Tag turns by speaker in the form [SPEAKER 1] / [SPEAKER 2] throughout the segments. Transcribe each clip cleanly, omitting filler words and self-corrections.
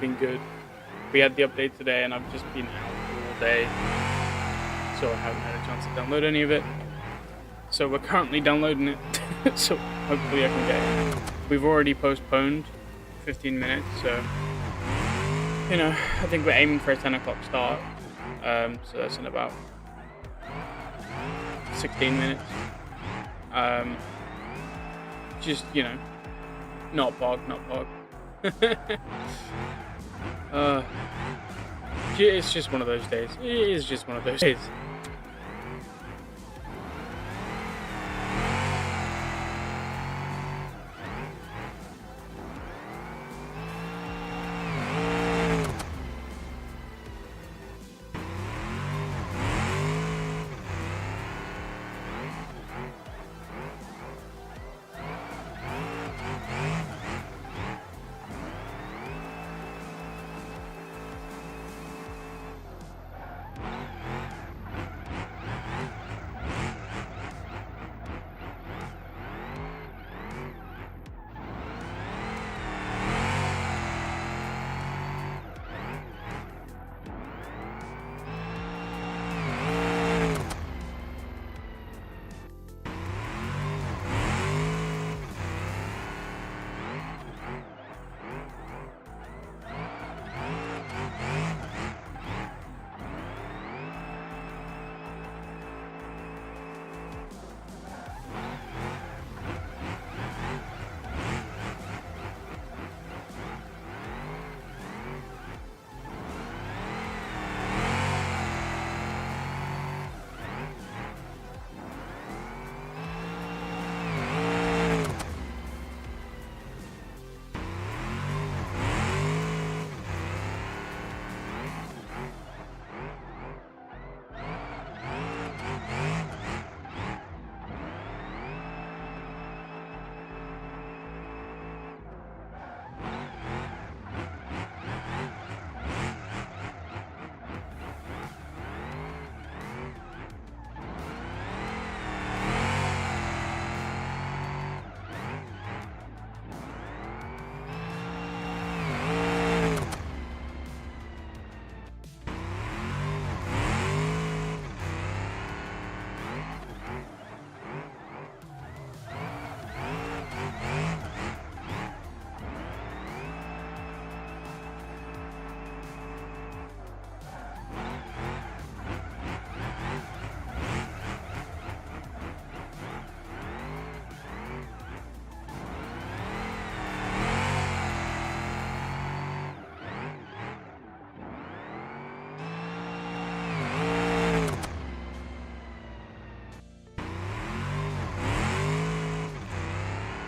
[SPEAKER 1] been good. We had the update today, and I've just been out all day, so I haven't had a chance to download any of it. So we're currently downloading it, so hopefully I can get it. We've already postponed 15 minutes, so you know, I think we're aiming for a 10 o'clock start. So that's in about 16 minutes. Just, you know, not bog. It's just one of those days. It is just one of those days.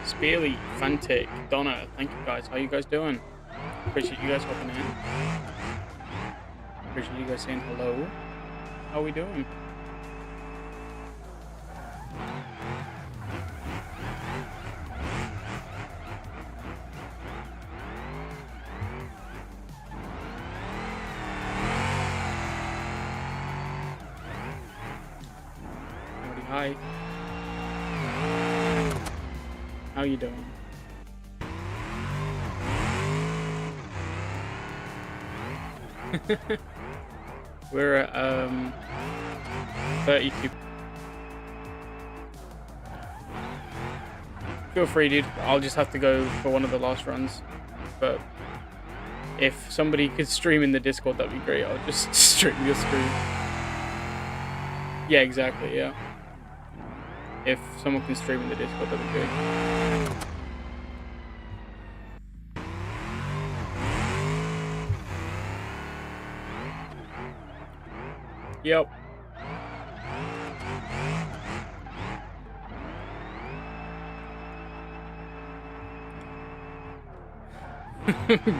[SPEAKER 1] Spearly, Fantic, Donna, thank you guys. How you guys doing? Appreciate you guys hopping in. Appreciate you guys saying hello. How are we doing? Howdy, hi. How you doing? We're at 32. Feel free, dude. I'll just have to go for one of the last runs. But if somebody could stream in the Discord, that'd be great. I'll just stream your screen. Yeah, exactly, yeah. If someone can stream in the Discord, that'd be great. Yep.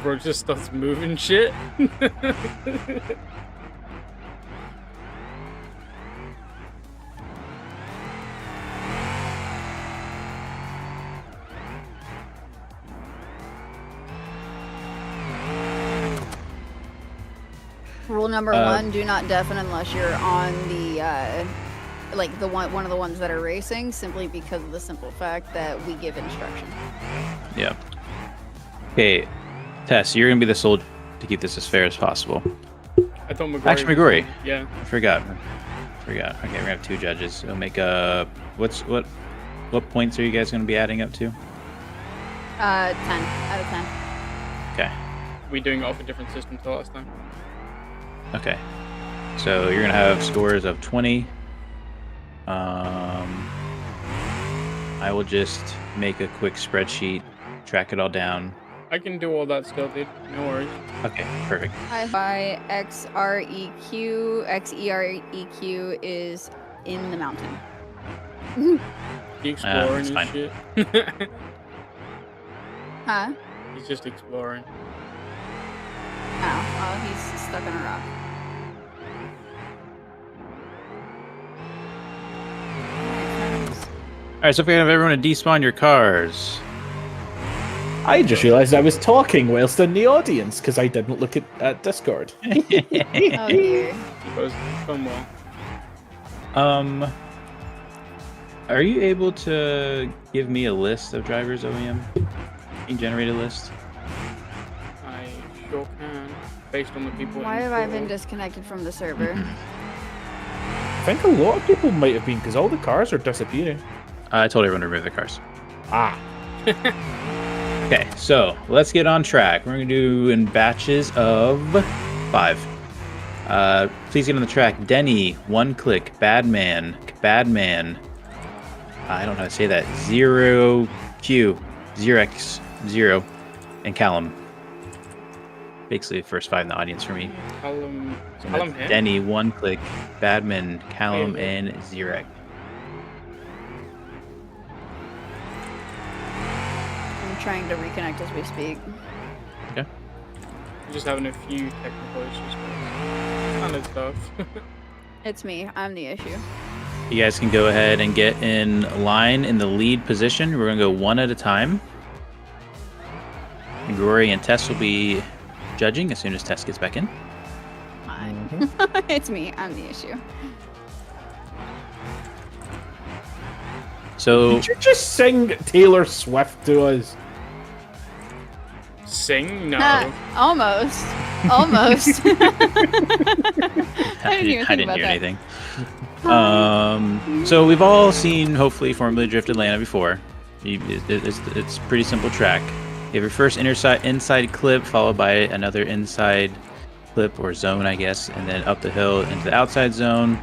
[SPEAKER 1] Bro just starts moving shit.
[SPEAKER 2] Rule number one: do not deafen unless you're on the like one of the ones that are racing, simply because of the simple fact that we give instruction.
[SPEAKER 3] Yeah. Okay, Tess, you're gonna be the soldier. to keep this as fair as possible.
[SPEAKER 1] I thought McGrory.
[SPEAKER 3] Actually, McGrory.
[SPEAKER 1] Yeah.
[SPEAKER 3] I forgot. Okay, we're gonna have 2 judges. We'll make what points are you guys gonna be adding up to?
[SPEAKER 2] 10 out of 10.
[SPEAKER 3] Okay.
[SPEAKER 1] We doing it off a different system to last time.
[SPEAKER 3] Okay. So you're gonna have scores of 20. I will just make a quick spreadsheet, track it all down.
[SPEAKER 1] I can do all that still, dude. No worries.
[SPEAKER 3] Okay, perfect.
[SPEAKER 2] By XREQ, XEREQ is in the mountain.
[SPEAKER 1] He exploring
[SPEAKER 3] fine.
[SPEAKER 1] and shit.
[SPEAKER 2] Huh?
[SPEAKER 1] He's just exploring.
[SPEAKER 2] Oh, he's stuck on a rock.
[SPEAKER 3] All right, so if we have everyone to despawn your cars.
[SPEAKER 4] I just realized I was talking whilst in the audience because I didn't look at Discord.
[SPEAKER 2] Oh dear.
[SPEAKER 1] It goes fun well.
[SPEAKER 3] Are you able to give me a list of drivers, OEM? Can you generate a list?
[SPEAKER 1] I sure can, based on the people.
[SPEAKER 2] Why
[SPEAKER 1] in
[SPEAKER 2] have I been
[SPEAKER 1] the
[SPEAKER 2] disconnected from the server?
[SPEAKER 4] I think a lot of people might have been because all the cars are disappearing.
[SPEAKER 3] I told everyone to remove their cars.
[SPEAKER 4] Ah.
[SPEAKER 3] Okay, so let's get on track. We're going to do in batches of 5. Please get on the track. Denny, 1 click. Badman. I don't know how to say that. 0Q. 0x. 0. And Callum. Basically, the first 5 in the audience for me.
[SPEAKER 1] Callum here?
[SPEAKER 3] Denny, 1 click. Badman, Callum, and Zirek.
[SPEAKER 2] I'm trying to reconnect as we speak.
[SPEAKER 3] Okay.
[SPEAKER 1] We're just having a few technical issues, but kind of stuff.
[SPEAKER 2] It's me. I'm the issue.
[SPEAKER 3] You guys can go ahead and get in line in the lead position. We're going to go one at a time. And Rory and Tess will be judging as soon as Tess gets back in.
[SPEAKER 2] Hi. It's me. I'm the issue.
[SPEAKER 3] So
[SPEAKER 4] Did you just sing Taylor Swift to us?
[SPEAKER 1] Sing? No.
[SPEAKER 2] Almost. Almost. I didn't even think about
[SPEAKER 3] hear
[SPEAKER 2] that.
[SPEAKER 3] anything. So we've all seen, hopefully, Formula Drift Atlanta before. It's a pretty simple track. You have your first inside clip, followed by another inside clip or zone, I guess, and then up the hill into the outside zone.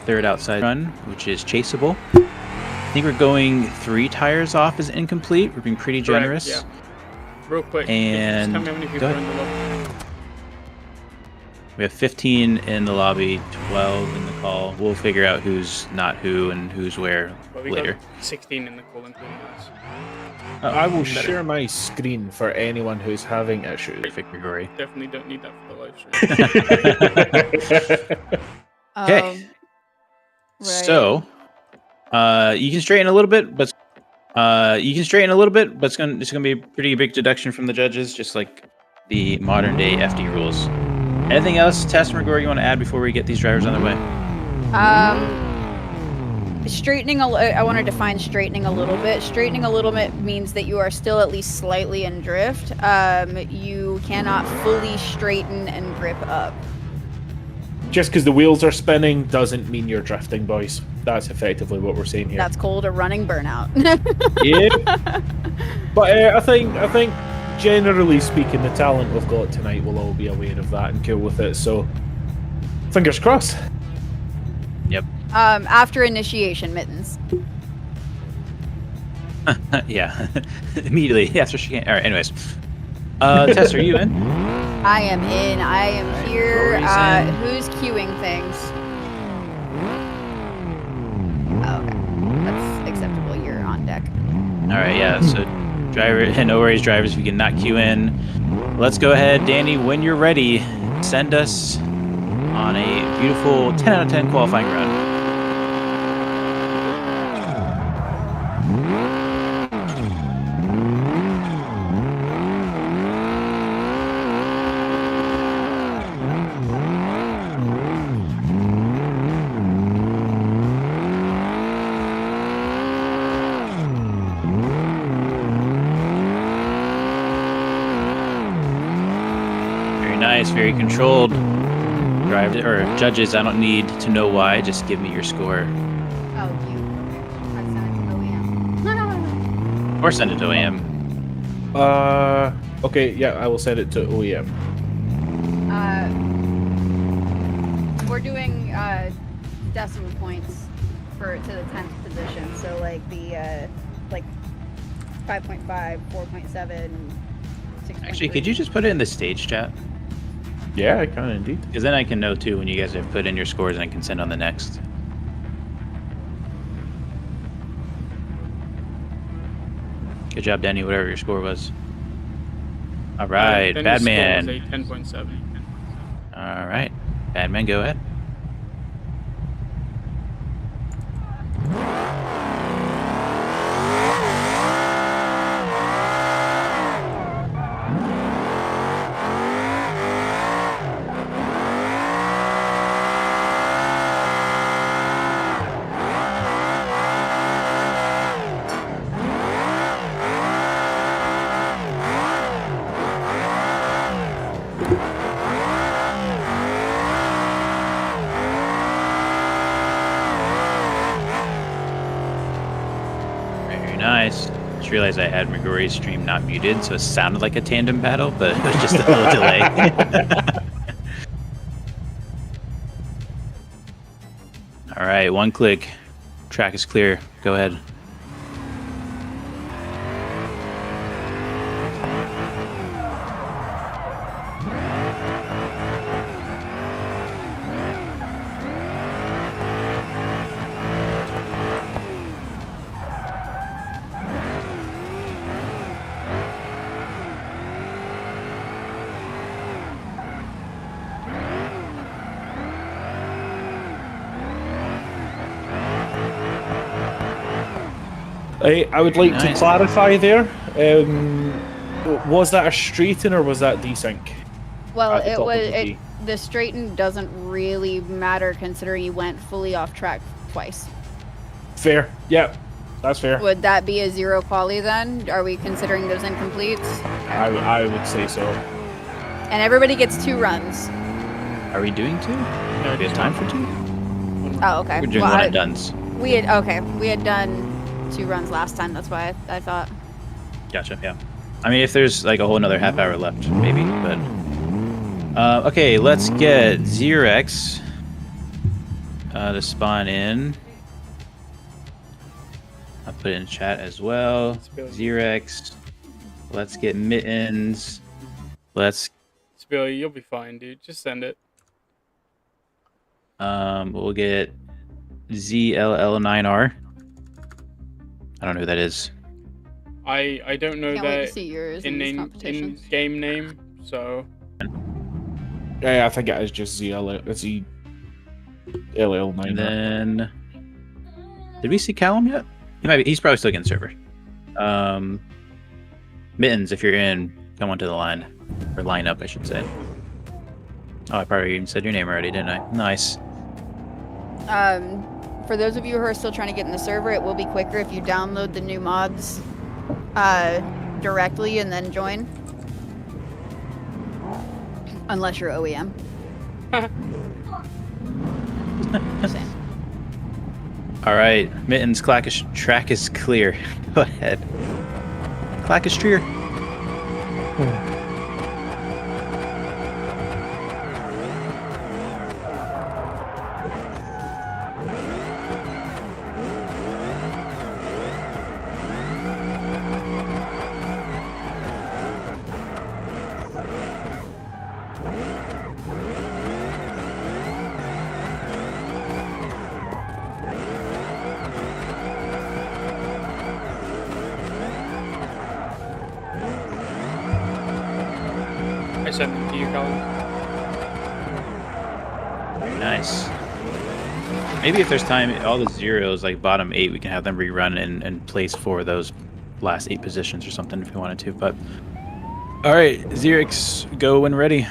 [SPEAKER 3] Third outside run, which is chaseable. I think we're going 3 tires off as incomplete. We're being pretty
[SPEAKER 1] Correct,
[SPEAKER 3] generous.
[SPEAKER 1] yeah. Real quick,
[SPEAKER 3] And
[SPEAKER 1] just tell me how many people
[SPEAKER 3] go
[SPEAKER 1] are in the lobby.
[SPEAKER 3] We have 15 in the lobby, 12 in the call. We'll figure out who's not who and who's where
[SPEAKER 1] Well, we
[SPEAKER 3] later.
[SPEAKER 1] got 16 in the call, including us.
[SPEAKER 3] Oh,
[SPEAKER 4] I will
[SPEAKER 3] better.
[SPEAKER 4] share my screen for anyone who's having issues.
[SPEAKER 3] Perfect, Grigori.
[SPEAKER 1] Definitely don't need that for the live stream.
[SPEAKER 3] Okay.
[SPEAKER 2] Right.
[SPEAKER 3] So, you can straighten a little bit, but it's gonna be a pretty big deduction from the judges, just like the modern day FD rules. Anything else, Tess and Grigori, you want to add before we get these drivers on their way?
[SPEAKER 2] Straightening. I want to define straightening a little bit. Straightening a little bit means that you are still at least slightly in drift. You cannot fully straighten and grip up.
[SPEAKER 4] Just because the wheels are spinning doesn't mean you're drifting, boys. That's effectively what we're saying here.
[SPEAKER 2] That's called a running burnout.
[SPEAKER 4] Yeah. But I think generally speaking, the talent we've got tonight will all be aware of that and cool with it. So, fingers crossed.
[SPEAKER 3] Yep.
[SPEAKER 2] After initiation, mittens.
[SPEAKER 3] Yeah. Immediately after she can't. All right. Anyways, Tess, are you in?
[SPEAKER 2] I am in. I am here.
[SPEAKER 3] Rory's in.
[SPEAKER 2] Who's queuing things? Oh, okay. That's acceptable. You're on deck.
[SPEAKER 3] All right. Yeah. So, driver and no worries, drivers. If you can not queue in, let's go ahead, Danny. When you're ready, send us on a beautiful 10 out of 10 qualifying run. Very nice, very controlled. Driver or judges, I don't need to know why. Just give me your score,
[SPEAKER 2] Oh, you. I sent it to OEM.
[SPEAKER 3] or send it to OEM.
[SPEAKER 4] Okay, yeah, I will send it to OEM.
[SPEAKER 2] We're doing decimal points to the 10th position. So like the like 5.5, 4.7, 6.3.
[SPEAKER 3] Actually, could you just put it in the stage chat?
[SPEAKER 4] Yeah, I can indeed.
[SPEAKER 3] Because then I can know too when you guys have put in your scores and I can send on the next. Good job, Danny, whatever your score was. All right,
[SPEAKER 1] Danny's score was
[SPEAKER 3] Badman.
[SPEAKER 1] a 10.7.
[SPEAKER 3] All right, Badman, go ahead. Very nice. Just realized I had McGrory's stream not muted, so it sounded like a tandem battle, but it was just a little delay. All right, one click. Track is clear. Go ahead.
[SPEAKER 4] I would like to
[SPEAKER 3] Nice.
[SPEAKER 4] clarify there. Was that a straighten or was that desync?
[SPEAKER 2] Well,
[SPEAKER 4] at the
[SPEAKER 2] it
[SPEAKER 4] top of
[SPEAKER 2] was
[SPEAKER 4] the D?
[SPEAKER 2] the straighten doesn't really matter considering you went fully off track twice.
[SPEAKER 4] Fair. Yeah, that's fair.
[SPEAKER 2] Would that be a 0 quali then? Are we considering those incompletes?
[SPEAKER 4] I would say so.
[SPEAKER 2] And everybody gets 2 runs.
[SPEAKER 3] Are we doing two?
[SPEAKER 1] No,
[SPEAKER 3] Do we have time for two?
[SPEAKER 2] Oh, okay.
[SPEAKER 3] We're doing
[SPEAKER 2] Well,
[SPEAKER 3] one and done's.
[SPEAKER 2] we had done 2 runs last time. That's why I thought.
[SPEAKER 3] Gotcha, yeah. I mean, if there's like a whole another half hour left, maybe, but... okay, let's get Xerex to spawn in. I'll put it in chat as well. Xerex. Let's get Mittens. Let's...
[SPEAKER 1] Billy, you'll be fine, dude. Just send it.
[SPEAKER 3] we'll get ZLL9R. I don't know who that is.
[SPEAKER 1] I don't know
[SPEAKER 2] Can't wait to
[SPEAKER 1] that
[SPEAKER 2] see yours in these
[SPEAKER 1] in
[SPEAKER 2] competitions.
[SPEAKER 1] game name, so
[SPEAKER 4] Yeah, I think it is just ZLL9.
[SPEAKER 3] And then... Did we see Callum yet? He's probably still getting server. Mittens, if you're in, come onto the line. Or line up, I should say. Oh, I probably even said your name already, didn't I? Nice.
[SPEAKER 2] For those of you who are still trying to get in the server, it will be quicker if you download the new mods directly and then join. Unless you're OEM. Same.
[SPEAKER 3] All right, Mittens, track is clear. Go ahead. Clack is clear.
[SPEAKER 1] I sent them to you, Colin.
[SPEAKER 3] Very nice. Maybe if there's time, all the zeros, like bottom 8, we can have them rerun and place for those last 8 positions or something if we wanted to. But all right, Xerex, go when ready.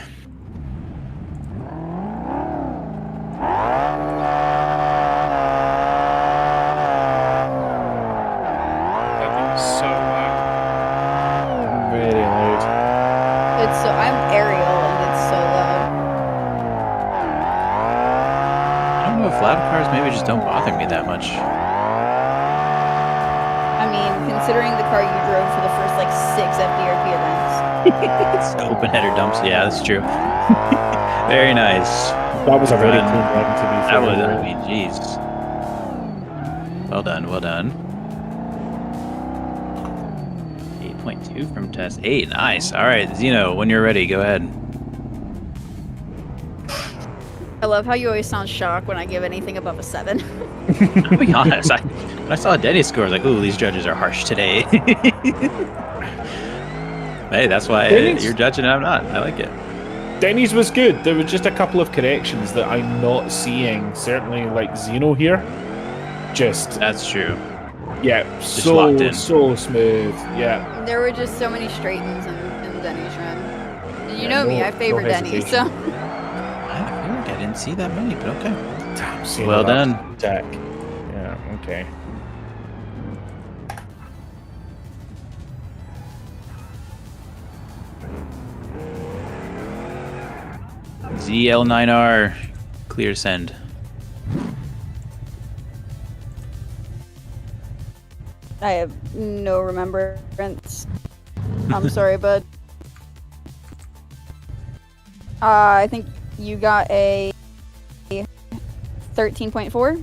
[SPEAKER 1] That thing is so loud.
[SPEAKER 4] Very loud.
[SPEAKER 2] I'm aerial and it's so
[SPEAKER 3] flat cars maybe just don't bother me that much.
[SPEAKER 2] I mean, considering the car you drove for the first like 6 FDRP events.
[SPEAKER 3] It's open header dumps. Yeah, that's true. Very nice.
[SPEAKER 4] That was a very
[SPEAKER 3] Run.
[SPEAKER 4] clean run, to be
[SPEAKER 3] That
[SPEAKER 4] fair.
[SPEAKER 3] was, I mean, jeez. Well done, well done. 8.2 from test 8. Nice. All right, Zeno, when you're ready, go ahead.
[SPEAKER 2] I love how you always sound shocked when I give anything above a 7.
[SPEAKER 3] I'll be honest. When I saw Denny's score, I was like, ooh, these judges are harsh today. Hey, that's why you're judging and I'm not. I like it.
[SPEAKER 4] Denny's was good. There were just a couple of corrections that I'm not seeing. Certainly, like Zeno here.
[SPEAKER 3] That's true.
[SPEAKER 4] Yeah,
[SPEAKER 3] Just locked in.
[SPEAKER 4] so smooth. Yeah.
[SPEAKER 2] There were just so many straightens in Denny's run. And you
[SPEAKER 4] Yeah,
[SPEAKER 2] know me,
[SPEAKER 4] no-
[SPEAKER 2] I favor
[SPEAKER 4] no
[SPEAKER 2] Denny's, so.
[SPEAKER 3] I feel like I didn't see that many, but okay.
[SPEAKER 4] Damn, Zeno,
[SPEAKER 3] Well
[SPEAKER 4] that was
[SPEAKER 3] done.
[SPEAKER 4] Tech. Yeah, okay.
[SPEAKER 3] ZL9R, clear send.
[SPEAKER 2] I have no remembrance. I'm sorry, bud. I think you got a 13.4.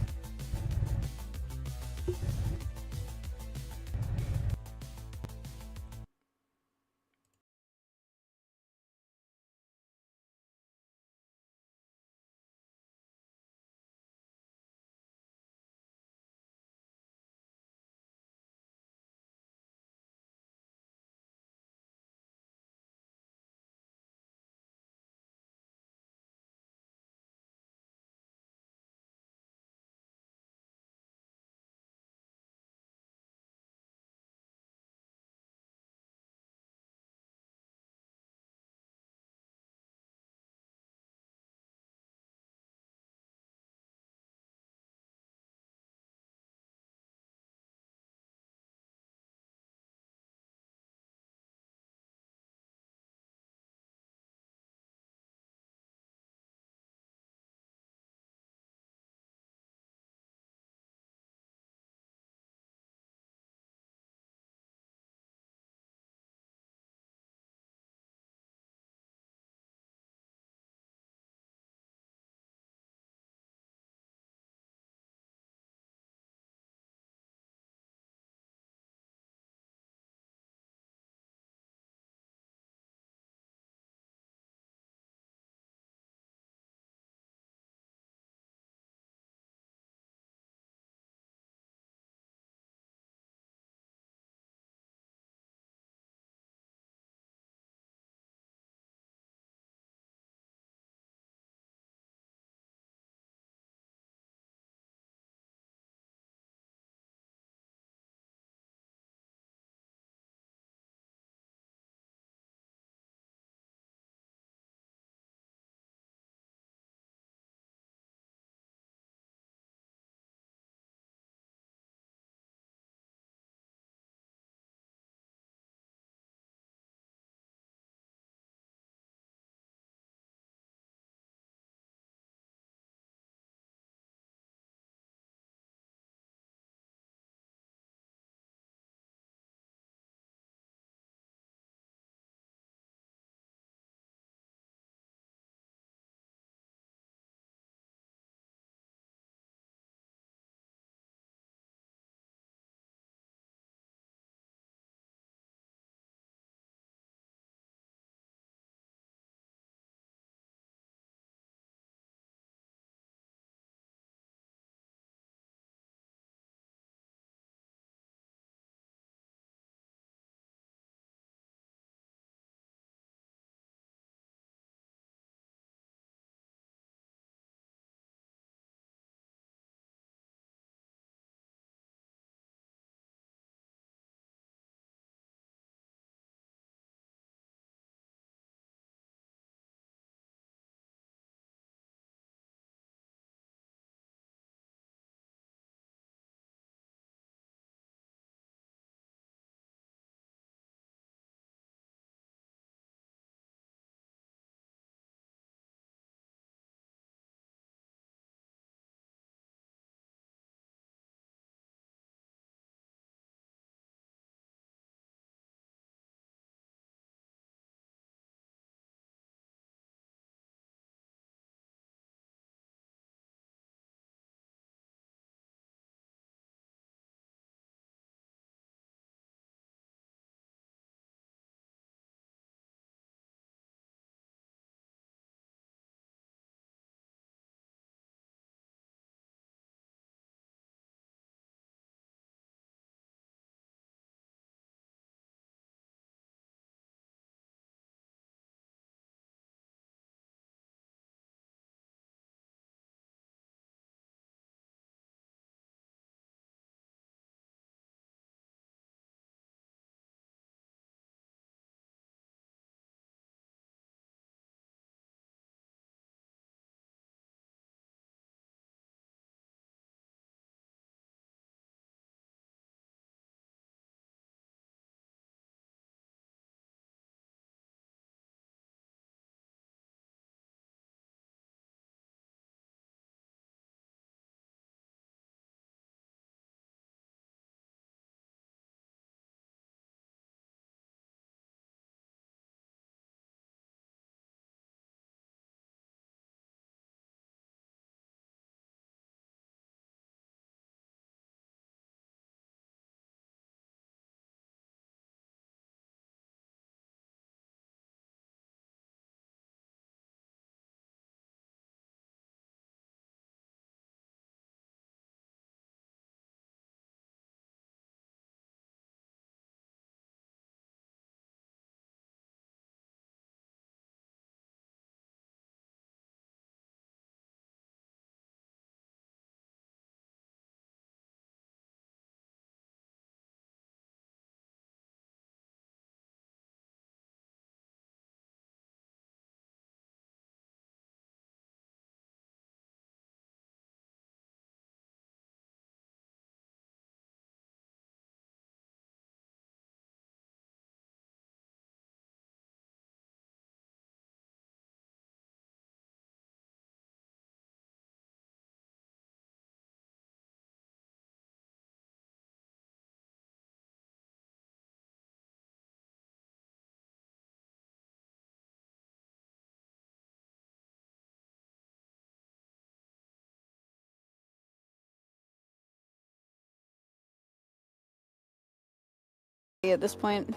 [SPEAKER 2] at this point.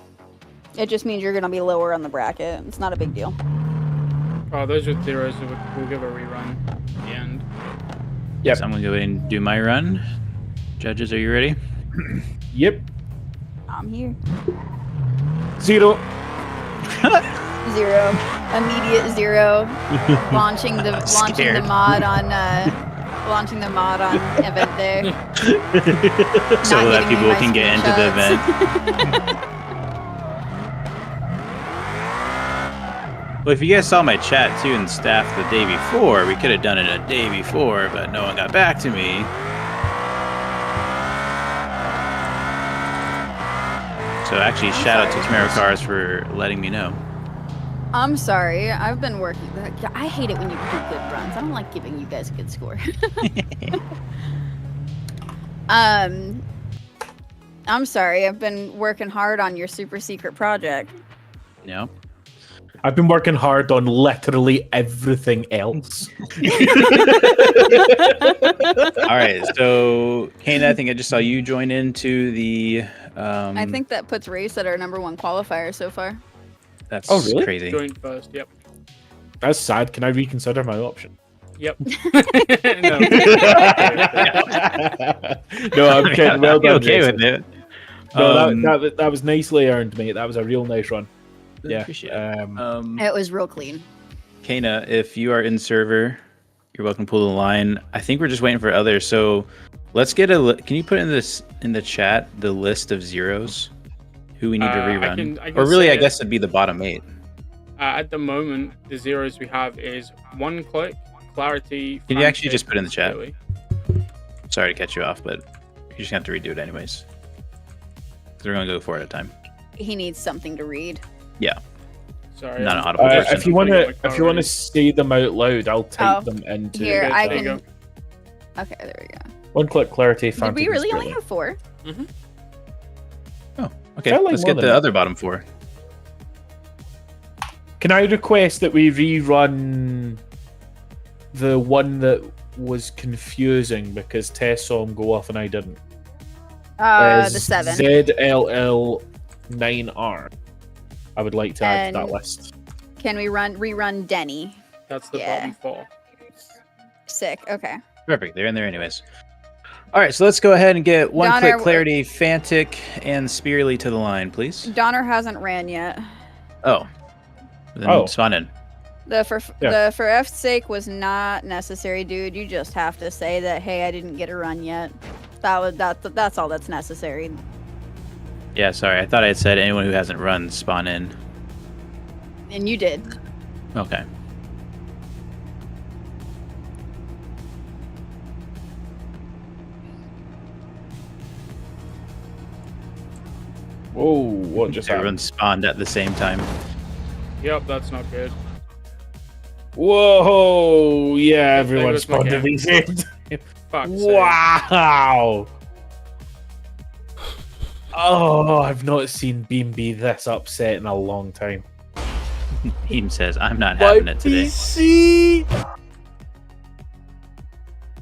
[SPEAKER 2] It just means you're gonna be lower on the bracket. It's not a big deal.
[SPEAKER 1] Oh, those are zeros, so we'll give a rerun at the end.
[SPEAKER 4] Yep.
[SPEAKER 3] So I'm gonna go ahead and do my run. Judges, are you ready?
[SPEAKER 4] Yep.
[SPEAKER 2] I'm here.
[SPEAKER 4] 0.
[SPEAKER 2] 0. Immediate 0. launching the mod on event day.
[SPEAKER 3] So
[SPEAKER 2] Not
[SPEAKER 3] that
[SPEAKER 2] getting me
[SPEAKER 3] people
[SPEAKER 2] my
[SPEAKER 3] can get into the
[SPEAKER 2] screenshots.
[SPEAKER 3] event. Well, if you guys saw my chat too and staff the day before, we could have done it a day before, but no one got back to me. So actually, shout out to Camaro Cars for letting me know.
[SPEAKER 2] I'm sorry. I've been working. I hate it when you do good runs. I don't like giving you guys a good score. I'm sorry. I've been working hard on your super secret project.
[SPEAKER 3] No.
[SPEAKER 4] I've been working hard on literally everything else.
[SPEAKER 3] All right, so Kana, I think I just saw you join into the.
[SPEAKER 2] I think that puts race at our #1 qualifier so far.
[SPEAKER 3] That's
[SPEAKER 4] Oh, really?
[SPEAKER 3] crazy.
[SPEAKER 1] Join first, yep.
[SPEAKER 4] That's sad. Can I reconsider my option?
[SPEAKER 1] Yep. No.
[SPEAKER 4] No, I'm kidding. Well
[SPEAKER 3] I'll be
[SPEAKER 4] done,
[SPEAKER 3] okay
[SPEAKER 4] Jason.
[SPEAKER 3] with it.
[SPEAKER 4] No, that was nicely earned, mate. That was a real nice run. Yeah.
[SPEAKER 3] Appreciate it.
[SPEAKER 2] It was real clean.
[SPEAKER 3] Kana, if you are in server, you're welcome to pull the line. I think we're just waiting for others. So let's get can you put in the chat the list of zeros who we need to rerun?
[SPEAKER 1] I can
[SPEAKER 3] or really,
[SPEAKER 1] say
[SPEAKER 3] I guess it'd be the bottom 8.
[SPEAKER 1] At the moment, the zeros we have is 1 click, clarity.
[SPEAKER 3] Can you actually
[SPEAKER 1] frantic,
[SPEAKER 3] just put in the chat?
[SPEAKER 1] Quali.
[SPEAKER 3] Sorry to cut you off, but you just have to redo it anyways. We're gonna go 4 at a time.
[SPEAKER 2] He needs something to read.
[SPEAKER 3] Yeah.
[SPEAKER 1] Sorry.
[SPEAKER 3] Not an
[SPEAKER 1] I'm-
[SPEAKER 3] audible version.
[SPEAKER 4] If you want to say them out loud, I'll type them into.
[SPEAKER 2] Here,
[SPEAKER 1] Okay,
[SPEAKER 2] I
[SPEAKER 1] there you
[SPEAKER 2] can.
[SPEAKER 1] go.
[SPEAKER 2] Okay, there we go.
[SPEAKER 4] 1 click clarity.
[SPEAKER 2] Did we really only have 4?
[SPEAKER 3] Oh, okay.
[SPEAKER 4] I like
[SPEAKER 3] Let's
[SPEAKER 4] more
[SPEAKER 3] get
[SPEAKER 4] than
[SPEAKER 3] the
[SPEAKER 4] that.
[SPEAKER 3] other bottom 4.
[SPEAKER 4] Can I request that we rerun the one that was confusing because Tess saw him go off and I didn't?
[SPEAKER 2] The 7.
[SPEAKER 4] ZLL9R. I would like to add to
[SPEAKER 2] And-
[SPEAKER 4] that list.
[SPEAKER 2] Can we rerun Denny?
[SPEAKER 1] That's the
[SPEAKER 2] Yeah.
[SPEAKER 1] bottom 4.
[SPEAKER 2] Sick. Okay.
[SPEAKER 3] Perfect. They're in there anyways. All right, so let's go ahead and get one
[SPEAKER 2] Donner,
[SPEAKER 3] click clarity, Fantic, and Spearly to the line, please.
[SPEAKER 2] Donner hasn't ran yet.
[SPEAKER 3] Oh. Then
[SPEAKER 4] Oh.
[SPEAKER 3] spawn in.
[SPEAKER 2] The for F's sake was not necessary, dude. You just have to say that, hey, I didn't get a run yet. That's all that's necessary.
[SPEAKER 3] Yeah, sorry. I thought I had said anyone who hasn't run, spawn in.
[SPEAKER 2] And you did.
[SPEAKER 3] Okay.
[SPEAKER 4] Whoa, what just
[SPEAKER 3] Everyone
[SPEAKER 4] happened?
[SPEAKER 3] spawned at the same time.
[SPEAKER 1] Yep, that's not good.
[SPEAKER 4] Whoa, yeah, everyone
[SPEAKER 1] was my
[SPEAKER 4] spawned at
[SPEAKER 1] game.
[SPEAKER 4] the same time.
[SPEAKER 1] Fuck's sake.
[SPEAKER 4] Wow! Oh, I've not seen Beam be this upset in a long time.
[SPEAKER 3] Beam says, I'm not having it today.
[SPEAKER 4] PC!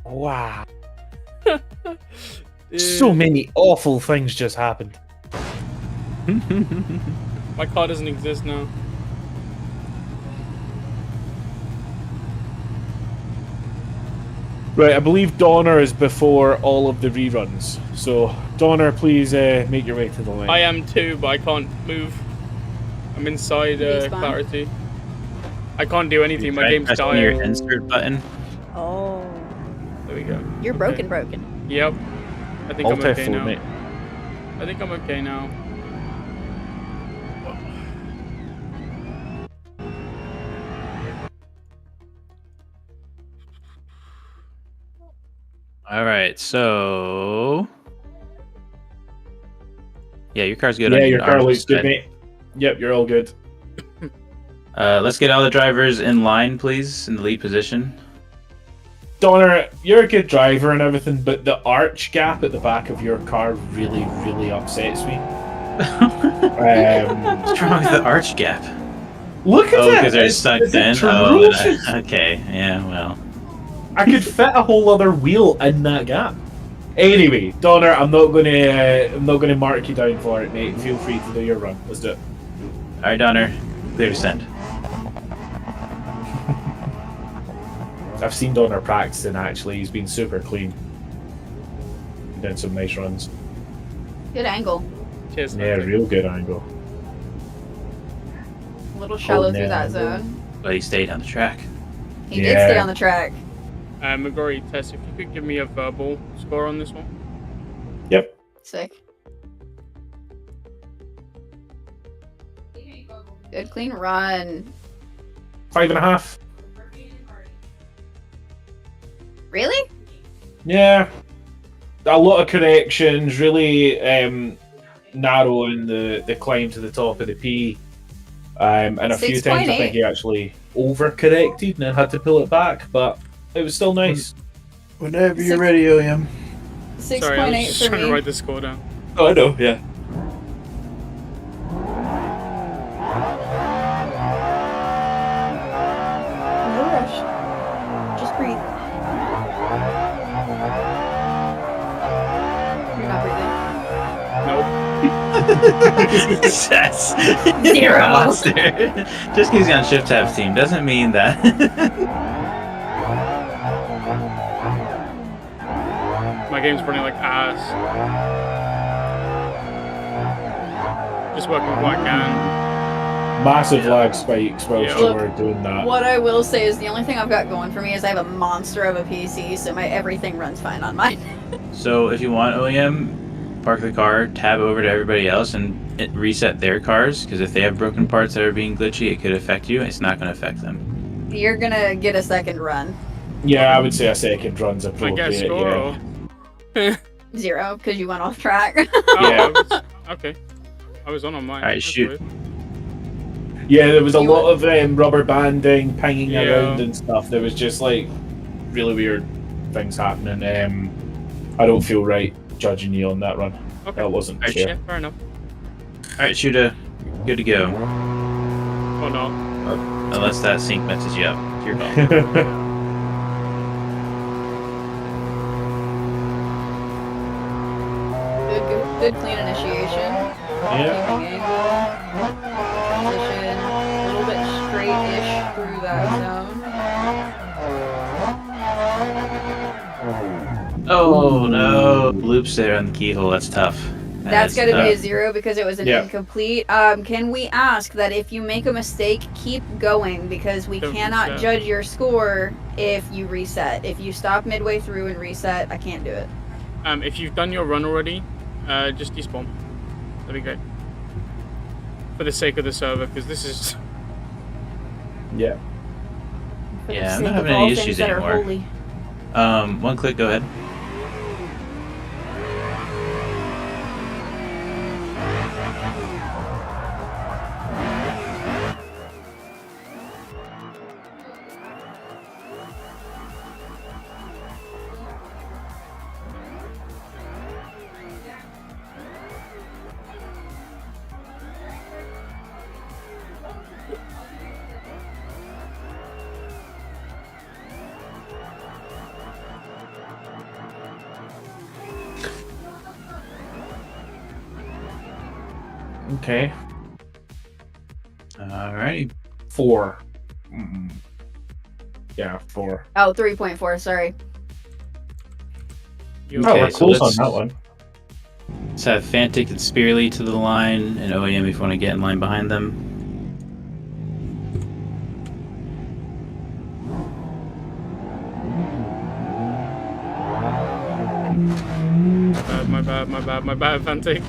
[SPEAKER 4] Wow. So
[SPEAKER 1] Dude,
[SPEAKER 4] many awful things just happened.
[SPEAKER 1] my car doesn't exist now.
[SPEAKER 4] Right, I believe Donner is before all of the reruns. So, Donner, please make your way to the line.
[SPEAKER 1] I am too, but I can't move. I'm inside
[SPEAKER 2] Respawn.
[SPEAKER 1] clarity. I can't do anything. My
[SPEAKER 3] Try
[SPEAKER 1] game's
[SPEAKER 3] pressing your
[SPEAKER 1] dying.
[SPEAKER 3] insert button.
[SPEAKER 2] Oh.
[SPEAKER 1] There we go.
[SPEAKER 2] You're
[SPEAKER 1] Okay.
[SPEAKER 2] broken.
[SPEAKER 1] Yep. I think I'm
[SPEAKER 4] Alt
[SPEAKER 1] okay
[SPEAKER 4] F4,
[SPEAKER 1] now.
[SPEAKER 4] mate.
[SPEAKER 1] I think I'm okay now.
[SPEAKER 3] All right, so yeah, your car's good.
[SPEAKER 4] Yeah,
[SPEAKER 3] on
[SPEAKER 4] your car
[SPEAKER 3] our
[SPEAKER 4] looks good,
[SPEAKER 3] side.
[SPEAKER 4] mate. Yep, you're all good.
[SPEAKER 3] Let's get all the drivers in line, please, in the lead position.
[SPEAKER 4] Donner, you're a good driver and everything, but the arch gap at the back of your car really, really upsets me.
[SPEAKER 3] What's wrong with the arch gap?
[SPEAKER 4] Look at
[SPEAKER 3] Oh,
[SPEAKER 4] it!
[SPEAKER 3] because they're
[SPEAKER 4] It's-
[SPEAKER 3] stuck
[SPEAKER 4] it's
[SPEAKER 3] in. Oh,
[SPEAKER 4] atrocious.
[SPEAKER 3] okay. Yeah, well.
[SPEAKER 4] I could fit a whole other wheel in that gap. Anyway, Donner, I'm not gonna mark you down for it, mate. Feel free to do your run. Let's do it.
[SPEAKER 3] All right, Donner, clear to send.
[SPEAKER 4] I've seen Donner practicing. Actually, he's been super clean. Did some nice runs.
[SPEAKER 2] Good angle.
[SPEAKER 1] Cheers.
[SPEAKER 4] Yeah,
[SPEAKER 1] Fantic.
[SPEAKER 4] real good angle.
[SPEAKER 2] A little shallow through
[SPEAKER 4] no.
[SPEAKER 2] that zone.
[SPEAKER 3] But he stayed on the track.
[SPEAKER 2] He did
[SPEAKER 4] Yeah.
[SPEAKER 2] stay on the track.
[SPEAKER 1] McGrory, Tess, if you could give me a verbal score on this one.
[SPEAKER 4] Yep.
[SPEAKER 2] Sick. Good clean run.
[SPEAKER 4] 5.5.
[SPEAKER 2] Really?
[SPEAKER 4] Yeah. A lot of corrections, really narrowing the climb to the top of the P. And a few times I
[SPEAKER 2] 6.8.
[SPEAKER 4] think he actually overcorrected and had to pull it back, but it was still nice.
[SPEAKER 5] Whenever you're
[SPEAKER 2] Six-
[SPEAKER 5] ready, William.
[SPEAKER 1] Sorry, I
[SPEAKER 2] 6.8
[SPEAKER 1] was just
[SPEAKER 2] for
[SPEAKER 1] trying to
[SPEAKER 2] me.
[SPEAKER 1] write the score down.
[SPEAKER 5] Oh, I know, yeah.
[SPEAKER 2] No rush. Just breathe. You're not breathing.
[SPEAKER 1] Nope.
[SPEAKER 3] Yes.
[SPEAKER 2] Zero.
[SPEAKER 3] Monster. Just because he's on Shift Tab team doesn't mean that.
[SPEAKER 1] My game's running like ass. Just working with what I can.
[SPEAKER 4] Massive lag spikes whilst
[SPEAKER 1] Yeah.
[SPEAKER 4] you were doing that.
[SPEAKER 2] What I will say is the only thing I've got going for me is I have a monster of a PC, so my everything runs fine on mine.
[SPEAKER 3] So if you want OEM, park the car, tab over to everybody else, and reset their cars. Because if they have broken parts that are being glitchy, it could affect you. It's not going to affect them.
[SPEAKER 2] You're gonna get a second run.
[SPEAKER 4] Yeah, I would say a second run's
[SPEAKER 1] I
[SPEAKER 4] appropriate.
[SPEAKER 1] get a score.
[SPEAKER 4] Yeah.
[SPEAKER 1] Or...
[SPEAKER 2] 0, because you went off track.
[SPEAKER 1] Oh,
[SPEAKER 4] Yeah.
[SPEAKER 1] okay. I was on mine.
[SPEAKER 3] Alright,
[SPEAKER 1] That's
[SPEAKER 3] shoot.
[SPEAKER 1] weird.
[SPEAKER 4] Yeah, there was a
[SPEAKER 2] You
[SPEAKER 4] lot of rubber banding, pinging
[SPEAKER 1] Yeah.
[SPEAKER 4] around and stuff. There was just like really weird things happening. I don't feel right judging you on that run.
[SPEAKER 1] Okay.
[SPEAKER 4] That wasn't
[SPEAKER 1] Alright,
[SPEAKER 4] fair.
[SPEAKER 1] yeah, fair enough.
[SPEAKER 3] Alright, Shooter, good to go.
[SPEAKER 1] Or not.
[SPEAKER 3] Unless that sync messes you up. It's your fault.
[SPEAKER 2] Good clean initiation.
[SPEAKER 4] Yeah.
[SPEAKER 2] Keeping angle. Transition. A little bit straight-ish through that zone.
[SPEAKER 3] Oh no, loops there on the keyhole. That's tough.
[SPEAKER 2] That's got to be a
[SPEAKER 3] tough.
[SPEAKER 2] 0 because it was an
[SPEAKER 4] Yeah.
[SPEAKER 2] incomplete. Can we ask that if you make a mistake, keep going because we
[SPEAKER 1] Don't
[SPEAKER 2] cannot
[SPEAKER 1] reset.
[SPEAKER 2] judge your score if you reset. If you stop midway through and reset, I can't do it.
[SPEAKER 1] If you've done your run already, just despawn. That'd be great. For the sake of the server, because this is...
[SPEAKER 4] Yeah.
[SPEAKER 2] For the
[SPEAKER 3] Yeah, I'm
[SPEAKER 2] sake
[SPEAKER 3] not
[SPEAKER 2] of
[SPEAKER 3] having
[SPEAKER 2] all
[SPEAKER 3] any
[SPEAKER 2] things
[SPEAKER 3] issues
[SPEAKER 2] that are
[SPEAKER 3] anymore.
[SPEAKER 2] holy.
[SPEAKER 3] One click, go ahead.
[SPEAKER 4] Okay.
[SPEAKER 3] Alrighty.
[SPEAKER 4] 4. Yeah, 4.
[SPEAKER 2] Oh, 3.4, sorry.
[SPEAKER 1] You
[SPEAKER 4] Oh,
[SPEAKER 3] Okay,
[SPEAKER 4] we're
[SPEAKER 3] so
[SPEAKER 4] close on
[SPEAKER 3] let's-
[SPEAKER 4] that one.
[SPEAKER 3] Let's have Fantic and Spearly to the line, and OEM if you want to get in line behind them.
[SPEAKER 1] My bad, Fantic.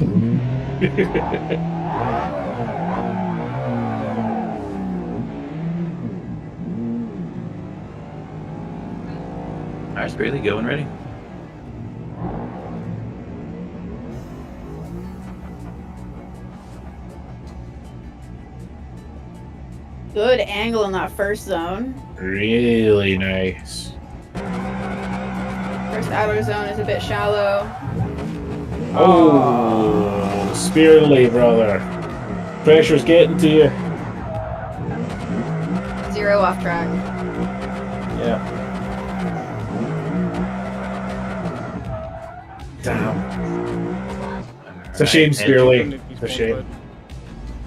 [SPEAKER 3] Alright, Spearly, go and ready.
[SPEAKER 2] Good angle in that first zone.
[SPEAKER 4] Really nice.
[SPEAKER 2] First outer zone is a bit shallow.
[SPEAKER 4] Oh, Spearly, brother. Pressure's getting to you.
[SPEAKER 2] 0 off track.
[SPEAKER 4] Yeah. Damn. It's a
[SPEAKER 3] Alright,
[SPEAKER 4] shame,
[SPEAKER 3] and
[SPEAKER 4] Spearly. It's a shame.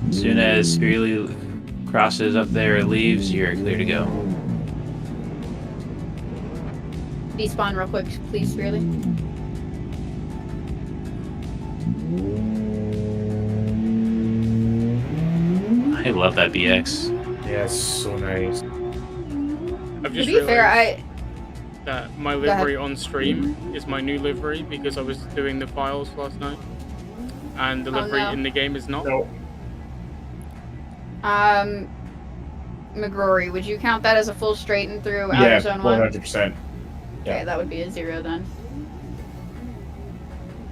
[SPEAKER 3] As soon as Spearly crosses up there and leaves, you're clear to go.
[SPEAKER 2] Despawn real quick, please, really.
[SPEAKER 3] I love that BX.
[SPEAKER 4] Yeah, it's so nice.
[SPEAKER 1] I've
[SPEAKER 2] To
[SPEAKER 1] just
[SPEAKER 2] be fair,
[SPEAKER 1] realized that my
[SPEAKER 2] ahead.
[SPEAKER 1] livery on stream is my new livery because I was doing the files last night, and the
[SPEAKER 2] Oh,
[SPEAKER 1] livery
[SPEAKER 2] no.
[SPEAKER 1] in the game is not.
[SPEAKER 4] No.
[SPEAKER 2] McGrory, would you count that as a full straighten through
[SPEAKER 4] Yeah,
[SPEAKER 2] Outer Zone 1?
[SPEAKER 4] 100%. Yeah.
[SPEAKER 2] Okay, that would be a 0 then.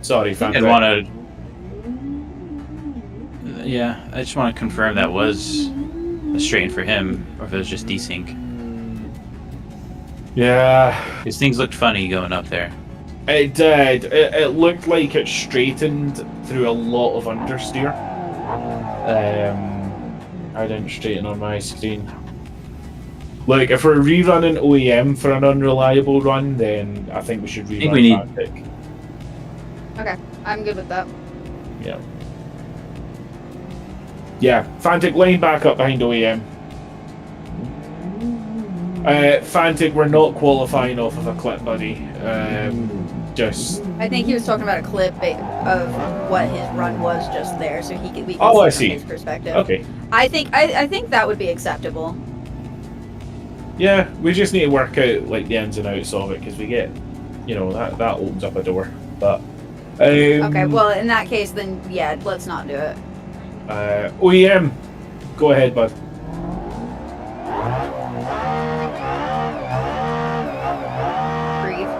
[SPEAKER 4] Sorry,
[SPEAKER 3] I think
[SPEAKER 4] Fantastic.
[SPEAKER 3] I'd want to. Yeah, I just want to confirm that was a strain for him, or if it was just desync.
[SPEAKER 4] Yeah,
[SPEAKER 3] Because things looked funny going up there.
[SPEAKER 4] it did. It looked like it straightened through a lot of understeer. I didn't straighten on my screen. Like, if we're rerunning OEM for an unreliable run, then I think we should rerun
[SPEAKER 3] we need-
[SPEAKER 4] Fantic.
[SPEAKER 2] Okay, I'm good with that.
[SPEAKER 4] Yeah. Yeah, Fantic, line back up behind OEM. Fantic, we're not qualifying off of a clip, buddy. Just.
[SPEAKER 2] I think he was talking about a clip of what his run was just there, so we can
[SPEAKER 4] Oh, I
[SPEAKER 2] see
[SPEAKER 4] see.
[SPEAKER 2] from his perspective.
[SPEAKER 4] Okay.
[SPEAKER 2] I think that would be acceptable.
[SPEAKER 4] Yeah, we just need to work out like the ins and outs of it because we get, that opens up a door. But
[SPEAKER 2] Okay, well in that case, then yeah, let's not do it.
[SPEAKER 4] OEM, go ahead, bud.
[SPEAKER 2] Breathe.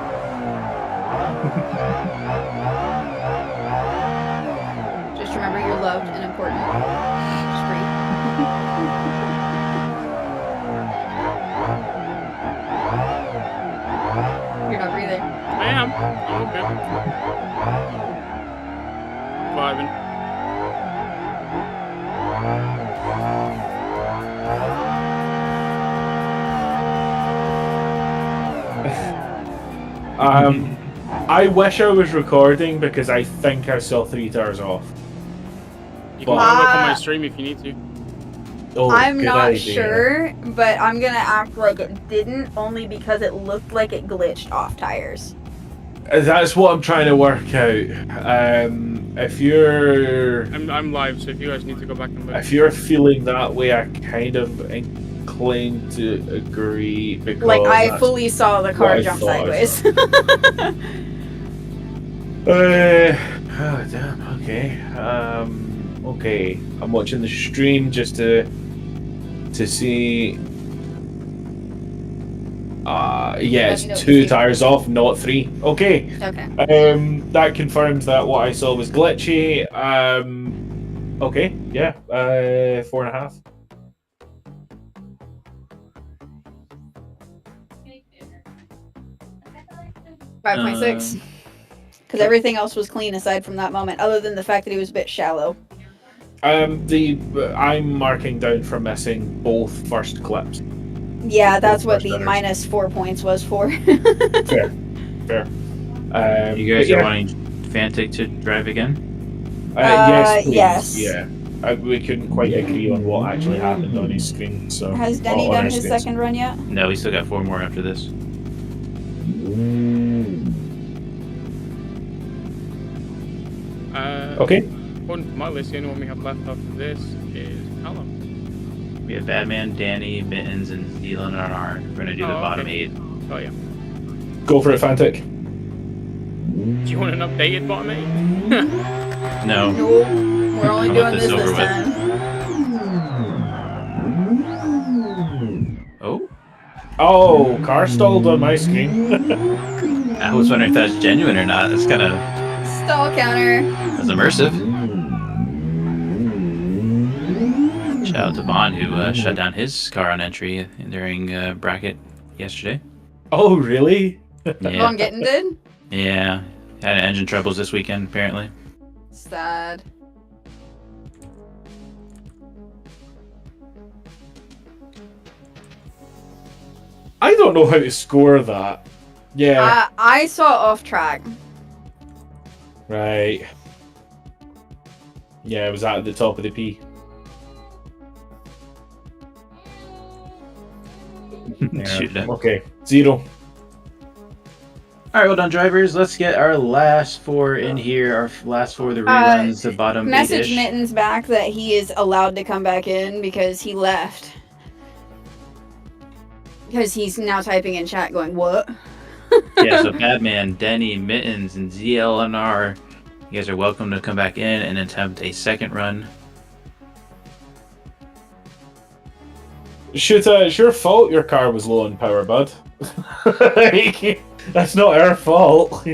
[SPEAKER 2] Just remember you're loved and important. Just breathe. You're not breathing.
[SPEAKER 1] I am. I'm okay. Vibing.
[SPEAKER 4] I wish I was recording because I think I saw 3 towers off.
[SPEAKER 1] You can have a look on my stream if you need to.
[SPEAKER 4] Oh,
[SPEAKER 2] I'm
[SPEAKER 4] good
[SPEAKER 2] not
[SPEAKER 4] idea.
[SPEAKER 2] sure, but I'm gonna act like it didn't, only because it looked like it glitched off tires.
[SPEAKER 4] That's what I'm trying to work out. If you're
[SPEAKER 1] I'm live, so if you guys need to go back and look.
[SPEAKER 4] if you're feeling that way, I kind of inclined to agree because
[SPEAKER 2] Like I
[SPEAKER 4] that's
[SPEAKER 2] fully saw the
[SPEAKER 4] what
[SPEAKER 2] car
[SPEAKER 4] I
[SPEAKER 2] jump
[SPEAKER 4] thought.
[SPEAKER 2] sideways.
[SPEAKER 4] Oh damn. Okay. Okay. I'm watching the stream just to see. Yeah,
[SPEAKER 2] Let me know
[SPEAKER 4] it's
[SPEAKER 2] what you
[SPEAKER 4] 2
[SPEAKER 2] see.
[SPEAKER 4] tires off, not 3. Okay.
[SPEAKER 2] Okay.
[SPEAKER 4] That confirms that what I saw was glitchy. Okay. Yeah. 4.5.
[SPEAKER 2] 5.6. Because everything else was clean aside from that moment, other than the fact that he was a bit shallow.
[SPEAKER 4] I'm marking down for missing both first clips.
[SPEAKER 2] Yeah, that's what
[SPEAKER 4] First
[SPEAKER 2] the
[SPEAKER 4] letters.
[SPEAKER 2] minus 4 points was for.
[SPEAKER 4] Fair.
[SPEAKER 3] You guys
[SPEAKER 4] but
[SPEAKER 3] are wanting Fantic to drive again?
[SPEAKER 4] Yes, please.
[SPEAKER 2] yes.
[SPEAKER 4] Yeah. We couldn't quite agree on what actually happened on his screen. So
[SPEAKER 2] Has Denny
[SPEAKER 4] on
[SPEAKER 2] done
[SPEAKER 4] our
[SPEAKER 2] his
[SPEAKER 4] screens.
[SPEAKER 2] second run yet?
[SPEAKER 3] No, we still got 4 more after this.
[SPEAKER 4] Okay.
[SPEAKER 1] According to my list, the only one we have left after this is Callum.
[SPEAKER 3] We have Batman, Danny, Mittens, and Dylan on our. We're gonna do the
[SPEAKER 1] Oh,
[SPEAKER 3] bottom
[SPEAKER 1] okay.
[SPEAKER 3] 8.
[SPEAKER 1] Oh yeah.
[SPEAKER 4] Go for it, Fantic.
[SPEAKER 1] Do you want an updated bottom 8?
[SPEAKER 3] No.
[SPEAKER 2] No, we're only
[SPEAKER 3] I
[SPEAKER 2] doing
[SPEAKER 3] want
[SPEAKER 2] this
[SPEAKER 3] this over with.
[SPEAKER 2] time.
[SPEAKER 3] Oh,
[SPEAKER 4] Oh, car stalled on my screen.
[SPEAKER 3] I was wondering if that's genuine or not. That's kind of
[SPEAKER 2] Stall counter.
[SPEAKER 3] that's immersive. Shout out to Vaughn who shut down his car on entry during bracket yesterday.
[SPEAKER 4] Oh, really?
[SPEAKER 3] Yeah,
[SPEAKER 2] Von Gittin did?
[SPEAKER 3] yeah. Had engine troubles this weekend apparently.
[SPEAKER 2] Sad.
[SPEAKER 4] I don't know how to score that. Yeah.
[SPEAKER 2] I saw off track.
[SPEAKER 4] Right. Yeah, it was at the top of the P.
[SPEAKER 3] Shoot it.
[SPEAKER 4] Okay, 0.
[SPEAKER 3] All right, well done, drivers. Let's get our last 4 in here. Our last 4 of the reruns, the bottom
[SPEAKER 2] Message
[SPEAKER 3] 8-ish.
[SPEAKER 2] Mittens back that he is allowed to come back in because he left. Because he's now typing in chat going, what?
[SPEAKER 3] Yeah, so Badman, Denny, Mittens, and ZLNR, you guys are welcome to come back in and attempt a second run.
[SPEAKER 4] Shoot, it's your fault your car was low on power, bud. That's not our fault.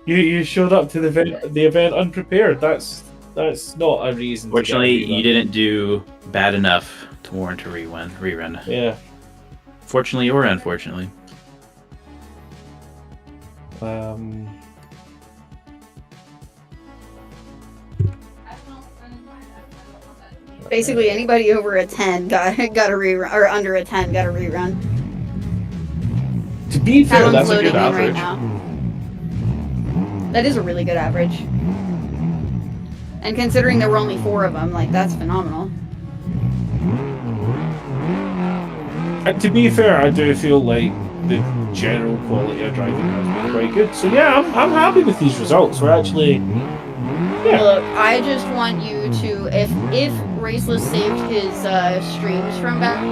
[SPEAKER 4] You showed up to the event unprepared. That's not a reason.
[SPEAKER 3] Fortunately,
[SPEAKER 4] to get a
[SPEAKER 3] you didn't do bad enough to warrant a rerun.
[SPEAKER 4] Yeah.
[SPEAKER 3] Fortunately or unfortunately.
[SPEAKER 2] Basically, anybody over a 10 got a rerun, or under a 10 got a rerun.
[SPEAKER 4] To be fair,
[SPEAKER 2] Talon's
[SPEAKER 4] that's a
[SPEAKER 2] loading
[SPEAKER 4] good
[SPEAKER 2] in
[SPEAKER 4] average.
[SPEAKER 2] right now. That is a really good average. And considering there were only 4 of them, like, that's phenomenal.
[SPEAKER 4] And to be fair, I do feel like the general quality of driving has been quite good. So yeah, I'm happy with these results. We're actually... Yeah.
[SPEAKER 2] Look, I just want you to, if Raceless saved his streams from back,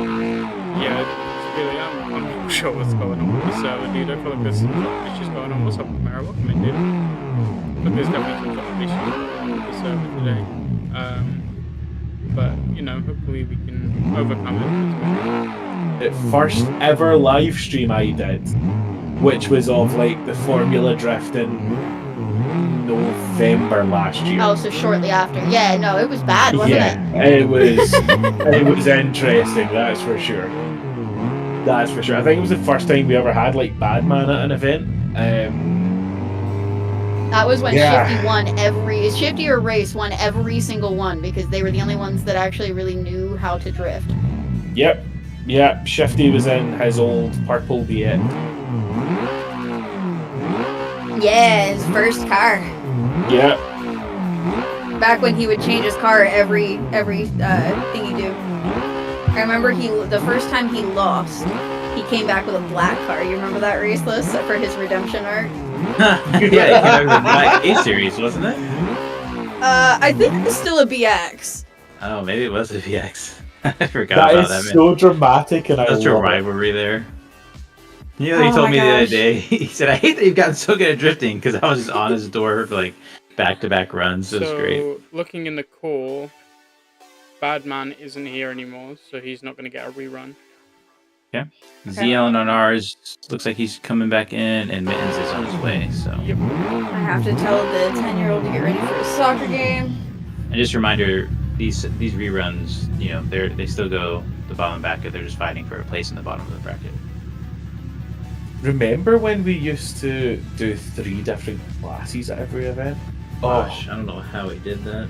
[SPEAKER 1] Yeah, it's really, I'm not sure what's going on with the server, dude. I feel like there's some issues going on. What's up, Mara? Welcome in, dude. Look, there's definitely some issues with the server today. But, you know, hopefully we can overcome it.
[SPEAKER 4] The first ever live stream I did, which was of like the Formula Drift in November last year.
[SPEAKER 2] oh, so shortly after. Yeah, no, it was bad, wasn't it?
[SPEAKER 4] It was interesting, that's for sure. That's for sure. I think it was the first time we ever had like Badman at an event.
[SPEAKER 2] That was when
[SPEAKER 4] Yeah.
[SPEAKER 2] Shifty or Race won every single one because they were the only ones that actually really knew how to drift.
[SPEAKER 4] Yep. Shifty was in his old purple V8.
[SPEAKER 2] Yeah, his first car.
[SPEAKER 4] Yep.
[SPEAKER 2] Back when he would change his car every thing he do. I remember the first time he lost, he came back with a black car. You remember that, Raceless, for his redemption arc?
[SPEAKER 3] Yeah, you came out with the Black A-Series, wasn't it?
[SPEAKER 2] I think it's still a BX.
[SPEAKER 3] Oh, maybe it was a VX. I forgot
[SPEAKER 4] That
[SPEAKER 3] about
[SPEAKER 4] is
[SPEAKER 3] that, man.
[SPEAKER 4] so dramatic, and I
[SPEAKER 3] Such a
[SPEAKER 4] love it.
[SPEAKER 3] rivalry there. You know, he
[SPEAKER 2] Oh
[SPEAKER 3] told
[SPEAKER 2] my
[SPEAKER 3] me the other
[SPEAKER 2] gosh.
[SPEAKER 3] day, he said, I hate that you've gotten so good at drifting, because I was just on his door for like back-to-back runs. It was great.
[SPEAKER 1] So, looking in the call, Badman isn't here anymore, so he's not going to get a rerun.
[SPEAKER 3] Zeon on ours looks like he's coming back in, and Mittens is on his way. So,
[SPEAKER 1] Yep.
[SPEAKER 2] I have to tell the 10-year-old to get ready for a soccer game.
[SPEAKER 3] and just a reminder, these reruns, you know, they still go the bottom bracket. They're just fighting for a place in the bottom of the bracket.
[SPEAKER 4] Remember when we used to do 3 different classes at every event?
[SPEAKER 3] Gosh, I don't know how he did that.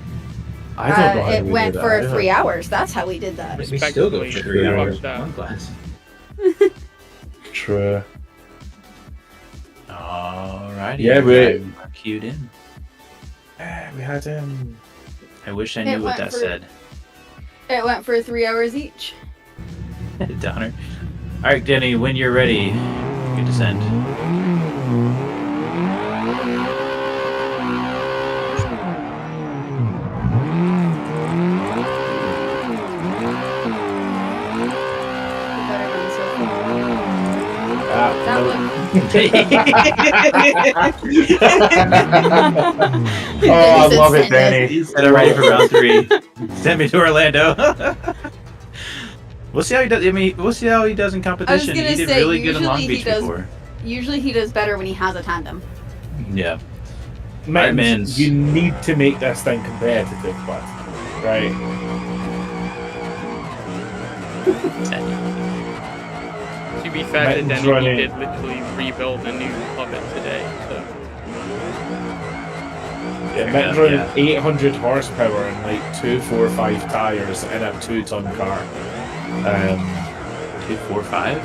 [SPEAKER 4] I don't know how
[SPEAKER 2] It
[SPEAKER 4] we
[SPEAKER 2] went
[SPEAKER 4] did
[SPEAKER 2] for
[SPEAKER 4] that.
[SPEAKER 2] 3 hours. That's how we did that.
[SPEAKER 3] We still go for 3 hours.
[SPEAKER 1] Fuck that.
[SPEAKER 3] One class.
[SPEAKER 4] True.
[SPEAKER 3] Alrighty.
[SPEAKER 4] Yeah, we-
[SPEAKER 3] Queued in.
[SPEAKER 4] We had
[SPEAKER 3] I wish I
[SPEAKER 2] It
[SPEAKER 3] knew what
[SPEAKER 2] went
[SPEAKER 3] that
[SPEAKER 2] for-
[SPEAKER 3] said.
[SPEAKER 2] It went for 3 hours each.
[SPEAKER 3] Downer. Alright, Denny, when you're ready, you can descend.
[SPEAKER 2] Better run so far. That
[SPEAKER 4] no.
[SPEAKER 2] one.
[SPEAKER 4] Oh, I love it, Danny.
[SPEAKER 3] He said I'm ready for round 3. Send me to Orlando. We'll see how he does. I mean, we'll see how he does in competition.
[SPEAKER 2] gonna
[SPEAKER 3] He did
[SPEAKER 2] say,
[SPEAKER 3] really good in Long
[SPEAKER 2] usually
[SPEAKER 3] Beach
[SPEAKER 2] he does-
[SPEAKER 3] before.
[SPEAKER 2] Usually he does better when he has a tandem.
[SPEAKER 3] Yeah.
[SPEAKER 4] Mittens,
[SPEAKER 3] Mins.
[SPEAKER 4] you need to make this thing competitive, bud. Right.
[SPEAKER 1] To be fair to
[SPEAKER 4] Mittens
[SPEAKER 1] Denny,
[SPEAKER 4] running.
[SPEAKER 1] he did literally rebuild a new Hobbit today, so...
[SPEAKER 4] Yeah, Mittens running 800 horsepower and like 245 tires in a 2-ton car.
[SPEAKER 3] 245.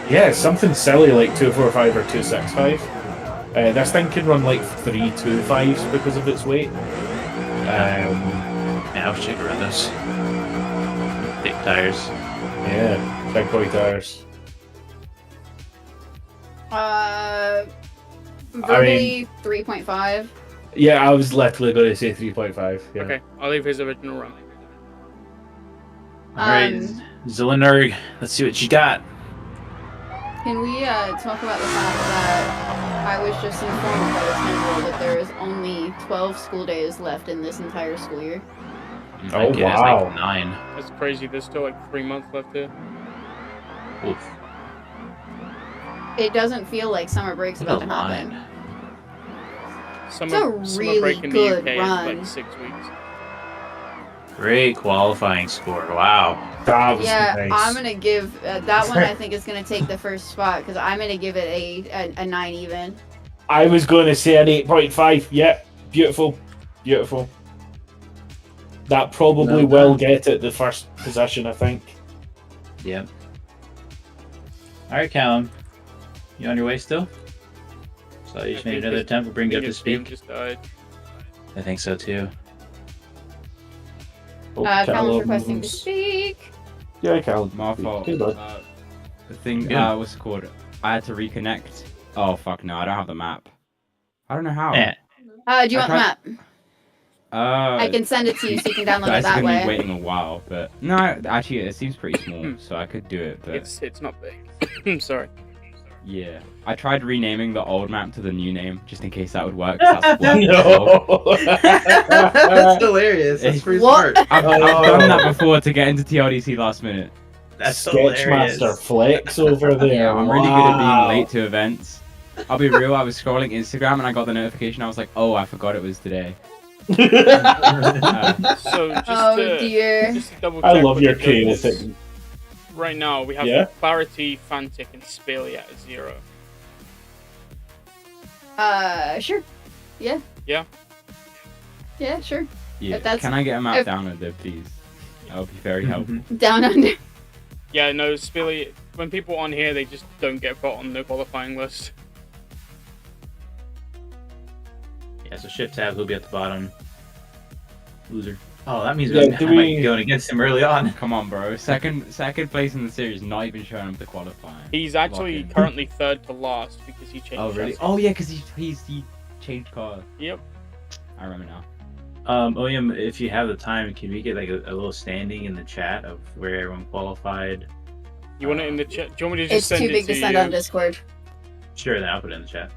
[SPEAKER 4] Yeah, something silly like 245 or 265. This thing can run like 325s because of its weight.
[SPEAKER 3] Yeah, I was checking around those. Thick tires.
[SPEAKER 4] Yeah, big boy tires.
[SPEAKER 2] Verbally 3.5.
[SPEAKER 4] Yeah, I was literally going to say 3.5. Yeah.
[SPEAKER 1] Okay, I'll leave his original run.
[SPEAKER 3] Alright, Zillenberg, let's see what you got.
[SPEAKER 2] Can we talk about the fact that I was just informed by the General that there is only 12 school days left in this entire school year?
[SPEAKER 4] Oh,
[SPEAKER 3] It's
[SPEAKER 4] wow.
[SPEAKER 3] like 9.
[SPEAKER 1] That's crazy. There's still like 3 months left here.
[SPEAKER 3] Oof.
[SPEAKER 2] It doesn't feel like summer break's about to happen.
[SPEAKER 3] Line.
[SPEAKER 1] Summer
[SPEAKER 2] really
[SPEAKER 1] break in the
[SPEAKER 2] good
[SPEAKER 1] UK
[SPEAKER 2] run.
[SPEAKER 1] is like 6 weeks.
[SPEAKER 3] Great qualifying score. Wow.
[SPEAKER 4] That was
[SPEAKER 2] Yeah,
[SPEAKER 4] nice.
[SPEAKER 2] I'm gonna give that one. I think is gonna take the first spot because I'm gonna give it a 9 even.
[SPEAKER 4] I was going to say an 8.5. Yeah, beautiful. Beautiful. That probably will get it the first position, I think.
[SPEAKER 3] Yep. Alright, Callum. You on your way still? So you just made another attempt. We'll bring you up to speed.
[SPEAKER 1] Just died.
[SPEAKER 3] I think so too.
[SPEAKER 2] Callum's requesting to speak.
[SPEAKER 4] Yeah, Cal.
[SPEAKER 6] My fault.
[SPEAKER 4] Good luck.
[SPEAKER 6] The thing,
[SPEAKER 3] Yeah.
[SPEAKER 6] what's it called? I had to reconnect. Oh, fuck no, I don't have the map. I don't know how.
[SPEAKER 3] Yeah.
[SPEAKER 2] Do you want the map? I can send it to you so you can download it
[SPEAKER 6] Guys,
[SPEAKER 2] that
[SPEAKER 6] gonna
[SPEAKER 2] way.
[SPEAKER 6] be waiting a while, but no, actually, it seems pretty small, so I could do it. But
[SPEAKER 1] It's not big. I'm sorry.
[SPEAKER 6] yeah, I tried renaming the old map to the new name just in case that would work. 'Cause that's what
[SPEAKER 7] That's hilarious. That's pretty
[SPEAKER 2] What?
[SPEAKER 7] smart.
[SPEAKER 6] I've done that before to get into TLDC last minute.
[SPEAKER 3] That's hilarious.
[SPEAKER 4] Sketchmaster Flex over there.
[SPEAKER 6] Yeah, I'm really good at being
[SPEAKER 4] Wow.
[SPEAKER 6] late to events. I'll be real, I was scrolling Instagram and I got the notification. I was like, oh, I forgot it was today.
[SPEAKER 1] So just
[SPEAKER 2] Oh
[SPEAKER 1] to,
[SPEAKER 2] dear.
[SPEAKER 1] just to double
[SPEAKER 4] I
[SPEAKER 1] check
[SPEAKER 4] love
[SPEAKER 1] what
[SPEAKER 4] your
[SPEAKER 1] the code is,
[SPEAKER 4] chaotic.
[SPEAKER 1] Right now we have
[SPEAKER 4] Yeah?
[SPEAKER 1] Clarity, Fantic, and Spilly at 0.
[SPEAKER 2] Sure. Yeah.
[SPEAKER 1] Yeah?
[SPEAKER 2] Yeah, sure.
[SPEAKER 6] Yeah,
[SPEAKER 2] that's-
[SPEAKER 6] can I get a map
[SPEAKER 2] if-
[SPEAKER 6] downloaded, please? That would be very helpful.
[SPEAKER 2] Down under.
[SPEAKER 1] Yeah, no, Spilly. When people on here, they just don't get put on the qualifying list.
[SPEAKER 3] Yeah, so shift tab, he'll be at the bottom. Loser. Oh, that means
[SPEAKER 4] Yeah,
[SPEAKER 3] I
[SPEAKER 4] do
[SPEAKER 3] might
[SPEAKER 4] we-
[SPEAKER 3] be going against him early on.
[SPEAKER 6] Come on, bro. Second place in the series, not even showing up the qualifying.
[SPEAKER 1] He's actually
[SPEAKER 6] Lock in.
[SPEAKER 1] currently third to last because he changed.
[SPEAKER 6] Oh really?
[SPEAKER 1] chassis.
[SPEAKER 6] Oh yeah, because he changed car.
[SPEAKER 1] Yep.
[SPEAKER 6] I remember now.
[SPEAKER 3] William, if you have the time, can we get like a little standing in the chat of where everyone qualified?
[SPEAKER 1] You want it in the chat? Do you want me to just
[SPEAKER 2] It's
[SPEAKER 1] send
[SPEAKER 2] too
[SPEAKER 1] it
[SPEAKER 2] big
[SPEAKER 1] to
[SPEAKER 2] to send
[SPEAKER 1] you?
[SPEAKER 2] on Discord.
[SPEAKER 3] Sure, then I'll put it in the chat.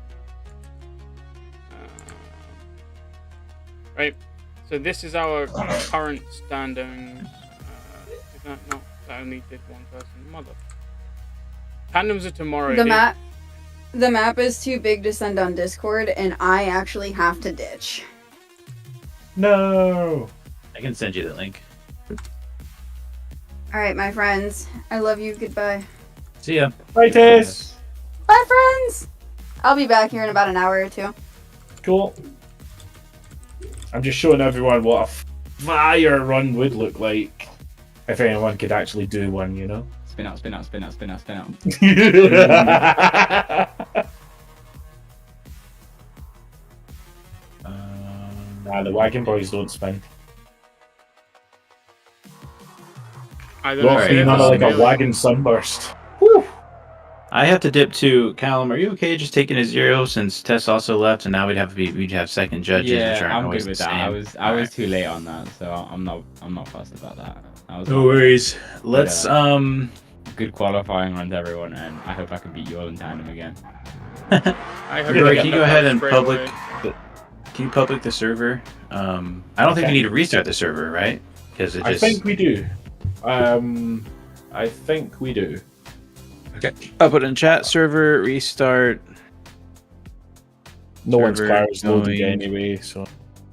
[SPEAKER 1] Right. So this is our current standings. Is that not? That only did one person. Mother. Tandems are tomorrow.
[SPEAKER 2] The map is too big to send on Discord, and I actually have to ditch.
[SPEAKER 4] No.
[SPEAKER 3] I can send you the link.
[SPEAKER 2] All right, my friends. I love you. Goodbye.
[SPEAKER 3] See ya.
[SPEAKER 4] Bye, Tess.
[SPEAKER 2] Bye, friends. I'll be back here in about an hour or two.
[SPEAKER 4] Cool. I'm just showing everyone what a fire run would look like if anyone could actually do one, you know?
[SPEAKER 6] Spin out, spin out, spin out, spin out, spin out.
[SPEAKER 4] Nah, the wagon boys don't spin.
[SPEAKER 1] I don't
[SPEAKER 4] Not
[SPEAKER 1] know.
[SPEAKER 3] Alright,
[SPEAKER 4] seen none of like a
[SPEAKER 1] Really.
[SPEAKER 4] wagon sunburst. Whew.
[SPEAKER 3] I have to dip to Callum. Are you okay just taking a 0 since Tess also left, and now we'd have second judges, which
[SPEAKER 6] Yeah,
[SPEAKER 3] aren't
[SPEAKER 6] I'm
[SPEAKER 3] always
[SPEAKER 6] good with
[SPEAKER 3] the
[SPEAKER 6] that.
[SPEAKER 3] same.
[SPEAKER 6] I was
[SPEAKER 3] Alright.
[SPEAKER 6] too late on that, so I'm not fussed about that. That was
[SPEAKER 3] No worries. Let's
[SPEAKER 6] good qualifying run to everyone, and I hope I can beat you all in tandem again.
[SPEAKER 1] I hope
[SPEAKER 3] Rory,
[SPEAKER 1] I
[SPEAKER 3] can you
[SPEAKER 1] get
[SPEAKER 3] go
[SPEAKER 1] that
[SPEAKER 3] ahead and
[SPEAKER 1] straight
[SPEAKER 3] public?
[SPEAKER 1] away.
[SPEAKER 3] Can you public the server? I don't think
[SPEAKER 4] Okay.
[SPEAKER 3] we need to restart the server, right? Because it
[SPEAKER 4] I
[SPEAKER 3] just.
[SPEAKER 4] think we do. I think we do.
[SPEAKER 3] Okay. I'll put in chat server restart.
[SPEAKER 4] No one's
[SPEAKER 3] Server
[SPEAKER 4] cars loaded
[SPEAKER 3] going.
[SPEAKER 4] anyway, so.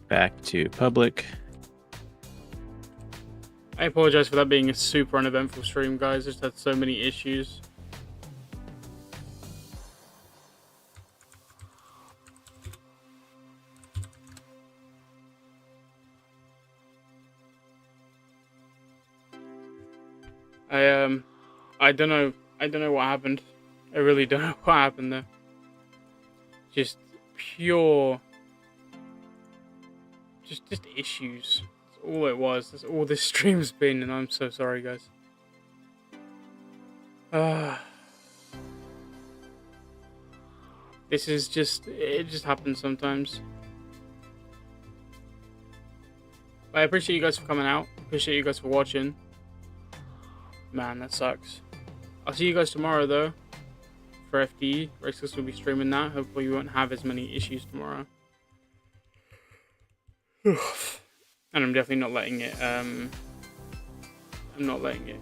[SPEAKER 3] Back to public.
[SPEAKER 1] I apologize for that being a super uneventful stream, guys. Just had so many issues. I don't know what happened. I really don't know what happened there. Just pure, just issues. That's all it was. That's all this stream's been, and I'm so sorry, guys. This is just, it just happens sometimes. But I appreciate you guys for coming out. Appreciate you guys for watching. Man, that sucks. I'll see you guys tomorrow, though. For FD. Rexus will be streaming that. Hopefully we won't have as many issues tomorrow. And I'm definitely not letting it, I'm not letting it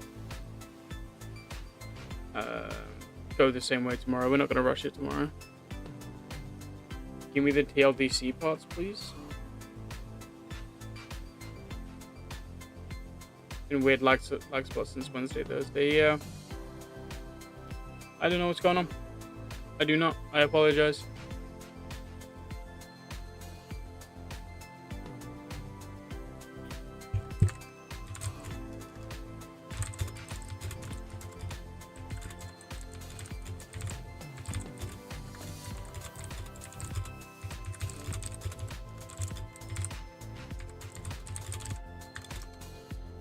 [SPEAKER 1] go the same way tomorrow. We're not going to rush it tomorrow. Give me the TLDC parts, please. Been weird lag spots since Wednesday, Thursday. Yeah. I don't know what's going on. I do not. I apologize.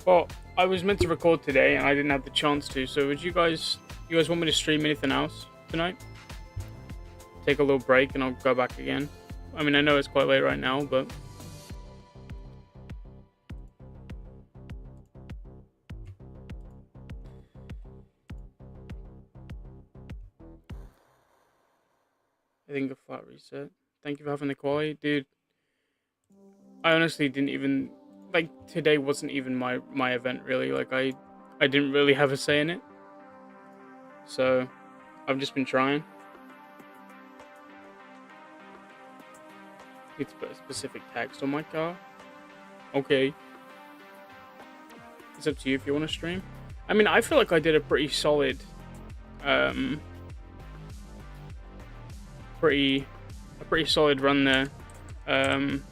[SPEAKER 1] Well, I was meant to record today and I didn't have the chance to, so would you guys want me to stream anything else tonight? Take a little break and I'll go back again. I mean, I know it's quite late right now, but I think a flat reset. Thank you for having the Quali. Dude, I honestly didn't even, like, today wasn't even my event, really. Like, I didn't really have a say in it. So, I've just been trying. Need to put a specific text on my car. Okay. It's up to you if you want to stream. I mean, I feel like I did a pretty solid, pretty solid run there. And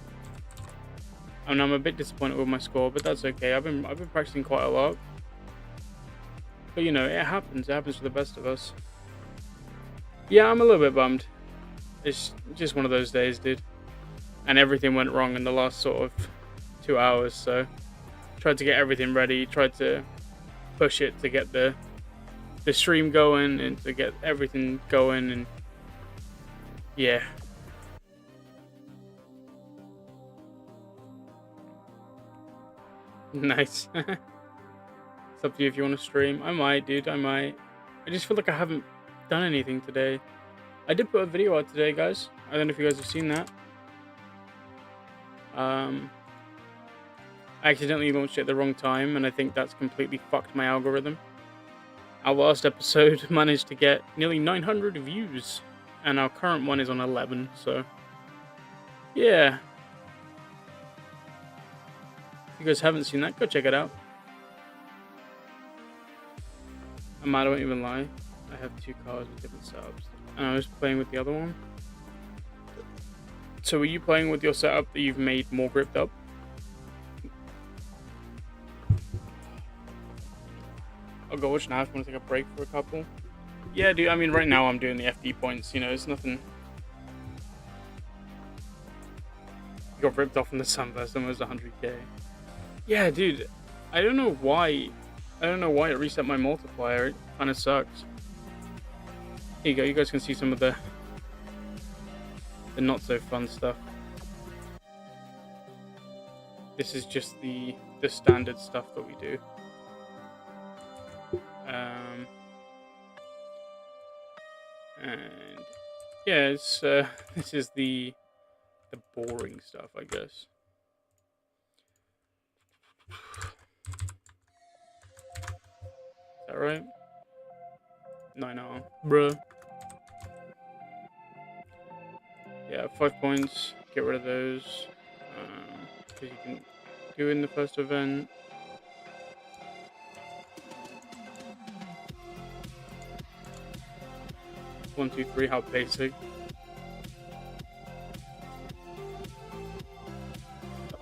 [SPEAKER 1] I'm a bit disappointed with my score, but that's okay. I've been practicing quite a lot. But you know, it happens. It happens to the best of us. Yeah, I'm a little bit bummed. It's just one of those days, dude. And everything went wrong in the last sort of 2 hours, so tried to get everything ready, tried to push it to get the stream going and to get everything going, and yeah. Nice. It's up to you if you want to stream. I might, dude, I might. I just feel like I haven't done anything today. I did put a video out today, guys. I don't know if you guys have seen that. I accidentally launched it at the wrong time, and I think that's completely fucked my algorithm. Our last episode managed to get nearly 900 views, and our current one is on 11, so yeah. If you guys haven't seen that, go check it out. I won't even lie. I have 2 cars with different setups, and I was playing with the other one. So are you playing with your setup that you've made more gripped up? I'll go watch now if I want to take a break for a couple. Yeah, dude, I mean, right now I'm doing the FD points, you know, it's nothing. Got ripped off in the Sunburst, almost 100k. Yeah, dude, I don't know why it reset my multiplier. It kind of sucks. Here you go, you guys can see some of the not so fun stuff. This is just the standard stuff that we do. And yeah, it's this is the boring stuff, I guess. Is that right? No, bruh. Yeah, 5 points. Get rid of those. Because you can do in the first event. One, two, three. How basic.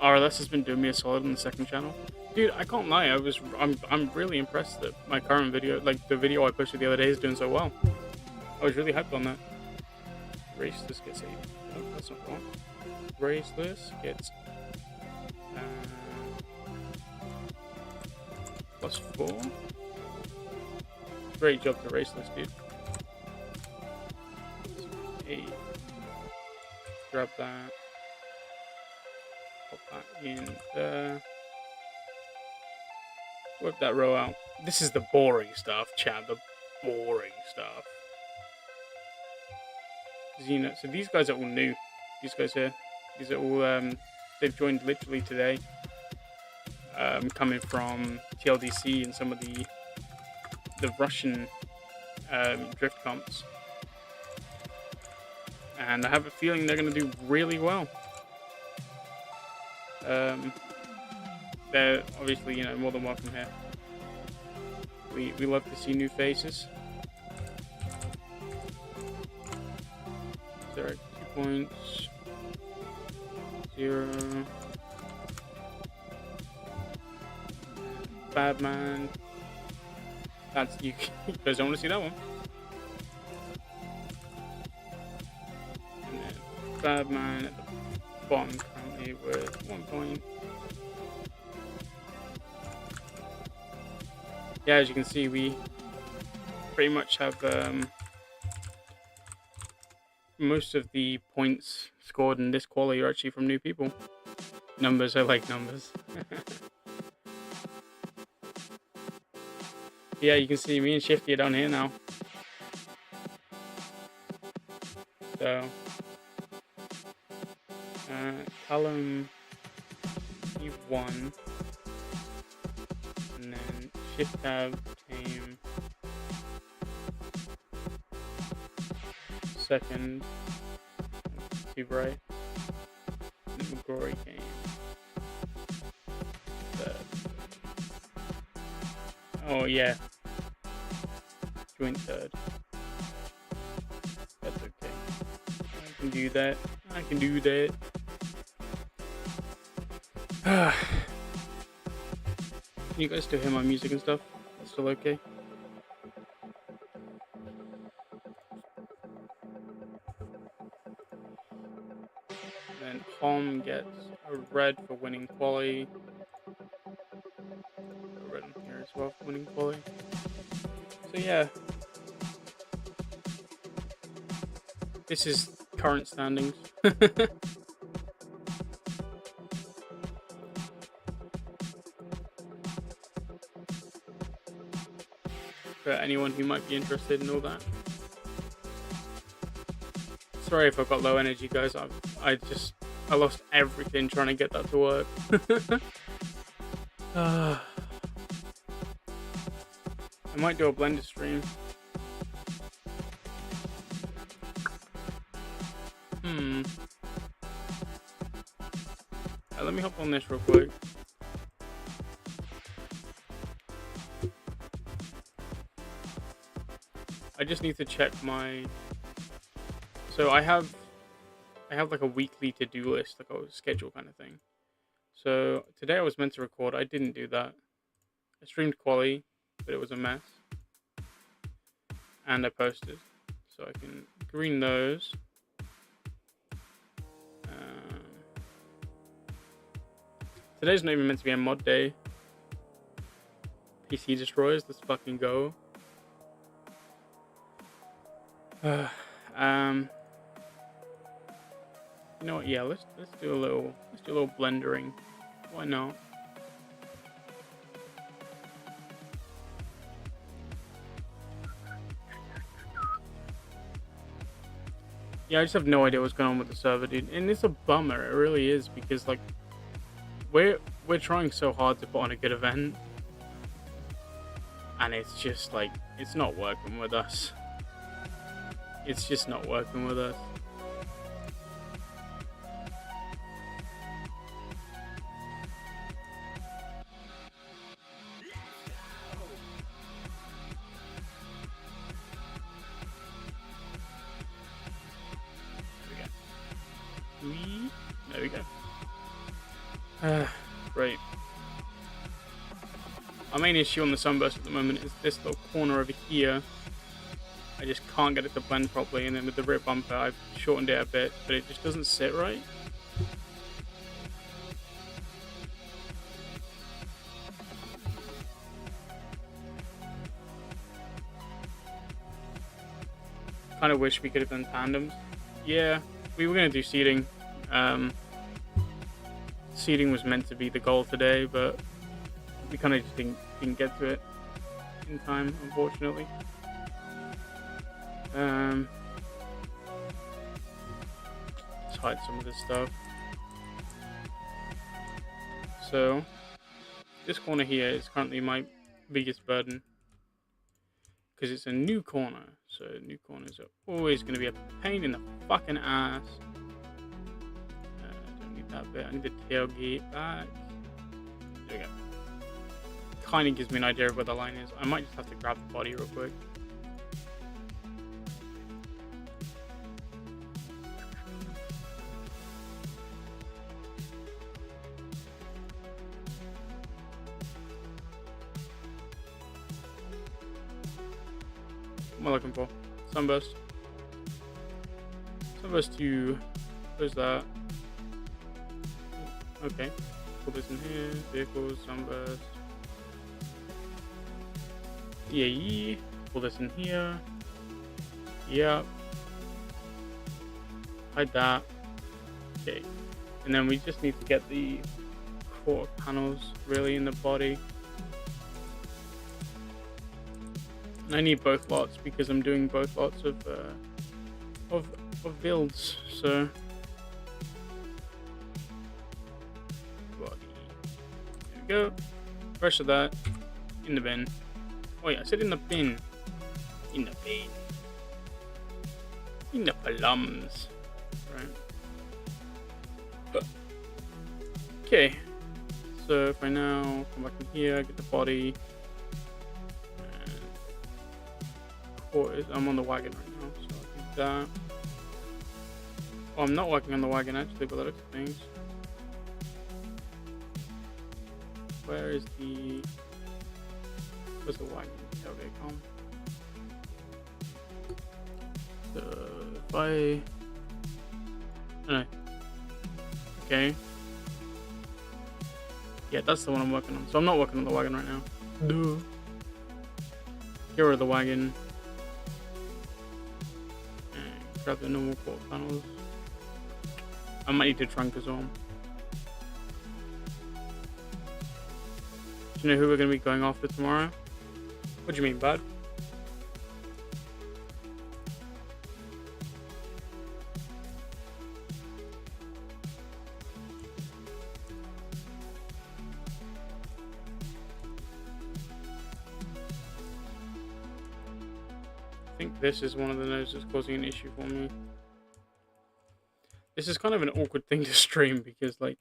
[SPEAKER 1] RLS has been doing me a solid on the second channel. Dude, I can't lie. I'm really impressed that my current video, like the video I posted the other day, is doing so well. I was really hyped on that. Raceless gets 8. No, that's not one. Raceless gets +4. Great job to Raceless, dude. 8. Grab that. Pop that in there. Work that row out. This is the boring stuff, chat. The boring stuff. You know, so these guys are all new. These guys here. These are all, they've joined literally today. Coming from TLDC and some of the Russian drift comps. And I have a feeling they're going to do really well. They're obviously, you know, more than welcome here. We love to see new faces. They're at 2 points. 0. Bad man. That's you guys don't want to see that one. And then bad man at the bottom currently with 1 point. Yeah, as you can see, we pretty much have most of the points scored in this quali are actually from new people. Numbers, I like numbers. Yeah, you can see me and Shifty are down here now. So, Callum, he won. And then Shift Tab came second. Too bright. And McGrory came third. Oh yeah. Joint third. That's okay. I can do that. I can do that. Can you guys still hear my music and stuff? That's still okay? Then Hom gets a red for winning quali. A red in here as well for winning quali. So yeah. This is current standings. For anyone who might be interested in all that. Sorry if I've got low energy, guys. I lost everything trying to get that to work. I might do a blended stream. Let me hop on this real quick. I just need to check my. So I have like a weekly to-do list, like a schedule kind of thing. So today I was meant to record. I didn't do that. I streamed Quali, but it was a mess. And I posted, so I can green those. Today's not even meant to be a mod day. PC destroyers, let's fucking go. You know what? Yeah, let's do a little blendering. Why not? Yeah, I just have no idea what's going on with the server, dude, and it's a bummer. It really is, because like we're trying so hard to put on a good event, and it's just like it's not working with us. It's just not working with us. There we go. Right. Our main issue on the Sunburst at the moment is this little corner over here. I just can't get it to blend properly, and then with the rear bumper, I've shortened it a bit, but it just doesn't sit right. Kind of wish we could have done tandems. Yeah, we were going to do seating. Seating was meant to be the goal today, but we kind of just didn't get to it in time, unfortunately. Let's hide some of this stuff. So, this corner here is currently my biggest burden because it's a new corner. So, new corners are always going to be a pain in the fucking ass. I don't need that bit. I need the tailgate back. There we go. Kind of gives me an idea of where the line is. I might just have to grab the body real quick. What am I looking for? Sunburst. Sunburst 2. Where's that? Okay. Put this in here. Vehicles, sunburst. Yeah. Pull this in here. Yep. Hide that. Okay. And then we just need to get the quarter panels really in the body. And I need both lots because I'm doing both lots of builds. So body. There we go. Rest of that in the bin. Oh yeah, I said in the bin. In the bin. In the plums. Right. But okay. So if I now come back in here, get the body. I'm on the wagon right now, so I think that. Oh, I'm not working on the wagon actually, by the looks of things. Where's the wagon? Okay, come. So if I. No. Okay. Yeah, that's the one I'm working on. So I'm not working on the wagon right now. Duh. Here are the wagon. Grab the normal quarter panels. I might need the trunk as well. Do you know who we're going to be going after tomorrow? What do you mean, bud? I think this is one of the nodes that's causing an issue for me. This is kind of an awkward thing to stream because, like,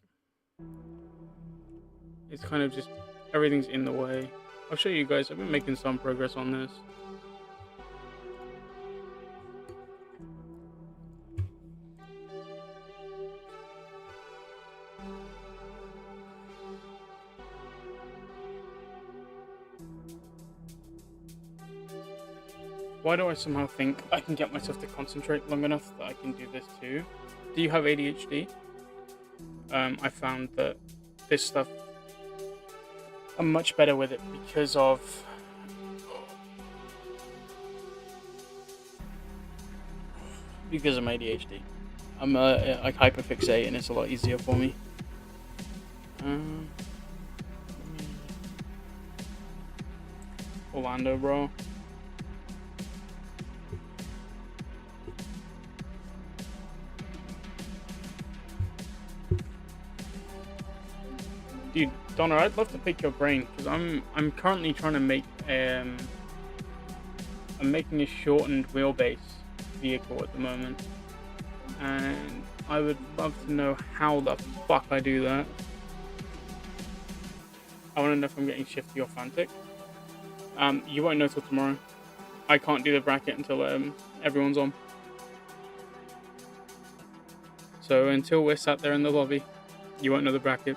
[SPEAKER 1] it's kind of just everything's in the way. I'll show you guys. I've been making some progress on this. Why do I somehow think I can get myself to concentrate long enough that I can do this too? Do you have ADHD? I found that this stuff, I'm much better with it because of my ADHD. I'm like hyperfixate and it's a lot easier for me. Orlando, bro. Dude, Donna, I'd love to pick your brain because I'm currently trying to make I'm making a shortened wheelbase vehicle at the moment, and I would love to know how the fuck I do that. I want to know if I'm getting shifty or frantic. You won't know till tomorrow. I can't do the bracket until everyone's on. So until we're sat there in the lobby, you won't know the bracket.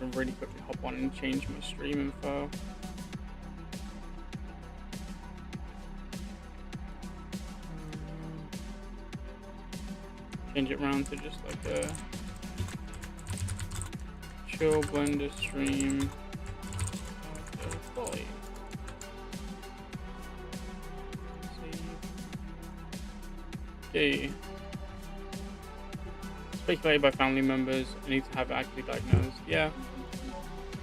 [SPEAKER 1] can really quickly hop on and change my stream info. Change it around to just like a chill blender stream. Quali. Okay. Speculated by family members. I need to have it actually diagnosed. Yeah.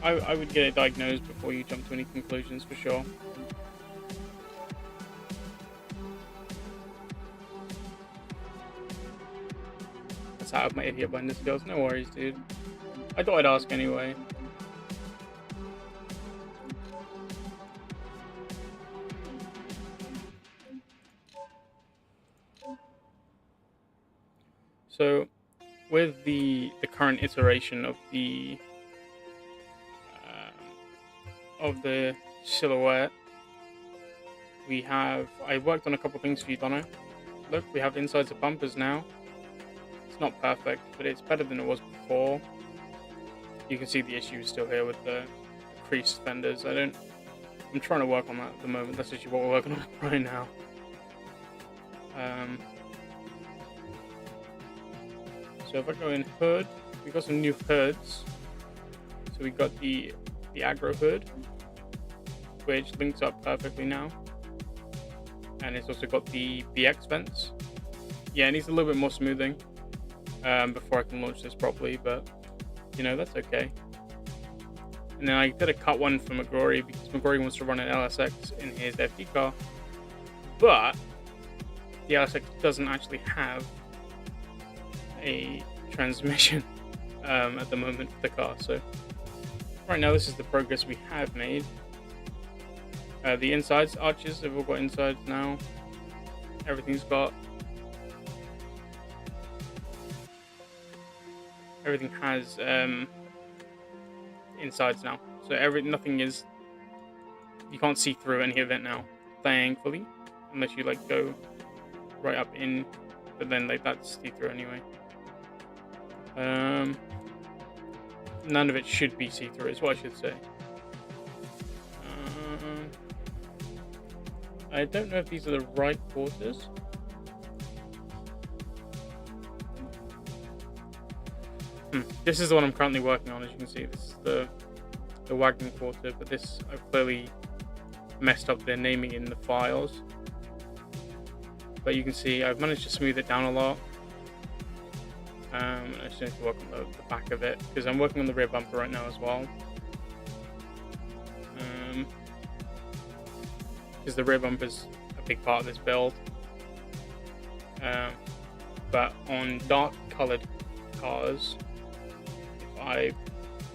[SPEAKER 1] I would get it diagnosed before you jump to any conclusions for sure. That's out of my idiot blender skills. No worries, dude. I thought I'd ask anyway. So, with the current iteration of the silhouette, I worked on a couple things for you, Dono. Look, we have insides of bumpers now. It's not perfect, but it's better than it was before. You can see the issue is still here with the creased fenders. I'm trying to work on that at the moment. That's actually what we're working on right now. So if I go in hood, we've got some new hoods. So we got the aggro hood, which links up perfectly now. And it's also got the BX vents. Yeah, it needs a little bit more smoothing before I can launch this properly, but you know, that's okay. And then I did a cut one for McGrory because McGrory wants to run an LSX in his FD car, but the LSX doesn't actually have a transmission at the moment for the car. So right now this is the progress we have made. The insides arches have all got insides now. Everything has insides now. So nothing is, you can't see through any of it now, thankfully, unless you like go right up in, but then like that's see through anyway. None of it should be see-through is what I should say. I don't know if these are the right quarters. This is the one I'm currently working on. As you can see, this is the wagon quarter, but this I've clearly messed up their naming in the files. But you can see I've managed to smooth it down a lot. I just need to work on the back of it because I'm working on the rear bumper right now as well. Because the rear bumper is a big part of this build. But on dark colored cars, if I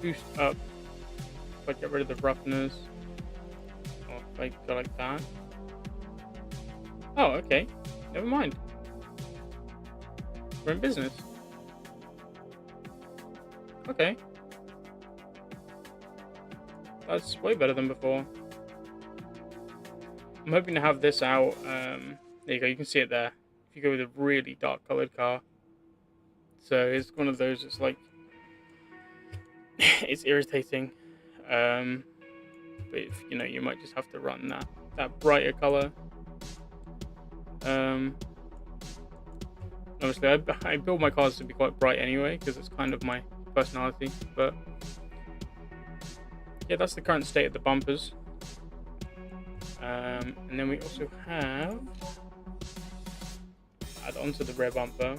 [SPEAKER 1] boost up, if I get rid of the roughness, or if I go like that. Oh, okay. Never mind. We're in business. Okay. That's way better than before. I'm hoping to have this out. There you go, you can see it there. If you go with a really dark colored car. So it's one of those, it's like, it's irritating. But if, you know, you might just have to run that brighter color. Obviously, I build my cars to be quite bright anyway, because it's kind of my personality, but yeah, that's the current state of the bumpers. And then we also have, add onto the rear bumper,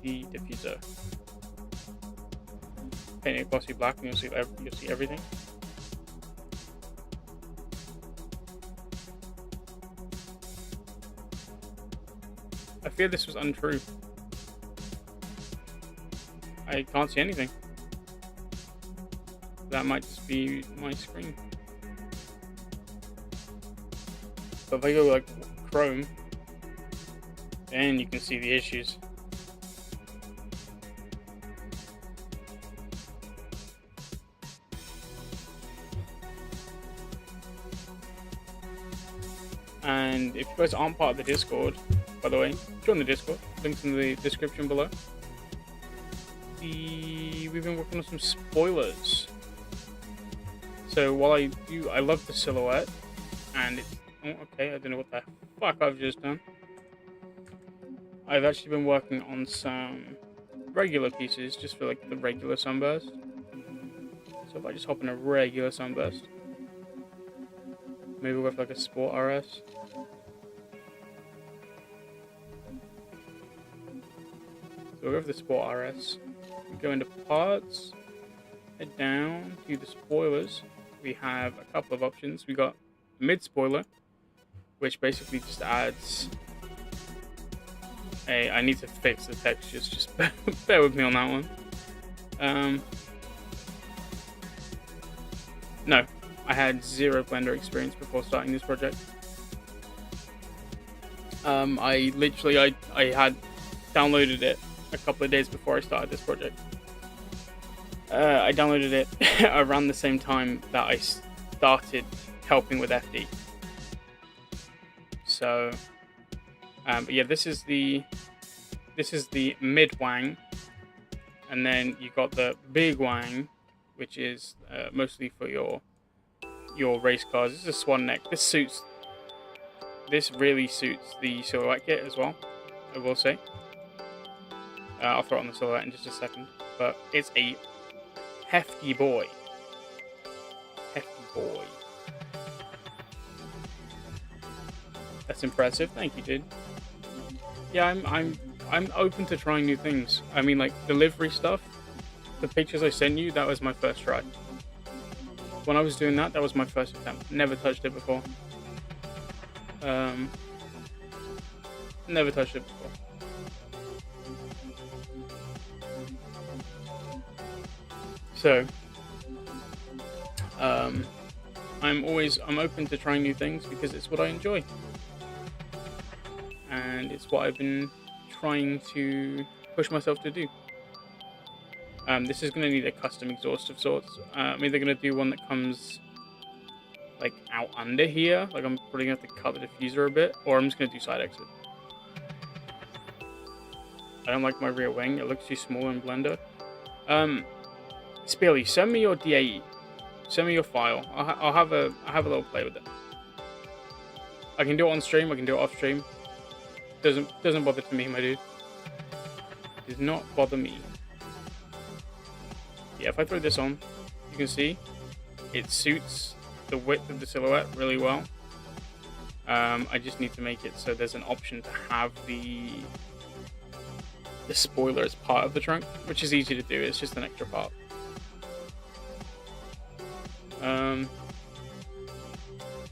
[SPEAKER 1] the diffuser. Paint it glossy black and you'll see everything. I fear this was untrue. I can't see anything. That might just be my screen. But if I go like Chrome, then you can see the issues. And if you guys aren't part of the Discord, by the way, join the Discord. Links in the description below. we've been working on some spoilers. So while I love the silhouette, and it's, oh, okay, I don't know what the fuck I've just done. I've actually been working on some regular pieces, just for like the regular sunburst. So if I just hop in a regular sunburst, maybe with like a Sport RS. So we'll go with the Sport RS. We go into parts, head down to the spoilers. We have a couple of options. We got mid spoiler, which basically just adds a. I need to fix the textures. Just bear with me on that one. No, I had zero Blender experience before starting this project. I literally I had downloaded it a couple of days before I started this project. I downloaded it around the same time that I started helping with FD. So, but yeah, this is the mid wang, and then you got the big wang, which is mostly for your race cars. This is a swan neck. This really suits the silhouette kit as well, I will say. I'll throw it on the silhouette in just a second, but it's a hefty boy. Hefty boy. That's impressive. Thank you, dude. Yeah, I'm open to trying new things. I mean, like the livery stuff. The pictures I sent you, that was my first try. When I was doing that, that was my first attempt. Never touched it before. Never touched it before. So, I'm open to trying new things because it's what I enjoy. And it's what I've been trying to push myself to do. This is going to need a custom exhaust of sorts. I'm either going to do one that comes like out under here, like I'm probably going to have to cut the diffuser a bit, or I'm just going to do side exit. I don't like my rear wing, it looks too small in Blender. Spilly, send me your DAE. Send me your file. I'll have a little play with it. I can do it on stream, I can do it off stream. Doesn't bother to me, my dude. Does not bother me. Yeah, if I throw this on, you can see it suits the width of the silhouette really well. I just need to make it so there's an option to have the spoiler as part of the trunk, which is easy to do. It's just an extra part.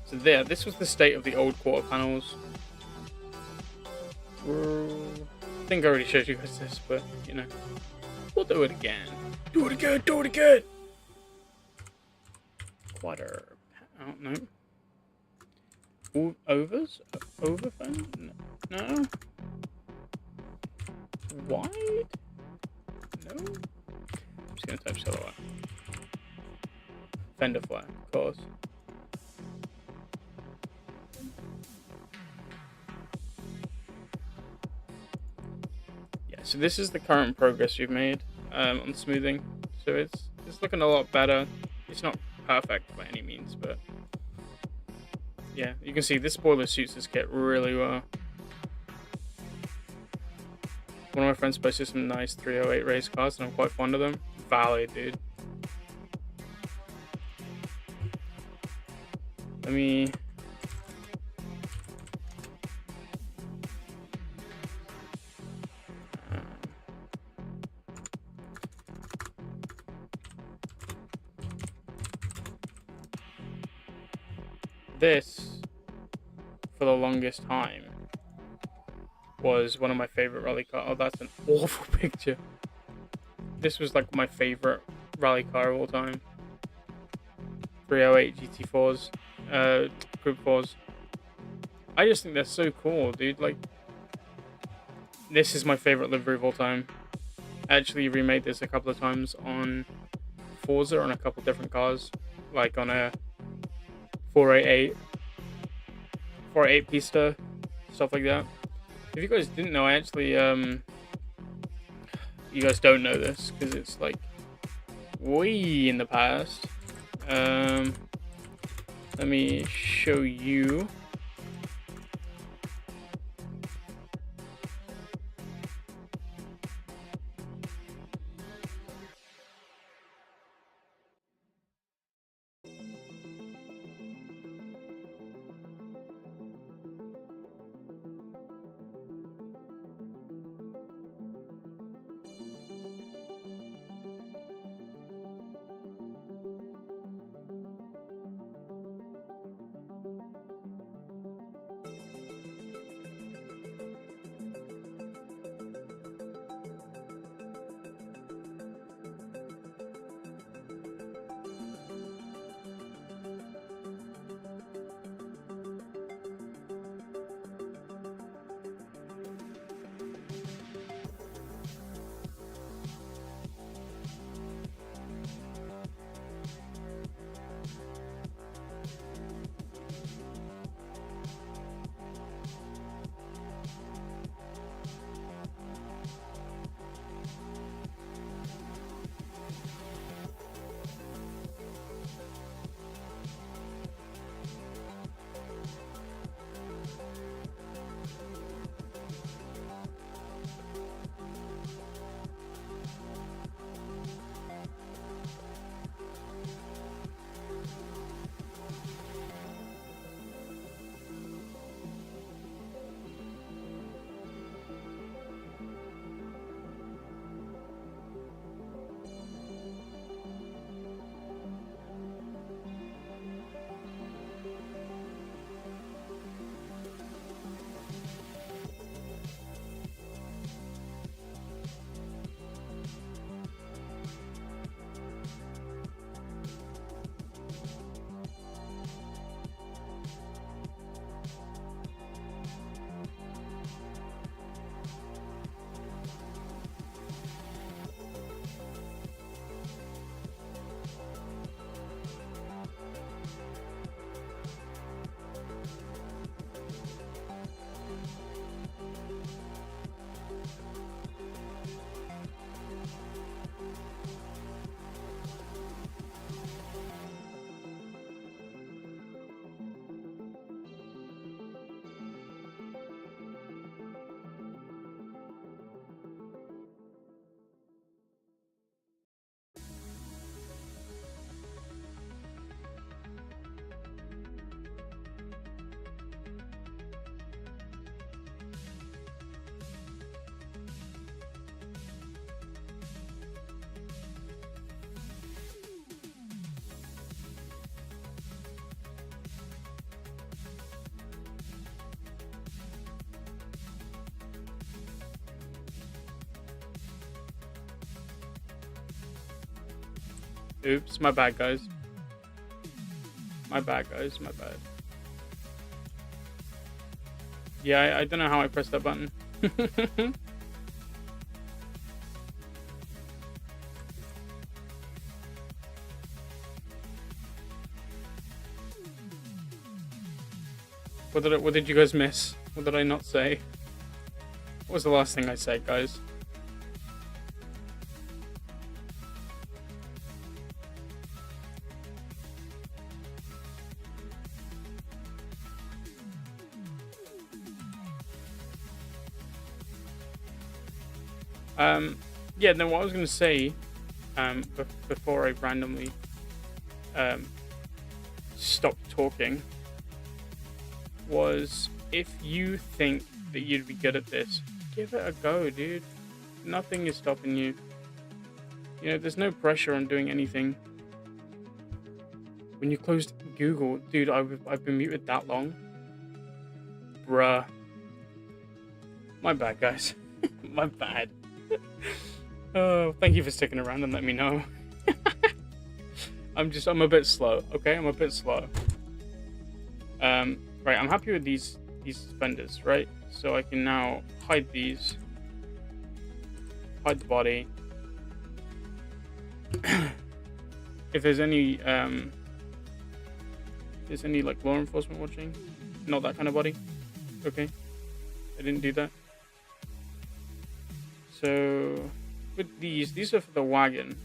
[SPEAKER 1] So this was the state of the old quarter panels. I think I already showed you guys this, but you know, we'll do it again. Do it again, do it again! Quarter, oh no. Overs? Overfend? No. Wide? No. I'm just gonna type silhouette. Fender flare, of course. Yeah, so this is the current progress we've made on smoothing. So it's looking a lot better. It's not perfect by any means, but yeah, you can see this spoiler suits this kit really well. One of my friends posted some nice 308 race cars, and I'm quite fond of them. Valid, dude. Let me... This, for the longest time, was one of my favorite rally cars. Oh, that's an awful picture. This was like my favorite rally car of all time. 308 GT4s, Group 4s. I just think they're so cool, dude. Like, this is my favorite livery of all time. I actually remade this a couple of times on Forza on a couple different cars, like on a 488 Pista, stuff like that. If you guys didn't know, I actually you guys don't know this because it's like way in the past. Let me show you. Oops, my bad, guys. My bad, guys. My bad. Yeah, I don't know how I pressed that button. What did you guys miss? What did I not say? What was the last thing I said, guys? Yeah, then what I was going to say, before I randomly, stopped talking, was if you think that you'd be good at this, give it a go, dude. Nothing is stopping you. You know, there's no pressure on doing anything. When you closed Google, dude, I've been muted that long. Bruh. My bad, guys. My bad. Oh, thank you for sticking around and let me know. I'm a bit slow, okay? I'm a bit slow. Right, I'm happy with these fenders, right? So I can now hide these. Hide the body. If there's any like law enforcement watching, not that kind of body. Okay, I didn't do that. So with these are for the wagon.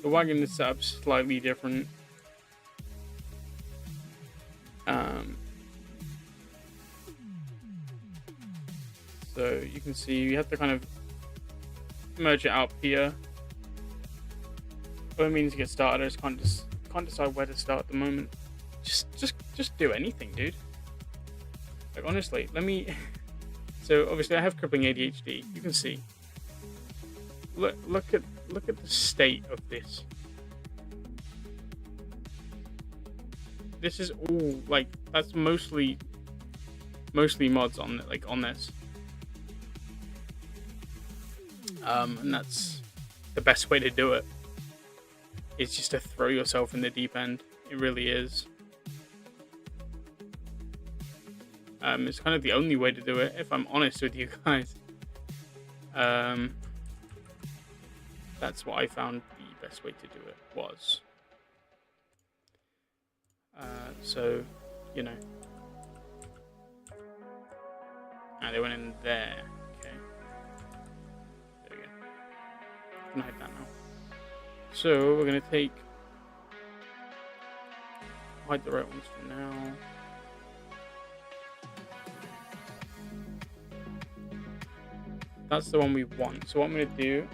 [SPEAKER 1] The wagon is set up slightly different. So you can see you have to kind of merge it out here. What it means to get started, I just can't decide where to start at the moment. Just do anything, dude. Like honestly, let me. So obviously I have crippling ADHD. You can see. Look at the state of this. This is all like that's mostly mods on this. And that's the best way to do it. Is just to throw yourself in the deep end. It really is. It's kind of the only way to do it, if I'm honest with you guys. That's what I found the best way to do it was. So, you know. They went in there. Okay. There we go. I can hide that now. So, we're going to hide the right ones for now. That's the one we want. So what I'm going to do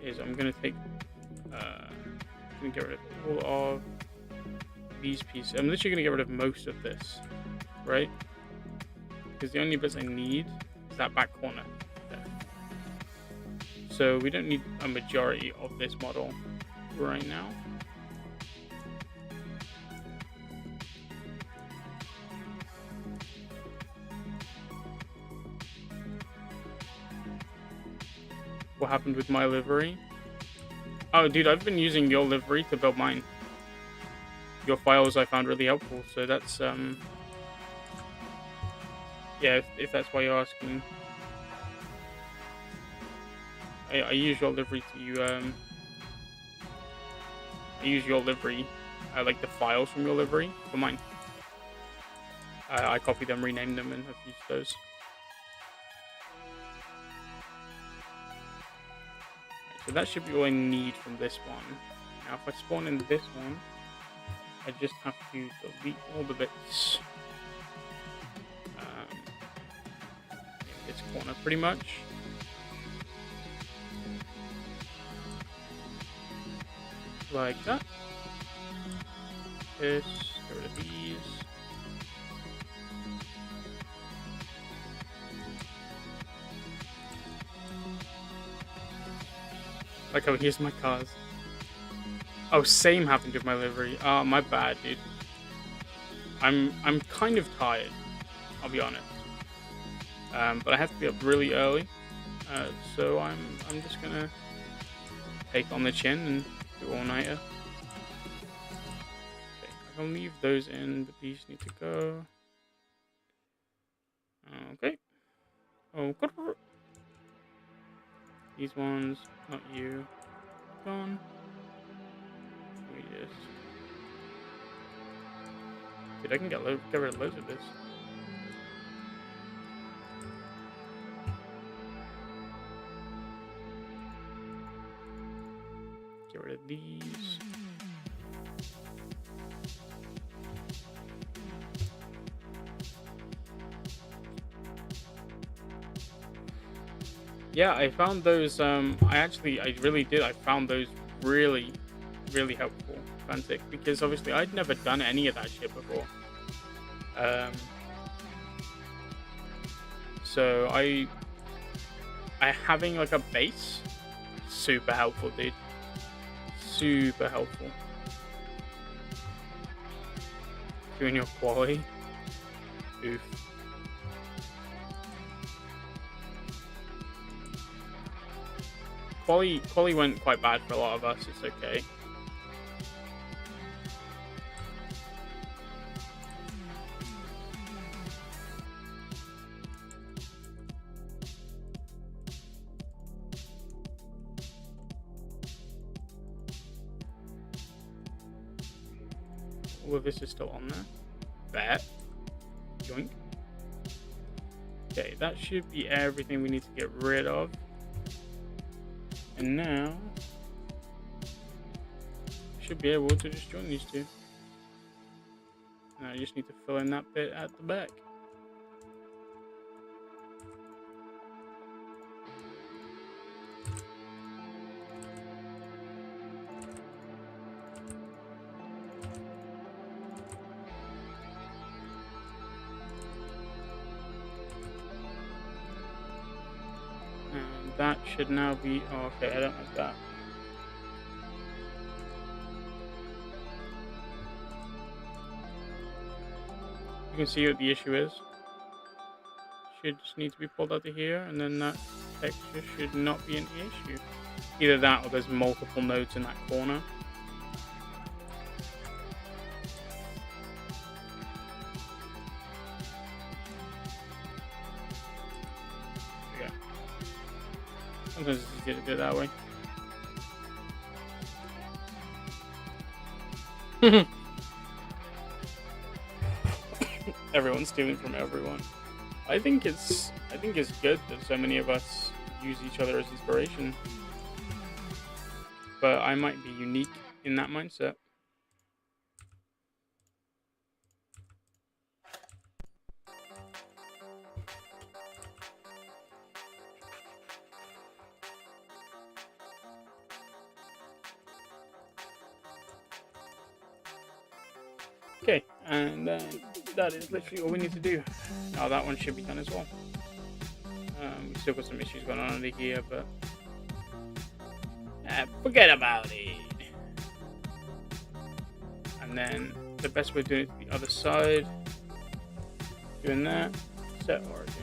[SPEAKER 1] is I'm going to take, I'm going to get rid of all of these pieces. I'm literally going to get rid of most of this, right? Because the only bits I need is that back corner there. So we don't need a majority of this model right now. What happened with my livery? Oh, dude, I've been using your livery to build mine. Your files I found really helpful, so that's yeah, if that's why you're asking. I use your livery to I use your livery, like the files from your livery for mine. I copied them, renamed them, and have used those. So that should be all I need from this one. Now if I spawn in this one, I just have to delete all the bits in this corner pretty much. Like that. This, get rid of these. Like, oh, here's my cars. Oh, same happened with my livery. Oh, my bad, dude. I'm kind of tired, I'll be honest. But I have to be up really early. So I'm just gonna take on the chin and do all-nighter. Okay, I can leave those in, but these need to go. Okay. Oh, these ones, not you. Gone. Let me just. Dude, I can get rid of loads of this. Get rid of these. Yeah, I found those, I really did. I found those really, really helpful, Fantic, because obviously I'd never done any of that shit before. So I having like a base, super helpful, dude. Super helpful. Doing your quality. Oof. Quali went quite bad for a lot of us, it's okay. All of this is still on there. Bet. Yoink. Okay, that should be everything we need to get rid of. now, should be able to just join these two. Now I just need to fill in that bit at the back. And that should now be, oh, okay, I don't like that. You can see what the issue is. Should just need to be pulled out of here, and then that texture should not be an issue. Either that or there's multiple nodes in that corner. Yeah. Sometimes it's easier to do it that way. Everyone's stealing from everyone. I think it's good that so many of us use each other as inspiration. But I might be unique in that mindset. Okay, and then that is literally all we need to do. Now that one should be done as well. We've still got some issues going on under here, but forget about it. And then the best way of doing it to the other side, doing that, set origin,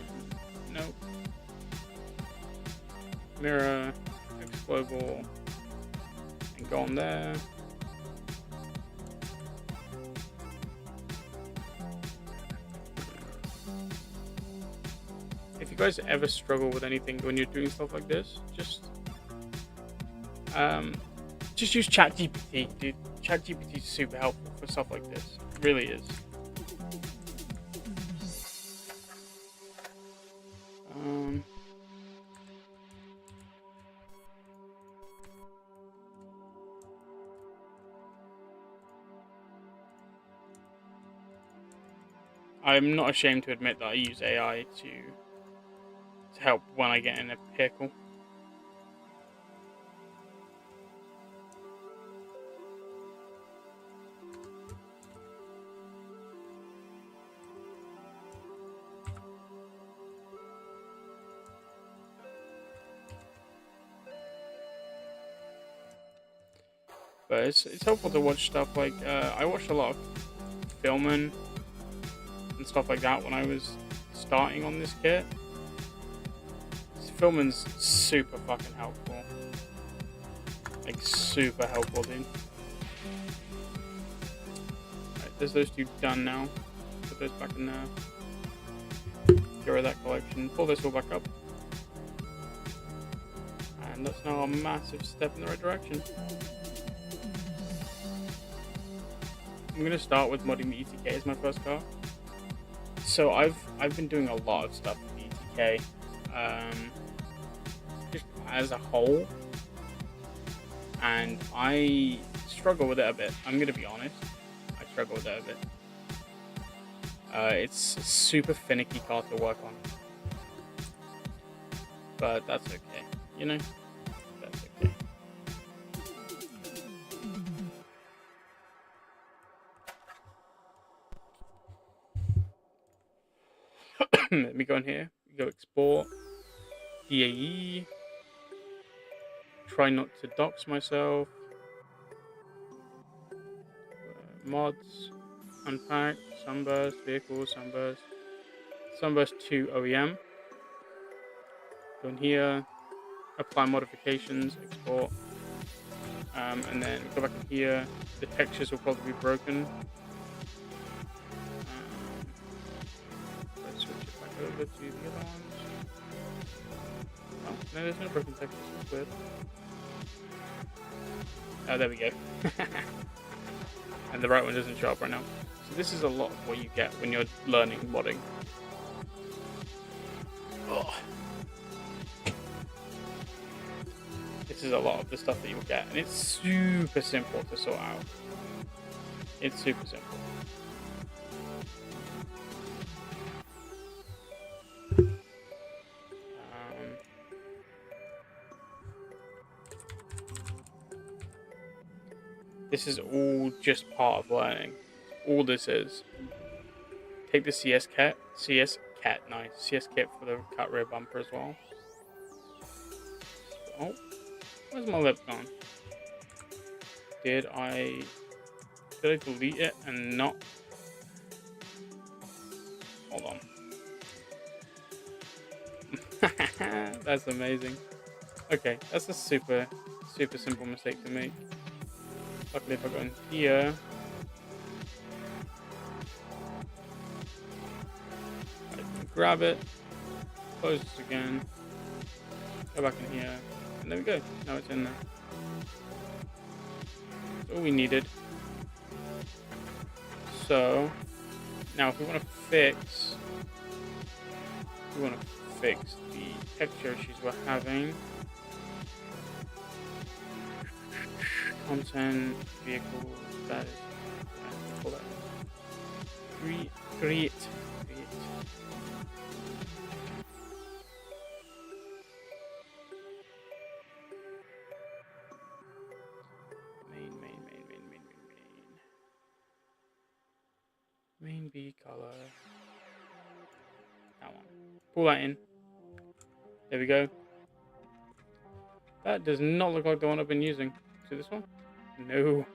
[SPEAKER 1] nope, mirror, X global, and go on there. If you guys ever struggle with anything when you're doing stuff like this, just use ChatGPT, dude. ChatGPT is super helpful for stuff like this. It really is. I'm not ashamed to admit that I use AI to help when I get in a pickle. But it's helpful to watch stuff like, I watched a lot of filming and stuff like that when I was starting on this kit. Filming's super fucking helpful. Like, super helpful, dude. Alright, there's those two done now. Put those back in there. Get rid of that collection. Pull this all back up. And that's now a massive step in the right direction. I'm gonna start with modding the ETK as my first car. So I've been doing a lot of stuff with the ETK. Just as a whole, and I struggle with it a bit. I'm gonna be honest, I struggle with it a bit. It's a super finicky car to work on, but that's okay, you know. That's okay. Let me go in here. Go export. DAE. Try not to dox myself. Mods. Unpack. Sunburst. Vehicles. Sunburst. Sunburst to OEM. Go in here. Apply modifications. Export. And then go back in here. The textures will probably be broken. Let's switch it back over to the other ones. Oh, no, there's no broken textures. That's weird. Oh, there we go. And the right one doesn't show up right now. So this is a lot of what you get when you're learning modding. Oh. This is a lot of the stuff that you'll get, and it's super simple to sort out. It's super simple. This is all just part of learning. All this is. Take the CS kit, nice. CS kit for the cut rear bumper as well. Oh, where's my lip gone? Did I delete it and not? Hold on. That's amazing. Okay, that's a super simple mistake to make. Luckily, if I go in here, I can grab it, close this again, go back in here, and there we go. Now it's in there. That's all we needed. So now, if we want to fix the texture issues we're having. Content, vehicles, that is, pull that. Create. Main B color. That one. Pull that in. There we go. That does not look like the one I've been using. See this one? No.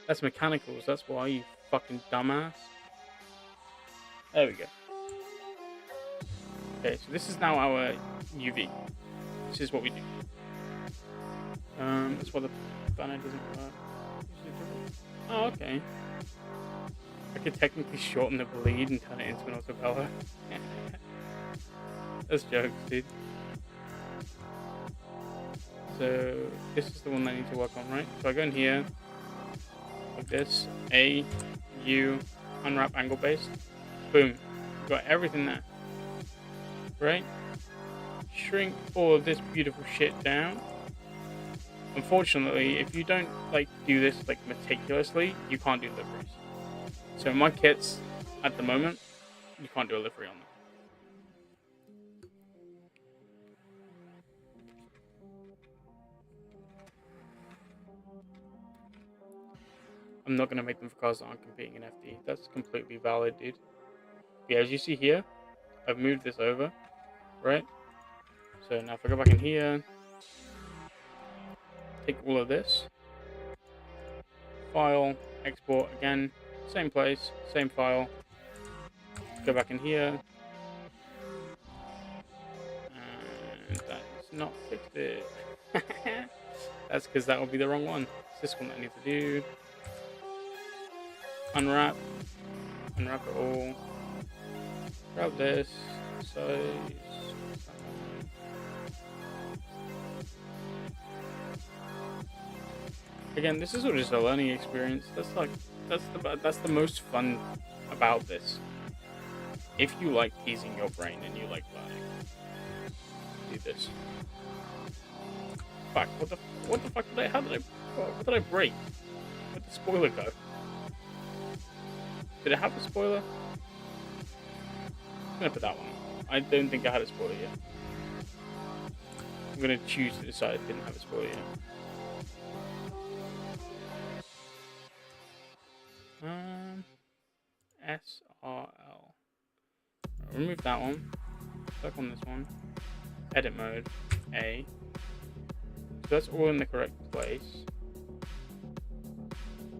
[SPEAKER 1] That's mechanicals. That's why, you fucking dumbass. There we go. Okay, so this is now our UV. This is what we do. That's why the banner doesn't work. Oh, okay. I could technically shorten the bleed and turn it into an autopellar. That's jokes, dude. So this is the one that I need to work on, right? So I go in here, like this, A, U, unwrap angle base, boom, got everything there, right? Shrink all of this beautiful shit down. Unfortunately, if you don't like do this like meticulously, you can't do liveries. So my kits, at the moment, you can't do a livery on them. I'm not going to make them for cars that aren't competing in FD. That's completely valid, dude. Yeah, as you see here, I've moved this over, right? So now if I go back in here, take all of this, file, export again, same place, same file, go back in here, and that is not fixed it. That's because that will be the wrong one. It's this one that I need to do. Unwrap it all, grab this, size, again, this is all just a learning experience. That's the most fun about this. If you like teasing your brain and you like learning, do this. Fuck, what the fuck did what did I break? Where'd the spoiler go? Did it have a spoiler? I'm gonna put that one on. I don't think I had a spoiler yet. I'm gonna choose to decide it didn't have a spoiler yet. SRL. I'll remove that one. Click on this one. Edit mode. A. So that's all in the correct place.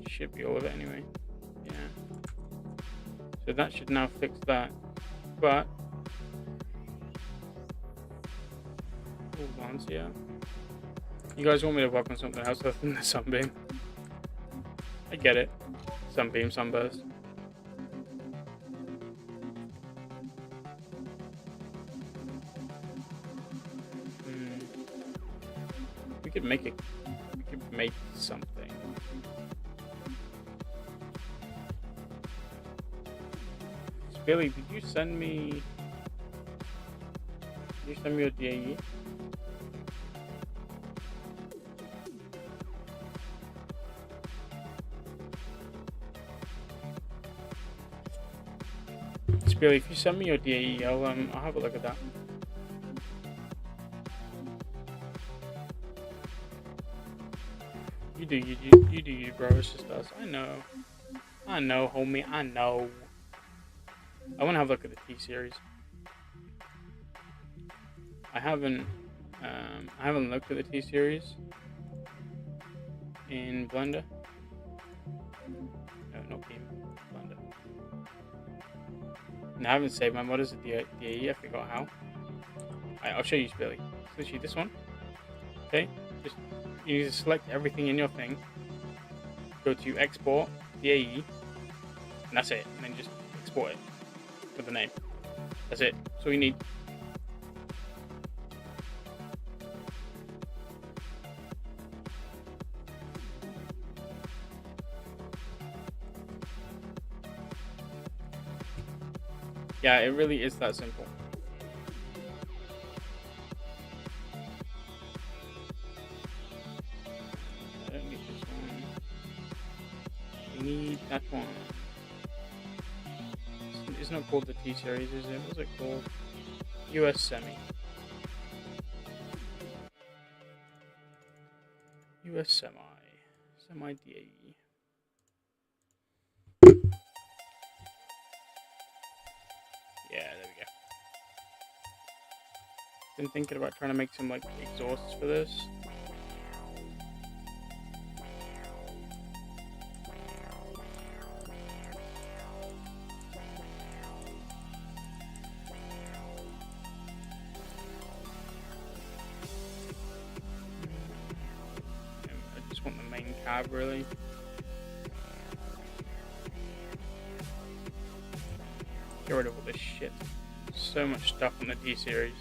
[SPEAKER 1] Should be all of it anyway. Yeah. So that should now fix that. But hold on, yeah. You guys want me to work on something else other than the sunbeam? I get it. Sunbeam, sunburst. We could make it. We could make something. Billy, did you send me? Send me your DAE. Billy, if you send me your DAE, I'll have a look at that. You do you, bro. It's just us. I know, homie. I know. I want to have a look at the T series. I haven't looked at the T series in Blender. No, not Beam. Blender. And I haven't saved my mod as a DAE. I forgot how. I'll show you, Billy. It's literally this one. Okay. Just you need to select everything in your thing. Go to export DAE, and that's it. And then just export it with the name. That's it. That's all you need. Yeah, it really is that simple. I don't need this one. I need that one. It's not called the T series, is it? What's it called? US Semi. US Semi DAE. Yeah, there we go. Been thinking about trying to make some like exhausts for this. I just want the main cab really. Get rid of all this shit. So much stuff on the D series.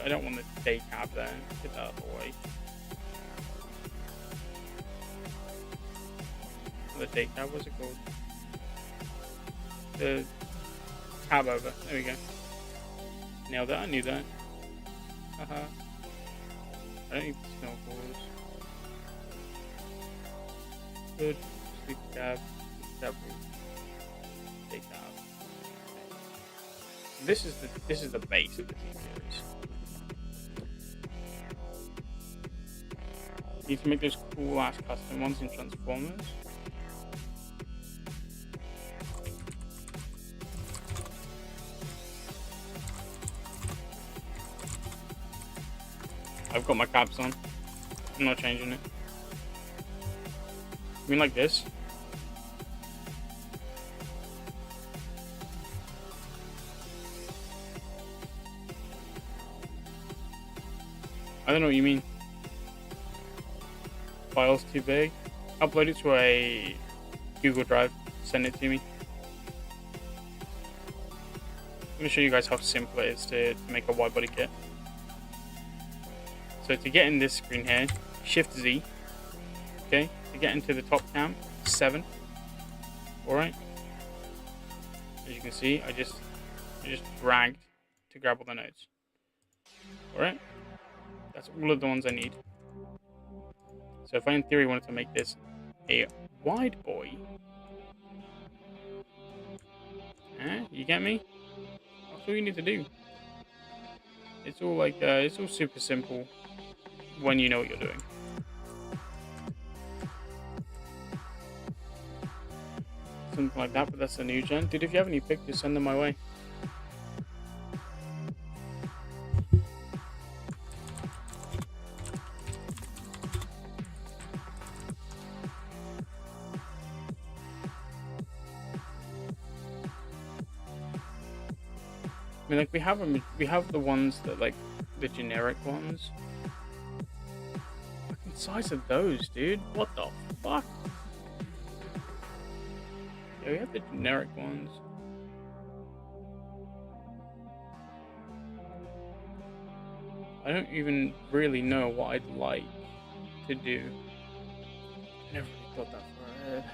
[SPEAKER 1] I don't want the day cab there. Get that out of the way. The day cab, what's it called? The cab over. There we go. Nailed that. I knew that. Haha. I don't need the snow balls. Good. Sleep cab roof. Take cab. This is the base of the T series. You can make those cool ass custom ones in Transformers. I've got my caps on. I'm not changing it. I mean like this. I don't know what you mean. File's too big. Upload it to a Google Drive. Send it to me. I'm going to show you guys how simple it is to make a wide body kit. So to get in this screen here, Shift Z. Okay. To get into the top cam, 7. Alright. As you can see, I just dragged to grab all the nodes. Alright. That's all of the ones I need. So if I in theory wanted to make this a wide boy, you get me? That's all you need to do. It's all like it's all super simple when you know what you're doing. Something like that, but that's a new gen. Dude, if you have any pictures, send them my way. I mean, like we have the ones that like the generic ones. Fucking size of those, dude. What the fuck? Yeah, we have the generic ones. I don't even really know what I'd like to do. I never really thought that far ahead.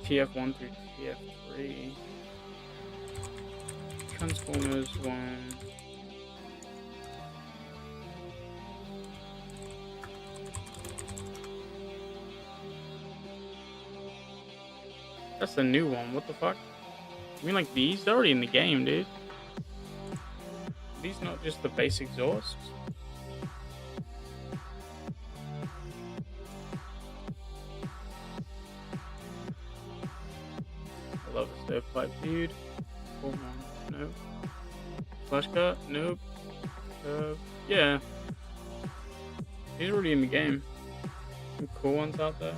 [SPEAKER 1] TF1 through TF3. Transformers one. That's the new one. What the fuck? You mean like these? They're already in the game, dude. Are these not just the base exhausts? I love a stovepipe, dude. Oh man, no. Flash cut? Nope. Yeah. These are already in the game. Some cool ones out there.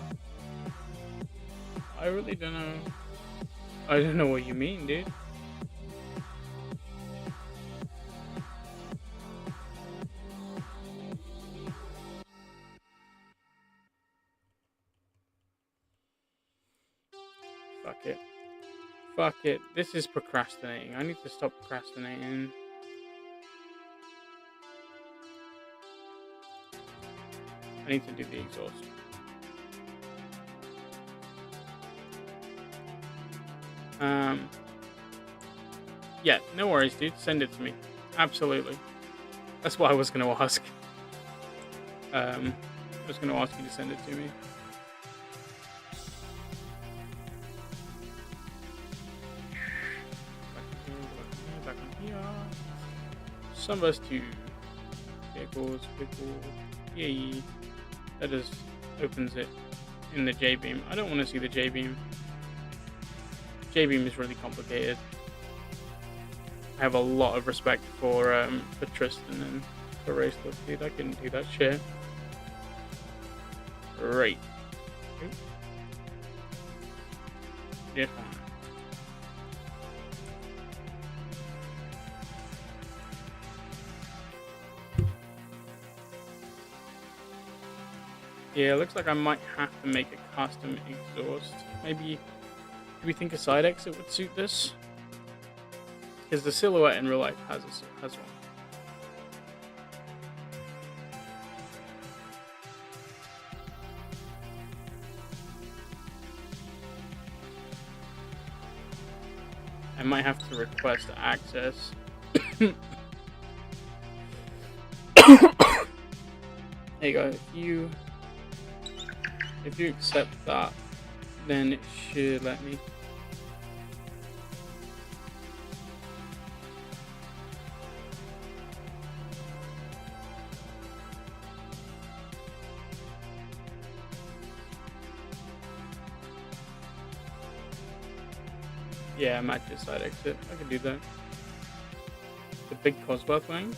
[SPEAKER 1] I really don't know. I don't know what you mean, dude. Fuck it. Fuck it. This is procrastinating. I need to stop procrastinating. I need to do the exhaust. Yeah, no worries, dude. Send it to me. Absolutely. That's what I was going to ask. I was going to ask you to send it to me. Back on here. Sunburst 2. Vehicles. Yay. That just opens it in the J-beam. I don't want to see the J-beam. J-beam is really complicated. I have a lot of respect for Tristan and for Raceless, dude. I couldn't do that shit. Right. Yeah, fine. Yeah, it looks like I might have to make a custom exhaust. Maybe, do we think a side exit would suit this? Because the Silhouette in real life has one. I might have to request access. There you go. If you accept that, then it should let me. Yeah, match this side exit. I can do that. The big Cosworth wing?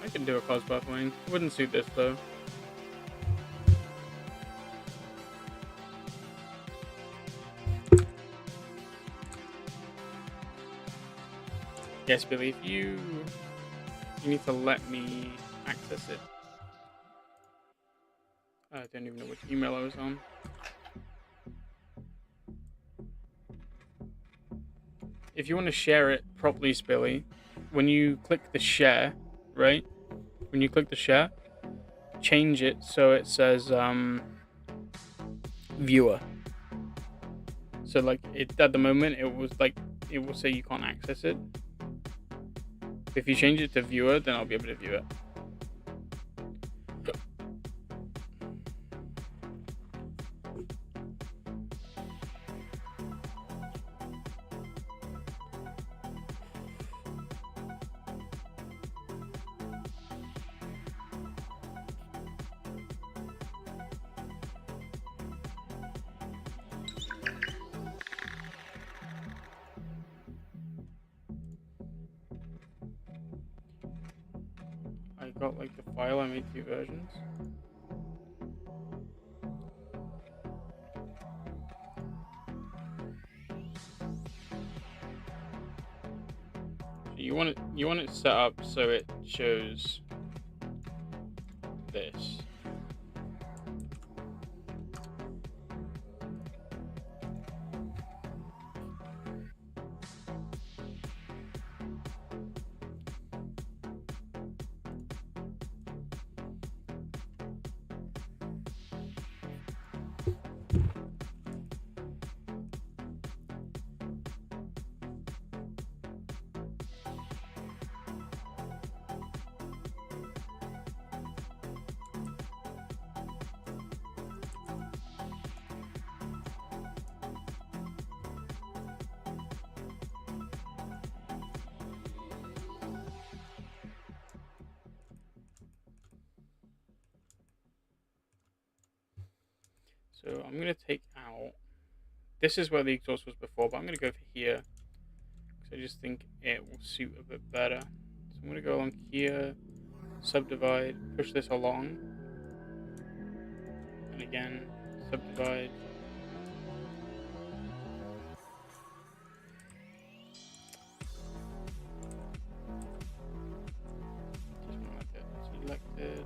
[SPEAKER 1] I can do a Cosworth wing. Wouldn't suit this though. Yes, Billy, if you need to let me access it. I don't even know which email I was on. If you want to share it properly, Spilly, when you click the share, right? When you click the share, change it so it says viewer. So like at the moment it will say you can't access it. If you change it to viewer, then I'll be able to view it. I got like the file, I made 2 versions. You want it set up so it shows this. So I'm gonna take out. This is where the exhaust was before, but I'm gonna go for here because I just think it will suit a bit better. So I'm gonna go along here, subdivide, push this along, and again subdivide. Just want it selected.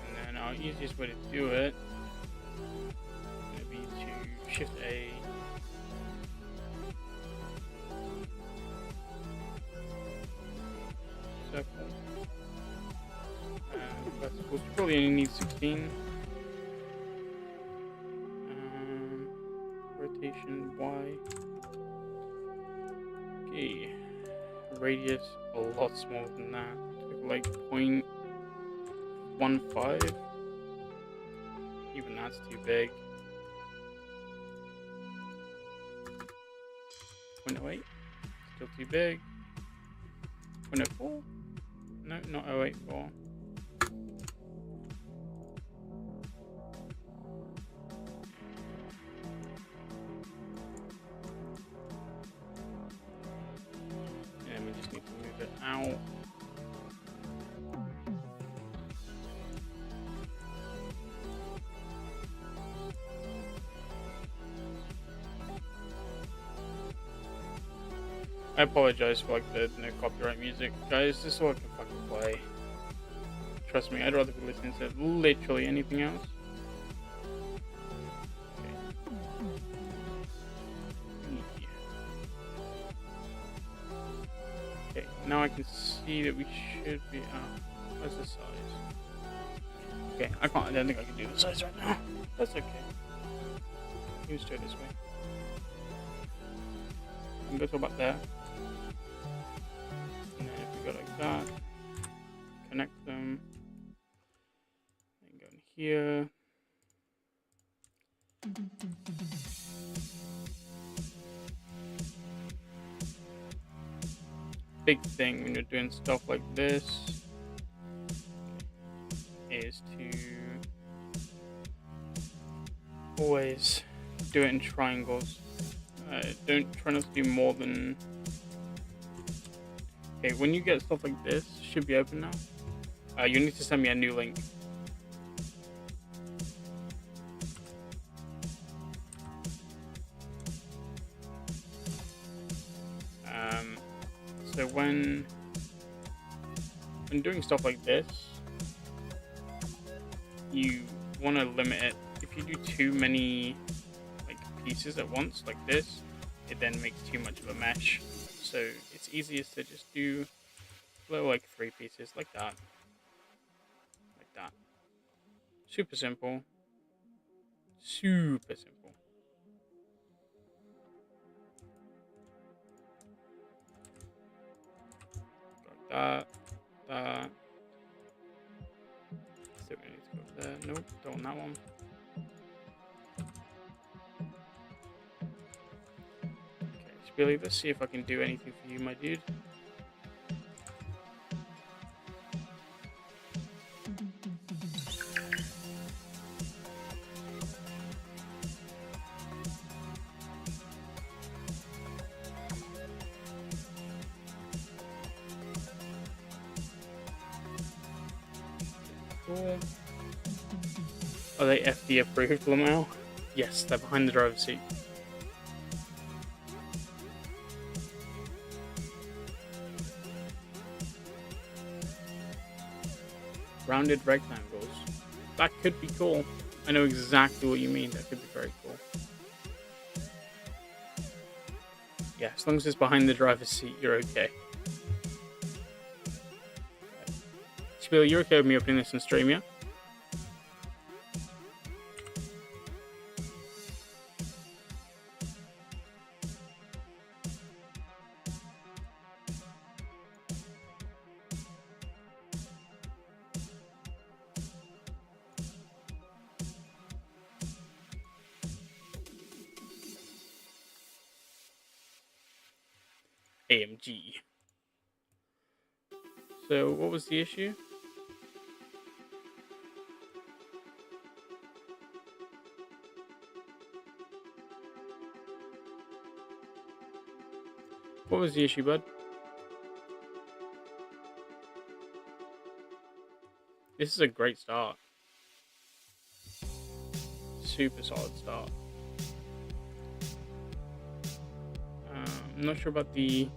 [SPEAKER 1] And then our easiest way to do it would be to shift A. Circle. Vesicles, you probably only need 16. Rotation Y. Okay. Radius a lot smaller than that. Like 0.15. Even that's too big. 0.08. Still too big. 0.04. No, not 0.84. And we just need to move it out. I apologize for like the no copyright music, guys. This is all I can fucking play. Trust me, I'd rather be listening to literally anything else. Okay, now I can see that we should be out. What's the size? Okay, I don't think I can do the size right now. That's okay. Let's do it this way. I'm going to go about there. And then if we go like that, connect them. Then go in here. Big thing when you're doing stuff like this is to always do it in triangles. Don't try not to do more than. Okay, when you get stuff like this, should be open now. You need to send me a new link. So when doing stuff like this, you want to limit it. If you do too many like pieces at once, like this, it then makes too much of a mesh. So it's easiest to just do little like 3 pieces like that. Like that. Super simple. Super simple. Like that. So we need to go there. Nope, don't want that one. Okay, Spilly, let's see if I can do anything for you, my dude. Cool. Are they FD approved, Lamau? Yes, they're behind the driver's seat. Rounded rectangles. That could be cool. I know exactly what you mean. That could be very cool. Yeah, as long as it's behind the driver's seat, you're okay. Spiel, you're okay with me opening this in stream, yeah? AMG. So what was the issue? What was the issue, bud? This is a great start. Super solid start. I'm not sure about the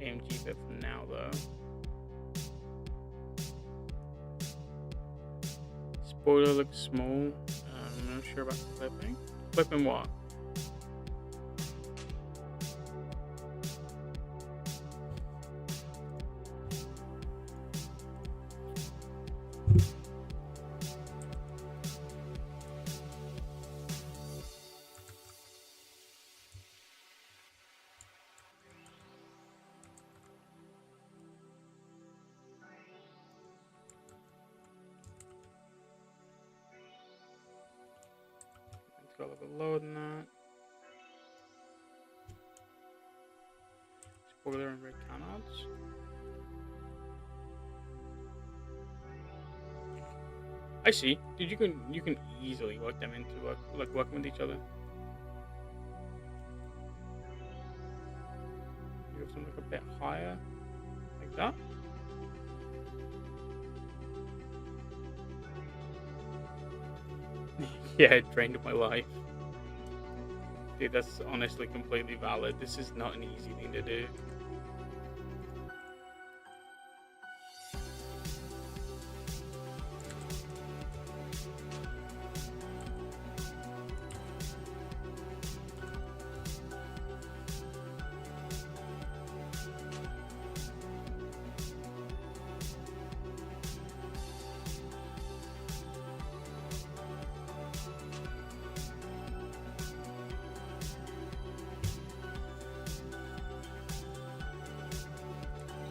[SPEAKER 1] AMG bit for now, though. Spoiler looks small. I'm not sure about clipping. Clipping what? It's got a little bit lower than that. Spoiler and red canards. I see. Dude, you can easily work them into working with each other. You have something like a bit higher, like that. Yeah, it drained my life. Dude, that's honestly completely valid. This is not an easy thing to do.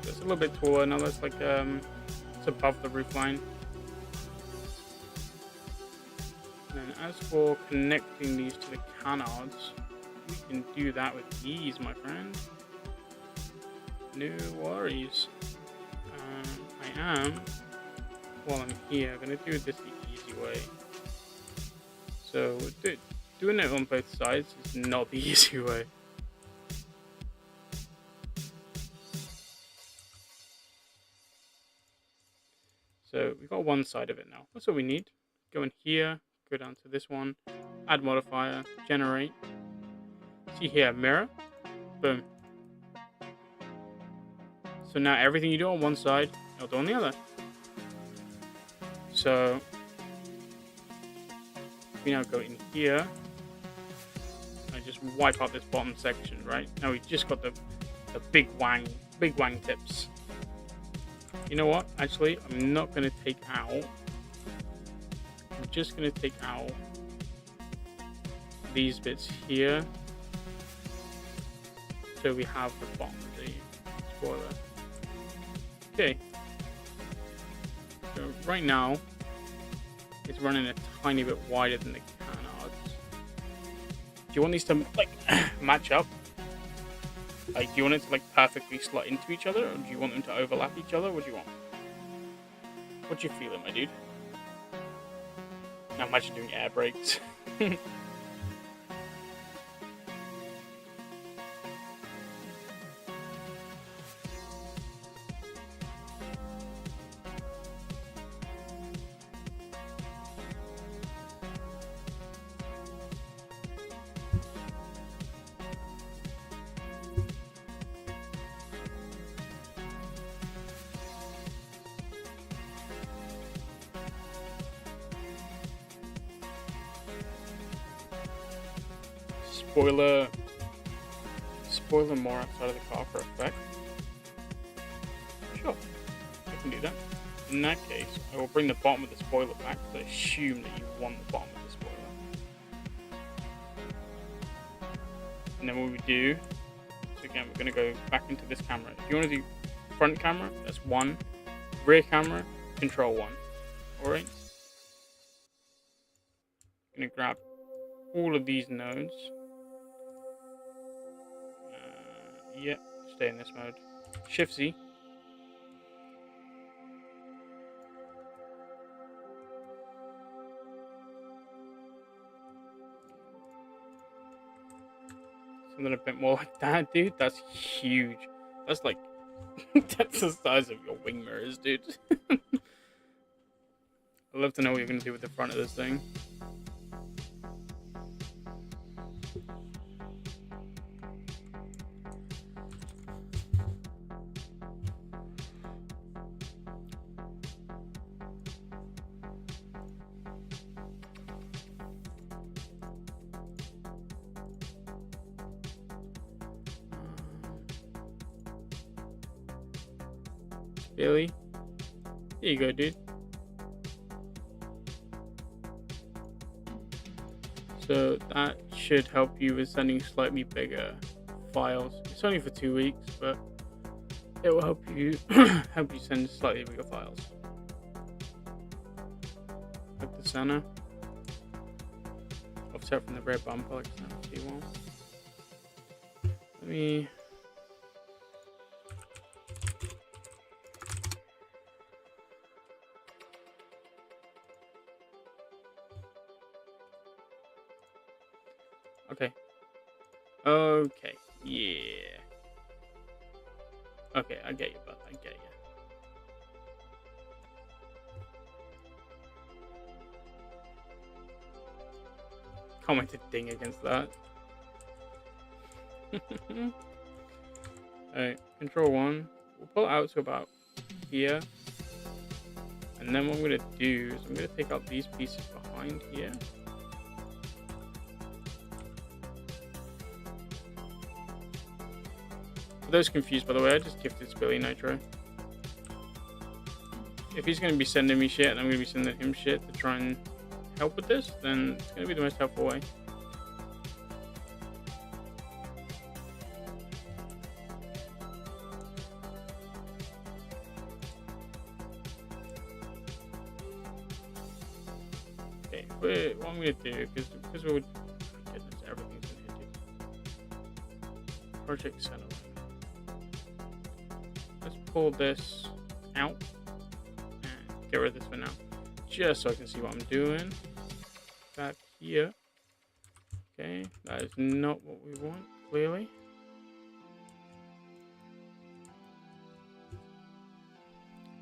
[SPEAKER 1] It's a little bit taller now. That's like it's above the roof line. And then as for connecting these to the canards, we can do that with ease, my friend. No worries. I am, while I'm here, gonna do this the easy way. So doing it on both sides is not the easy way. So we've got one side of it now. That's all we need. Go in here, go down to this one, add modifier, generate. See here, mirror, boom. So now everything you do on one side, I'll do on the other. So we now go in here. I just wipe out this bottom section, right? Now we just got the big wang tips. You know what? Actually, I'm not going to take out. I'm just going to take out these bits here. So we have the bottom of the spoiler. Okay. So right now, it's running a tiny bit wider than the canards. Do you want these to like match up? Like, do you want it to like perfectly slot into each other, or do you want them to overlap each other? What do you want? What you feeling, my dude? Now imagine doing air brakes. Spoiler more outside of the car for effect. Sure, I can do that. In that case, I will bring the bottom of the spoiler back because I assume that you want the bottom of the spoiler. And then what we do, so again, we're going to go back into this camera. If you want to do front camera, that's 1. Rear camera, control 1. Alright? I'm going to grab all of these nodes. Yeah, stay in this mode. Shift Z. Something a bit more like that, dude. That's huge. That's like that's the size of your wing mirrors, dude. I'd love to know what you're gonna do with the front of this thing. Billy, here you go, dude. So that should help you with sending slightly bigger files. It's only for 2 weeks, but it will help you help you send slightly bigger files. Like the center. Offset from the rear bumper like so if you want. Let me Okay. Okay. Yeah. Okay, I get you, bud. I get you. Can't wait to ding against that. Alright, control 1. We'll pull it out to about here. And then what I'm going to do is I'm going to take out these pieces behind here. For those confused, by the way, I just gifted Spilly Nitro. If he's going to be sending me shit and I'm going to be sending him shit to try and help with this, then it's going to be the most helpful way. Okay, what I'm going to do, because we're... Goodness, everything's in here, dude. Project Center. Let's pull this out and get rid of this for now, just so I can see what I'm doing. Back here. Okay, that is not what we want, clearly.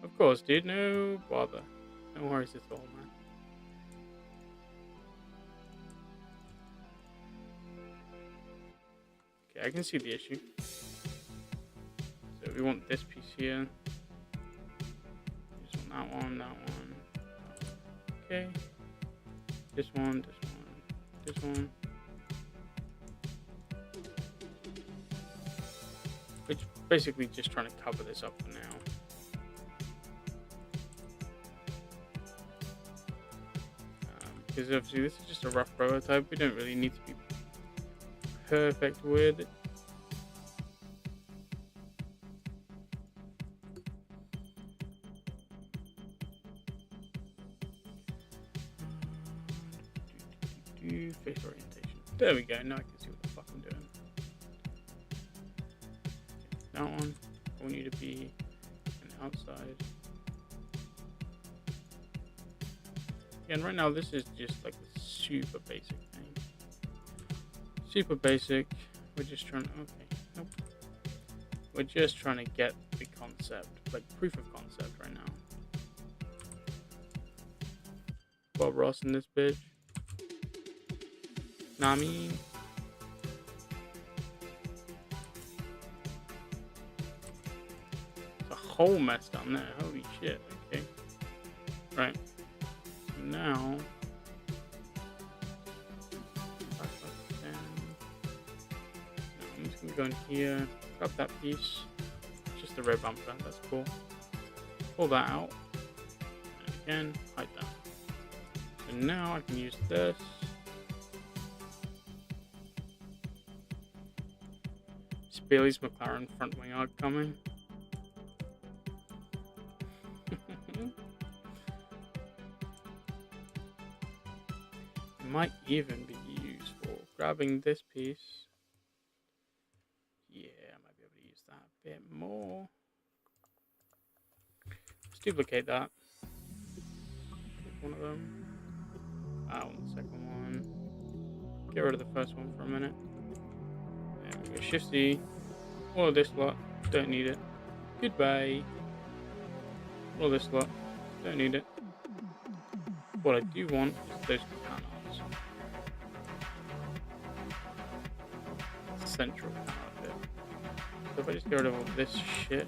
[SPEAKER 1] Of course, dude, no bother. No worries at all, man. Okay, I can see the issue. So we want this piece here. Just want that one, that one. Okay. This one, this one, this one. Which basically just trying to cover this up for now. Because obviously this is just a rough prototype. We don't really need to be perfect with it. Face orientation. There we go. Now I can see what the fuck I'm doing. That one. I want you to be an outside. Yeah, and right now this is just like a super basic thing. Super basic. We're just trying to. Okay. Nope. We're just trying to get the concept, like proof of concept right now. Bob Ross in this bitch. Nah, I mean, it's a whole mess down there. Holy shit. Okay. Right. So now. I'm just gonna go in here, grab that piece. It's just the rear bumper. That's cool. Pull that out. And again, hide that. So now I can use this. Bailey's McLaren front wing arc coming. It might even be useful. Grabbing this piece. Yeah, I might be able bit more. Let's duplicate that. Pick one of them. I want the second one. Get rid of the first one for a minute. There we go. Shift C. All of this lot. Don't need it. Goodbye. All this lot. Don't need it. What I do want is those panels. Central panel bit. So if I just get rid of all this shit.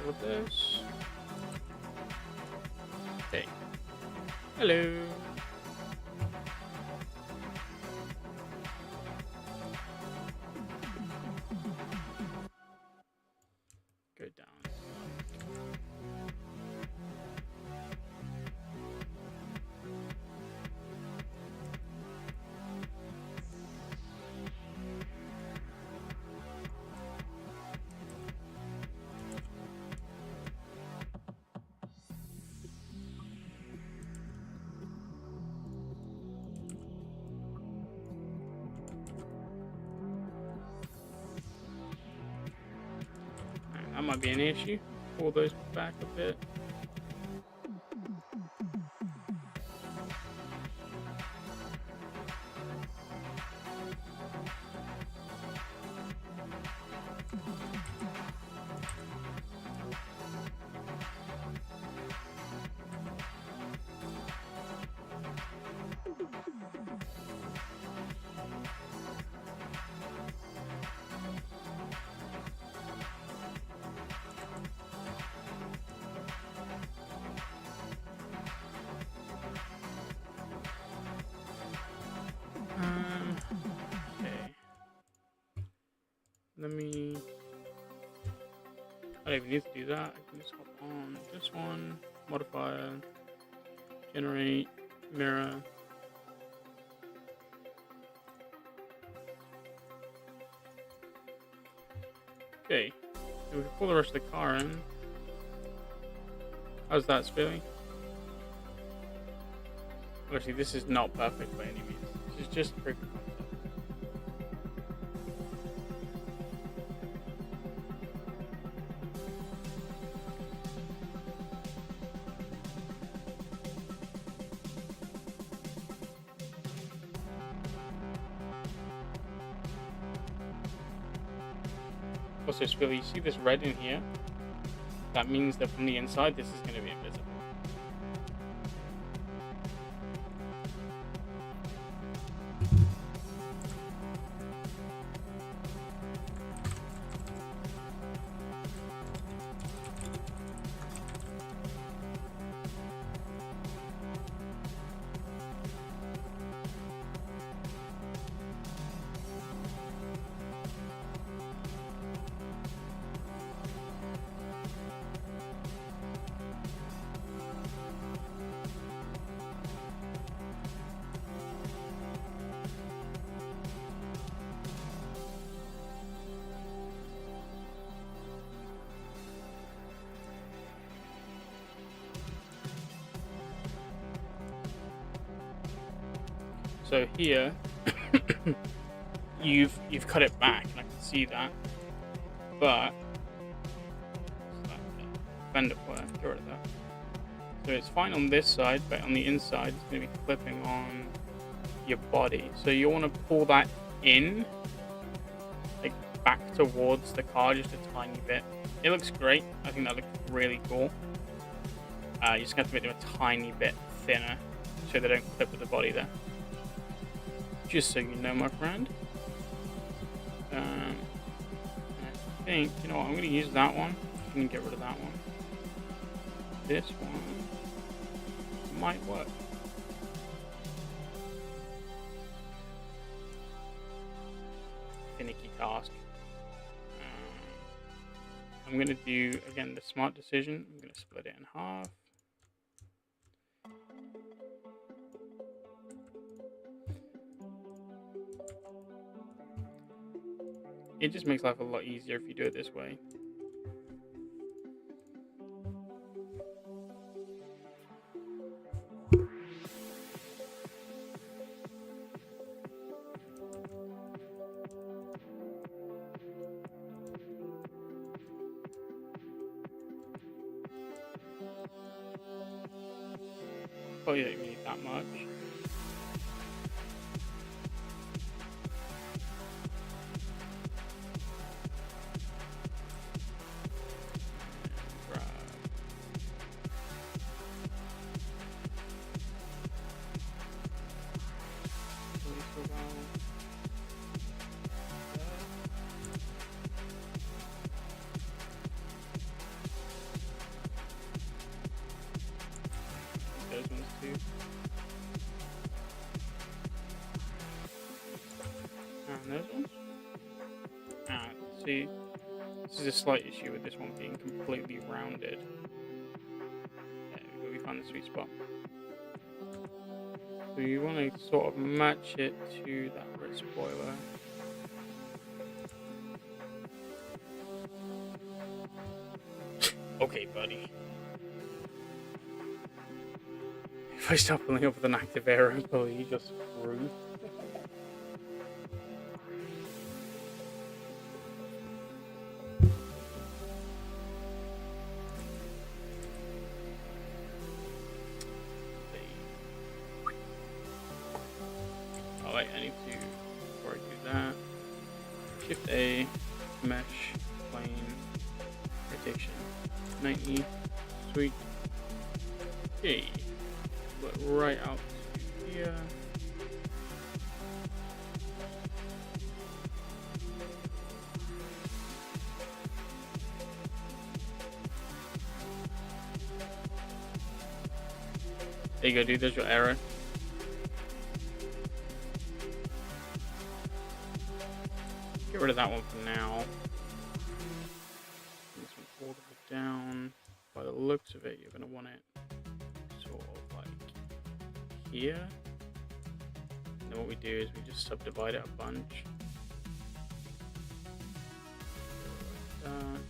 [SPEAKER 1] All of this. Okay. Hello. Go down. That might be an issue. Pull those back a bit. Okay. Let me. I don't even need to do that. I can just hop on this one, modifier, generate, mirror. Okay. So we can pull the rest of the car in. How's that, Spilly? Obviously, this is not perfect by any means. This is just proof of concept. Also, Spilly, you see this red in here? That means that from the inside, this is going to be invisible. So here, you've cut it back, and I can see that. But fender flare, get rid of that. So it's fine on this side, but on the inside, it's going to be clipping on your body. So you want to pull that in, like back towards the car, just a tiny bit. It looks great. I think that looks really cool. You just have to make them a tiny bit thinner, so they don't clip with the body there. Just so you know, my friend. I think, you know what, I'm going to use that one. I'm going to get rid of that one. This one might work. Finicky task. I'm going to do, again, the smart decision. I'm going to split it in half. It just makes life a lot easier if you do it this way. probably don't need that much. Those ones too. And those ones. See, this is a slight issue with this one being completely rounded. There we go, we found the sweet spot. So you want to sort of match it to that red spoiler. Okay, buddy. If I start pulling up with an active arrow, probably just screwed. Oh wait, I need to, before I do that, Shift A, mesh, plane, rotation, 90, sweet. Okay, but right out to here. There you go, dude, there's your arrow. Get rid of that one for now. This one all the way down. By the looks of it, you're going to want it sort of like here. And then what we do is we just subdivide it a bunch. Like that.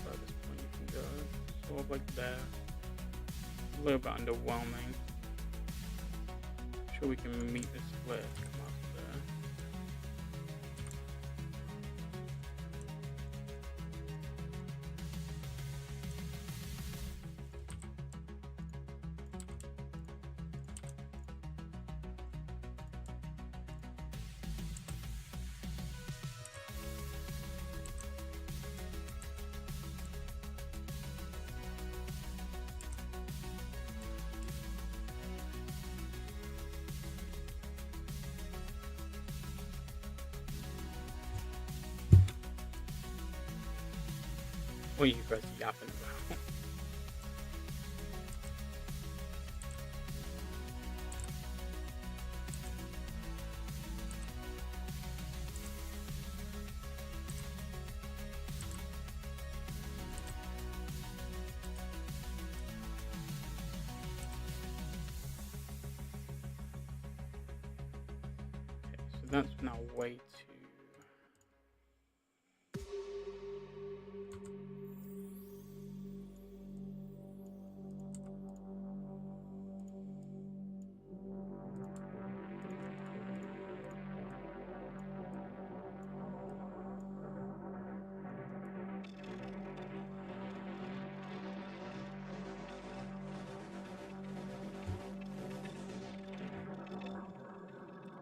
[SPEAKER 1] So at this point you can go sort of like there. A little bit underwhelming. Sure we can meet the split. Come up there. What are you guys yapping about? Okay, so that's now way too.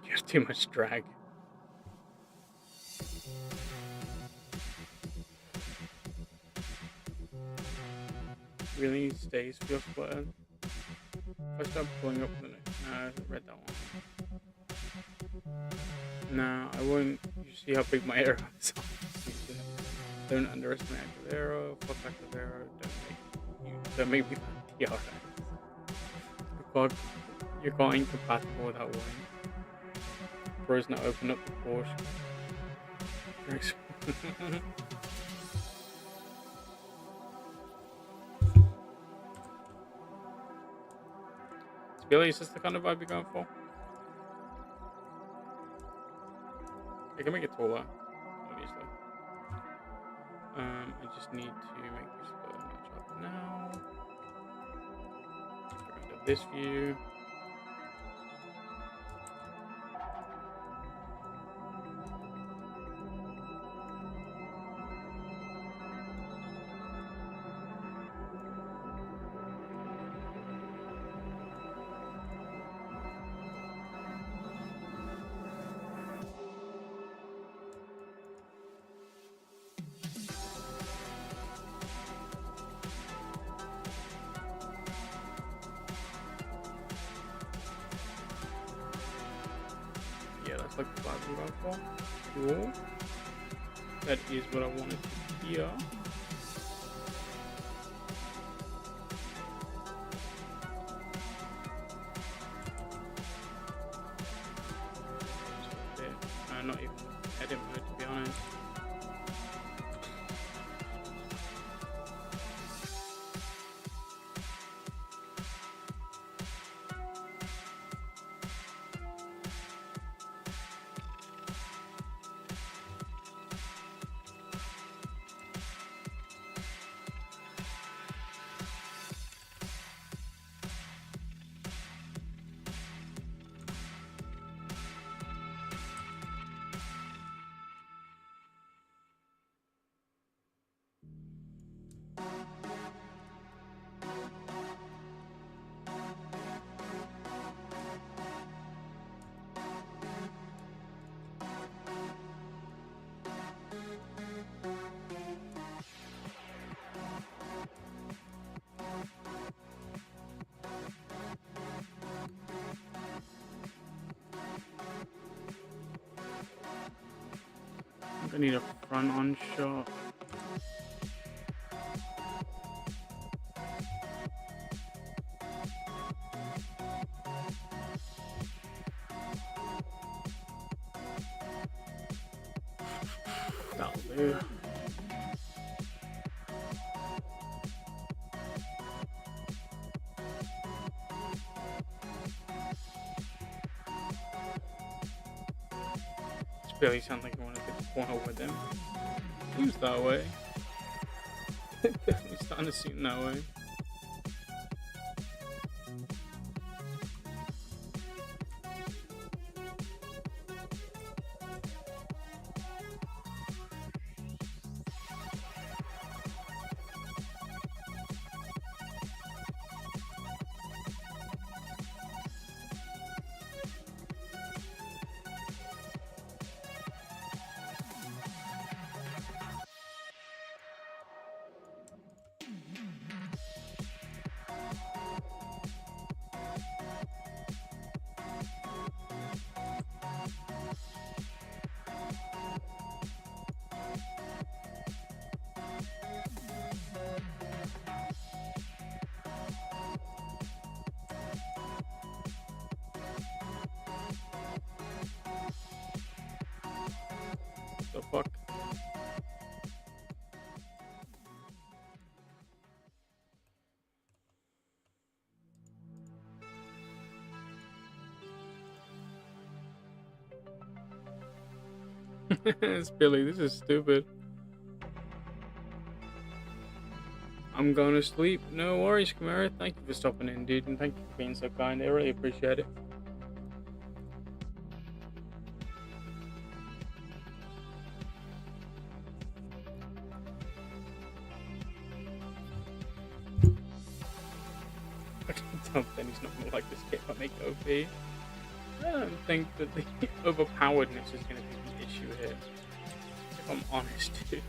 [SPEAKER 1] You have too much drag. Really stays for your splitter. If I start pulling up the I read that one. No, I wouldn't. You see how big my arrow is. Don't underestimate active arrow. Fuck active arrow. Don't make it huge. So maybe, yeah, okay. You're quite incompatible with that warning. Bro's not open up the Porsche. Billy, is this the kind of vibe you're going for? I can make it taller, obviously. I just need to make this a little much up now. Go into this view. Yeah, that's like the vibe I'm going for. Cool. That is what I wanted to hear. Not even edit mode, to be honest. I need a front-on shot. That'll do. This barely sounds like I want to get the corner with him. Seems that way. Definitely starting to seem that way. The fuck? It's Billy, this is stupid. I'm going to sleep. No worries, Kamara. Thank you for stopping in, dude, and thank you for being so kind. I really appreciate it. I don't think he's not going to like this kit if I make OP. I don't think that the overpoweredness is going to be the issue here. If I'm honest, dude.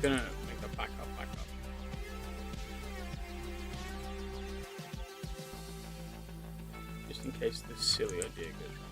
[SPEAKER 1] gonna make a back up. Just in case this silly idea goes wrong.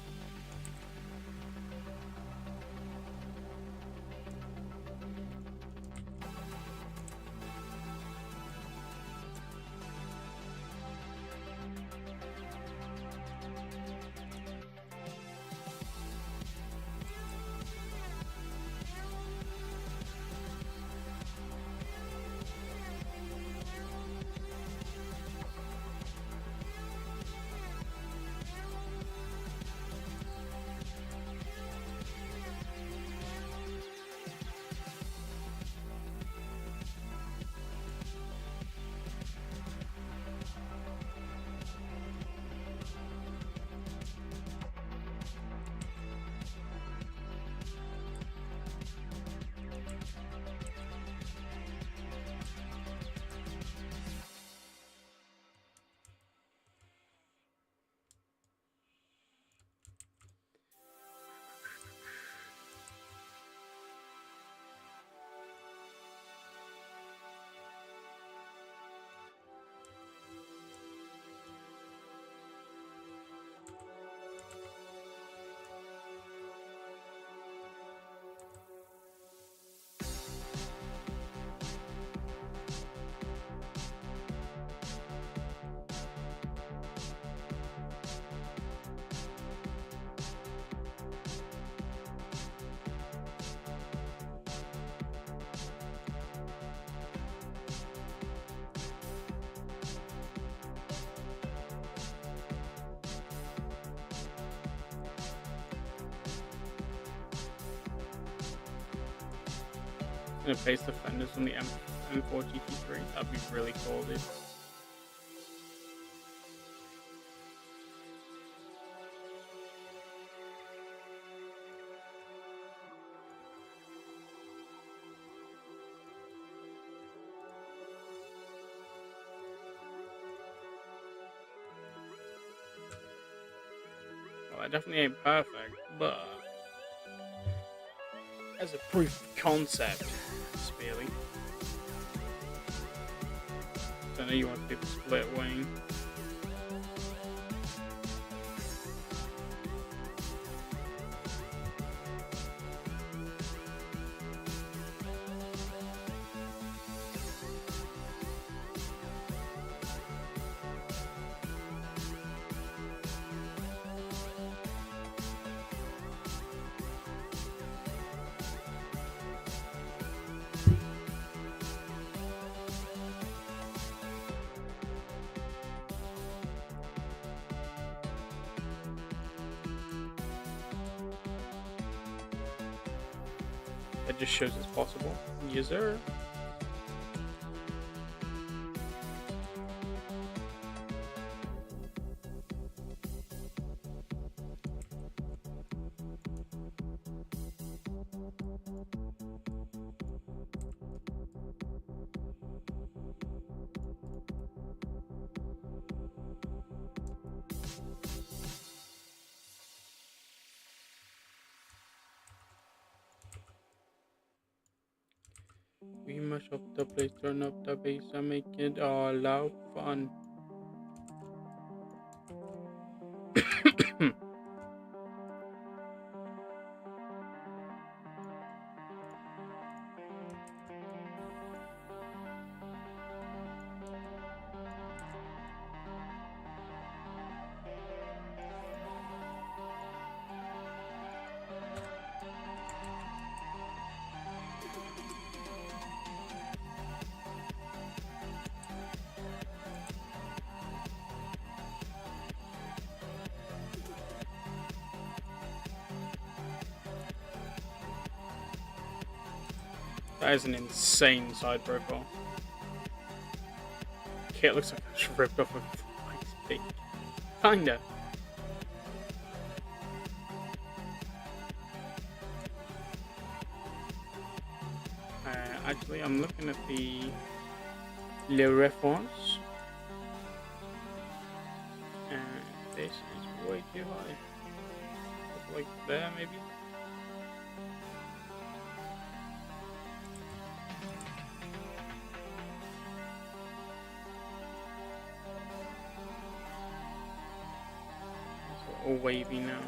[SPEAKER 1] Gonna paste the fenders on the M4 GT3. That'd be really cool, dude. Well, that definitely ain't perfect, but as a proof of concept, Spearly. I know you want to do the split wing. That just shows it's possible. Yes, sir. We mash up the place, turn up the bass, and make it all out fun. That is an insane side profile. Kit looks like it's ripped off of Mike's peak. Kinda. Actually, I'm looking at the Le Reference. And this is way too high. Like there, maybe? all wavy now.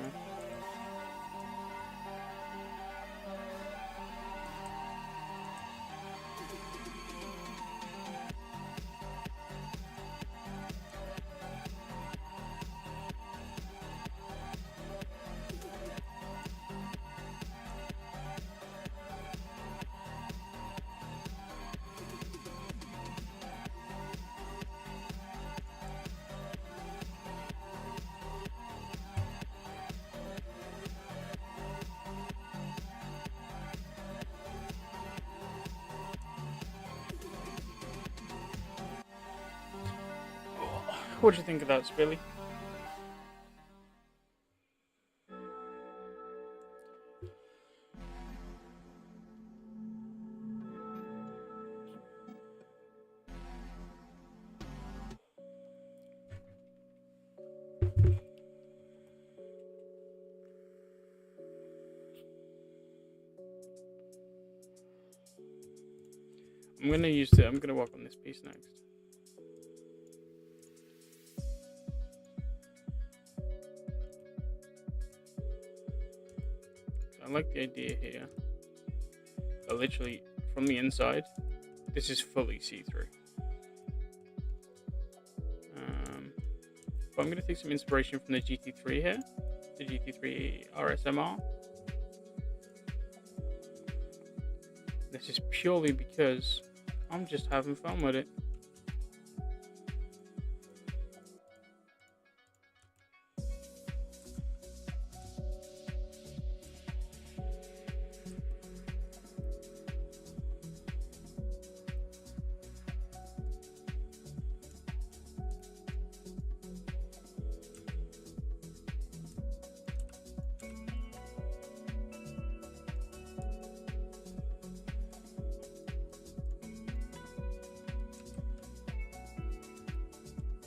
[SPEAKER 1] What do you think of that, Spilly? I'm gonna work on this piece next. I like the idea here. But literally, from the inside, this is fully see-through. But I'm going to take some inspiration from the GT3 here. The GT3 RSMR. This is purely because I'm just having fun with it.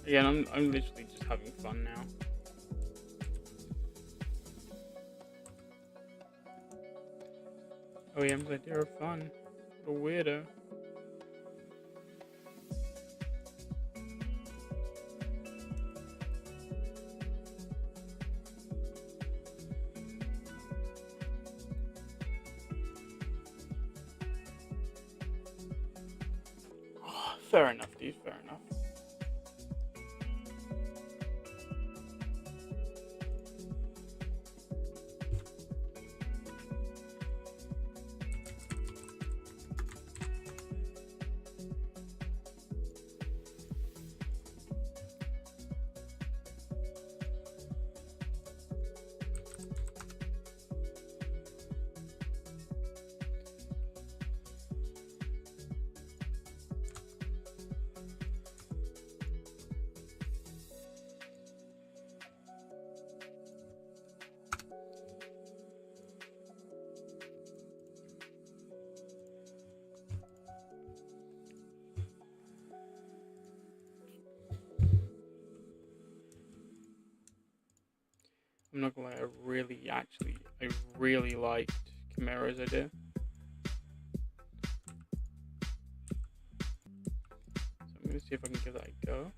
[SPEAKER 1] Yeah, I'm literally just having fun now. OEM's idea of fun. What a weirdo. Oh, fair enough, dude, fair enough. I'm not gonna lie, I really liked Camaro's idea. So I'm gonna see if I can give that a go.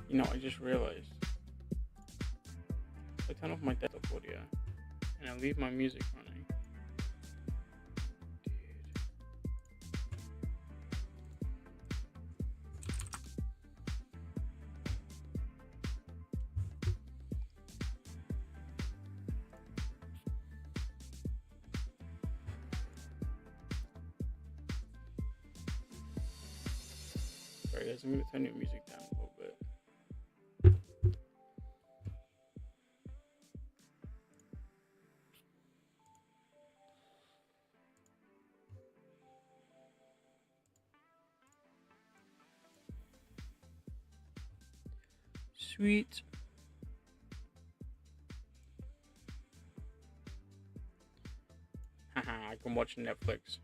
[SPEAKER 1] You know, I just realized if I turn off my desktop audio and I leave my music running, sorry guys, I'm gonna turn your music down a little bit. Sweet. Haha. I can watch Netflix.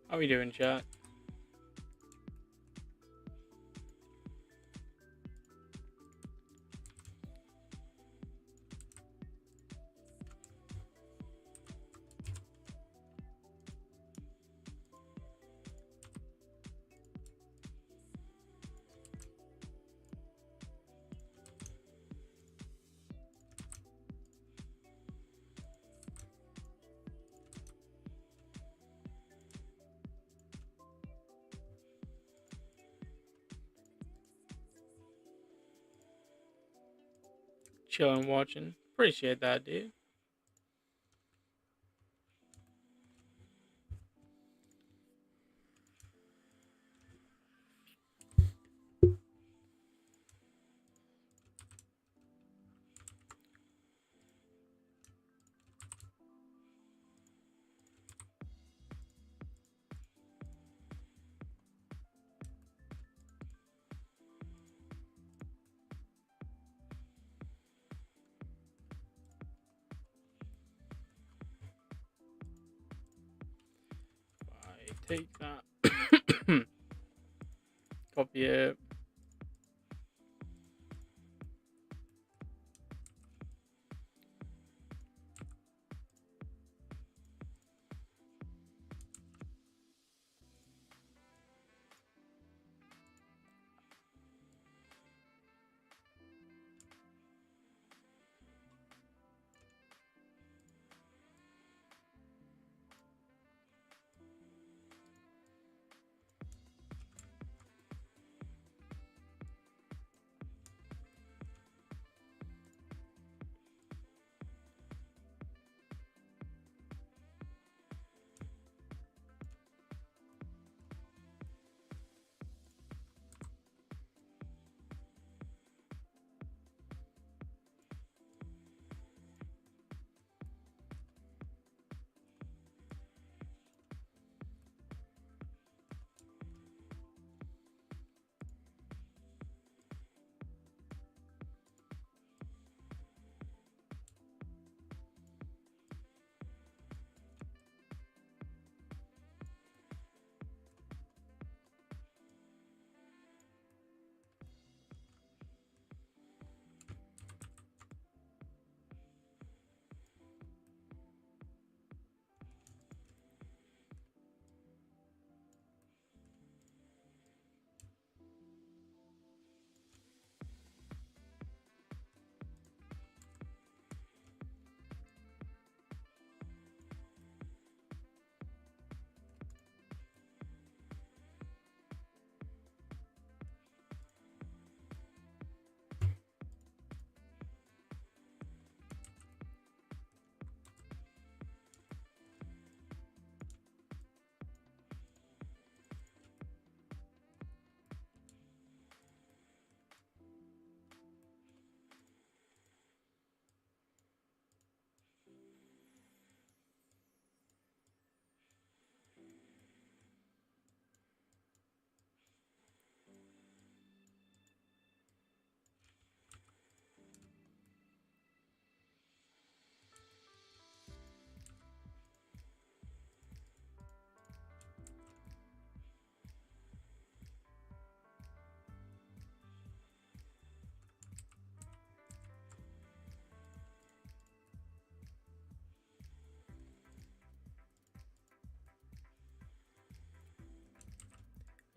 [SPEAKER 1] How are we doing, chat? Chilling, watching. Appreciate that, dude. I take that. Copy it.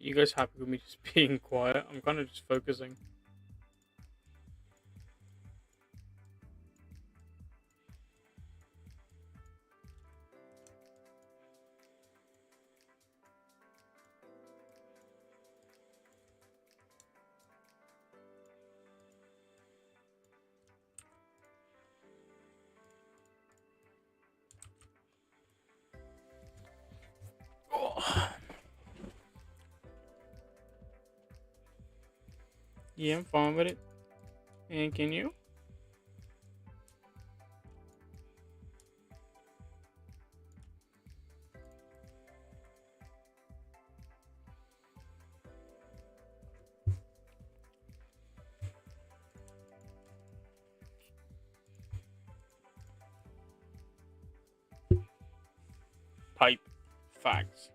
[SPEAKER 1] You guys happy with me just being quiet? I'm kind of just focusing. Yeah, I'm fine with it. And can you? Pipe. Facts.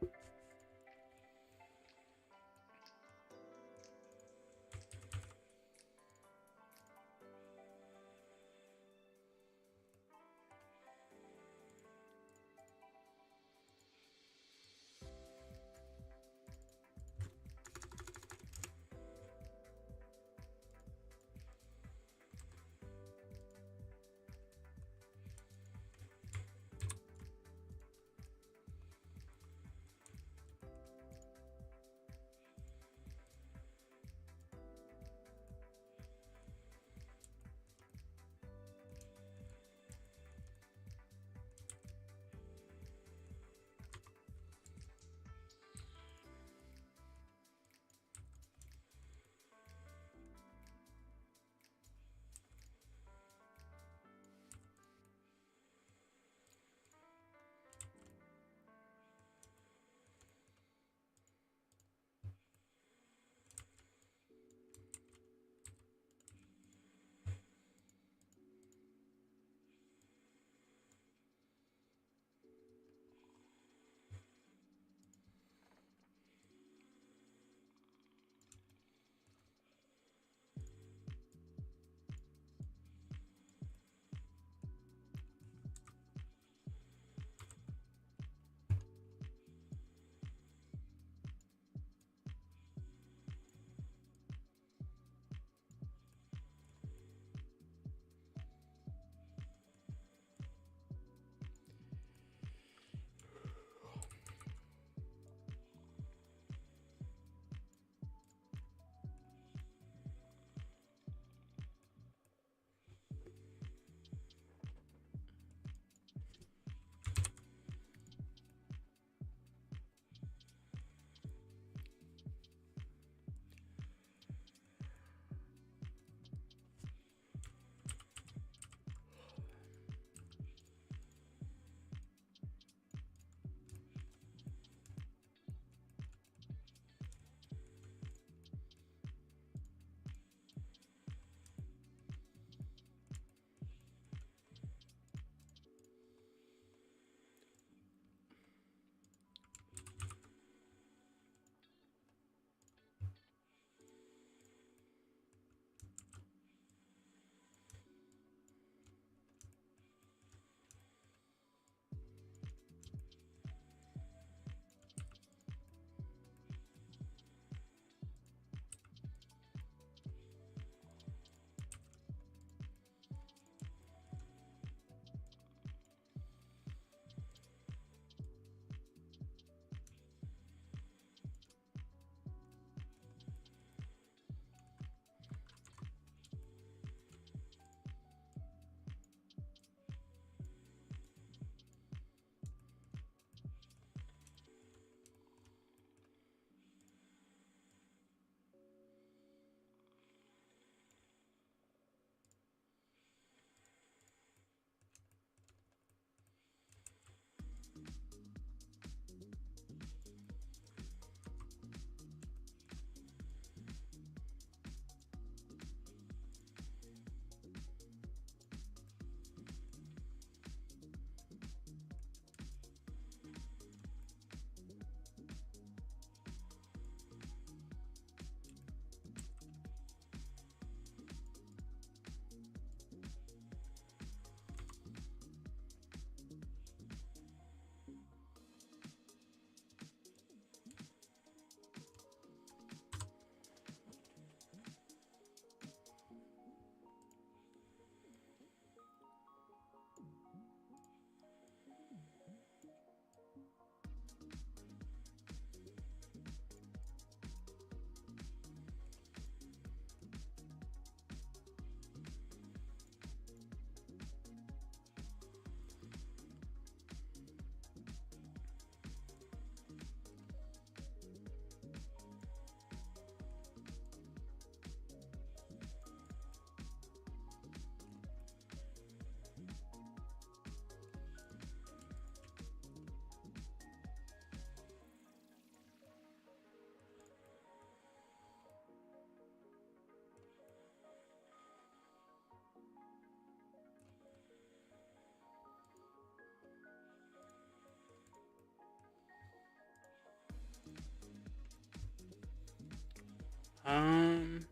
[SPEAKER 1] Um.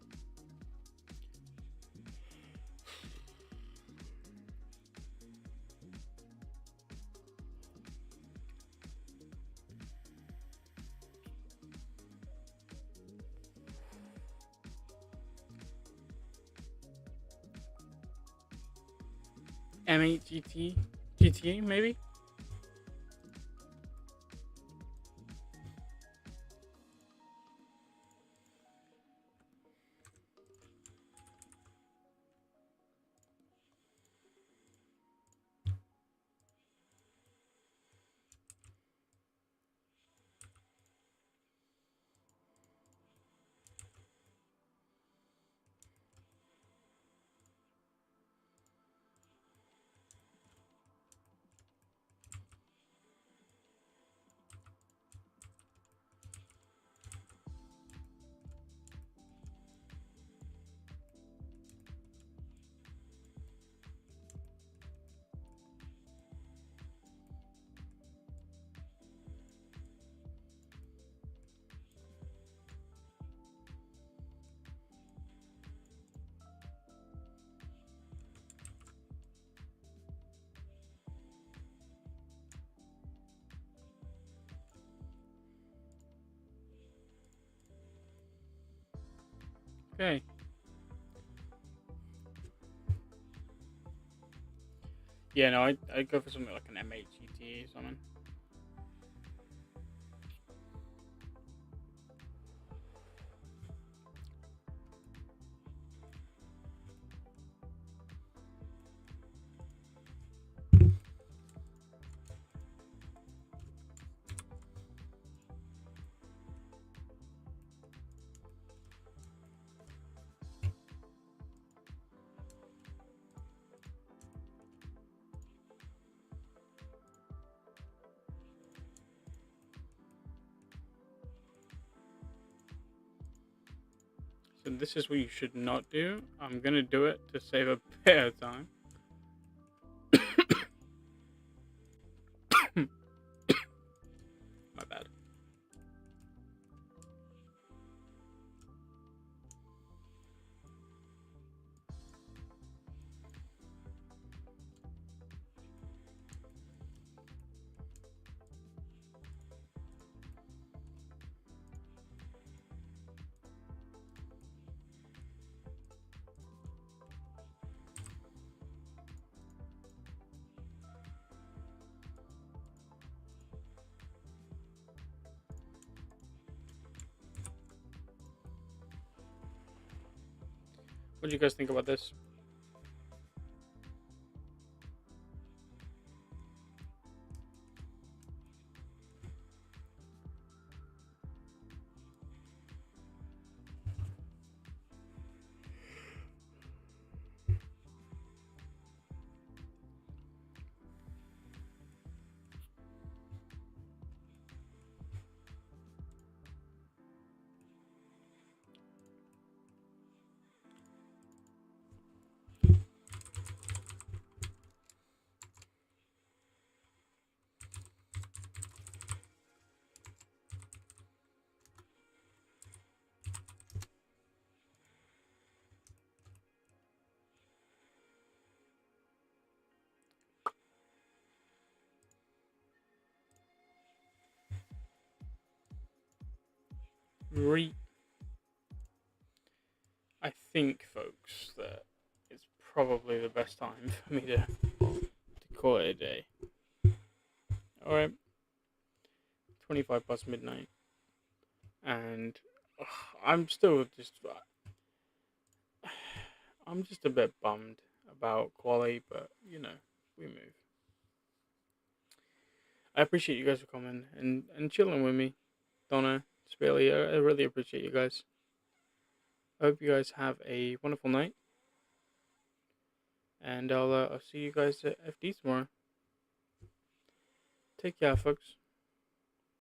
[SPEAKER 1] M8 GTA maybe. Okay. Yeah, no, I'd go for something like an M8 GT or something. So this is what you should not do. I'm gonna do it to save a bit of time. My bad. What do you guys think about this? I think, folks, that it's probably the best time for me to call it a day. Alright. 25 past midnight. And I'm still just... I'm just a bit bummed about Quali, but, you know, we move. I appreciate you guys for coming and chilling with me. Donna, Spilly, I really appreciate you guys. I hope you guys have a wonderful night. And I'll see you guys at FD tomorrow. Take care, folks.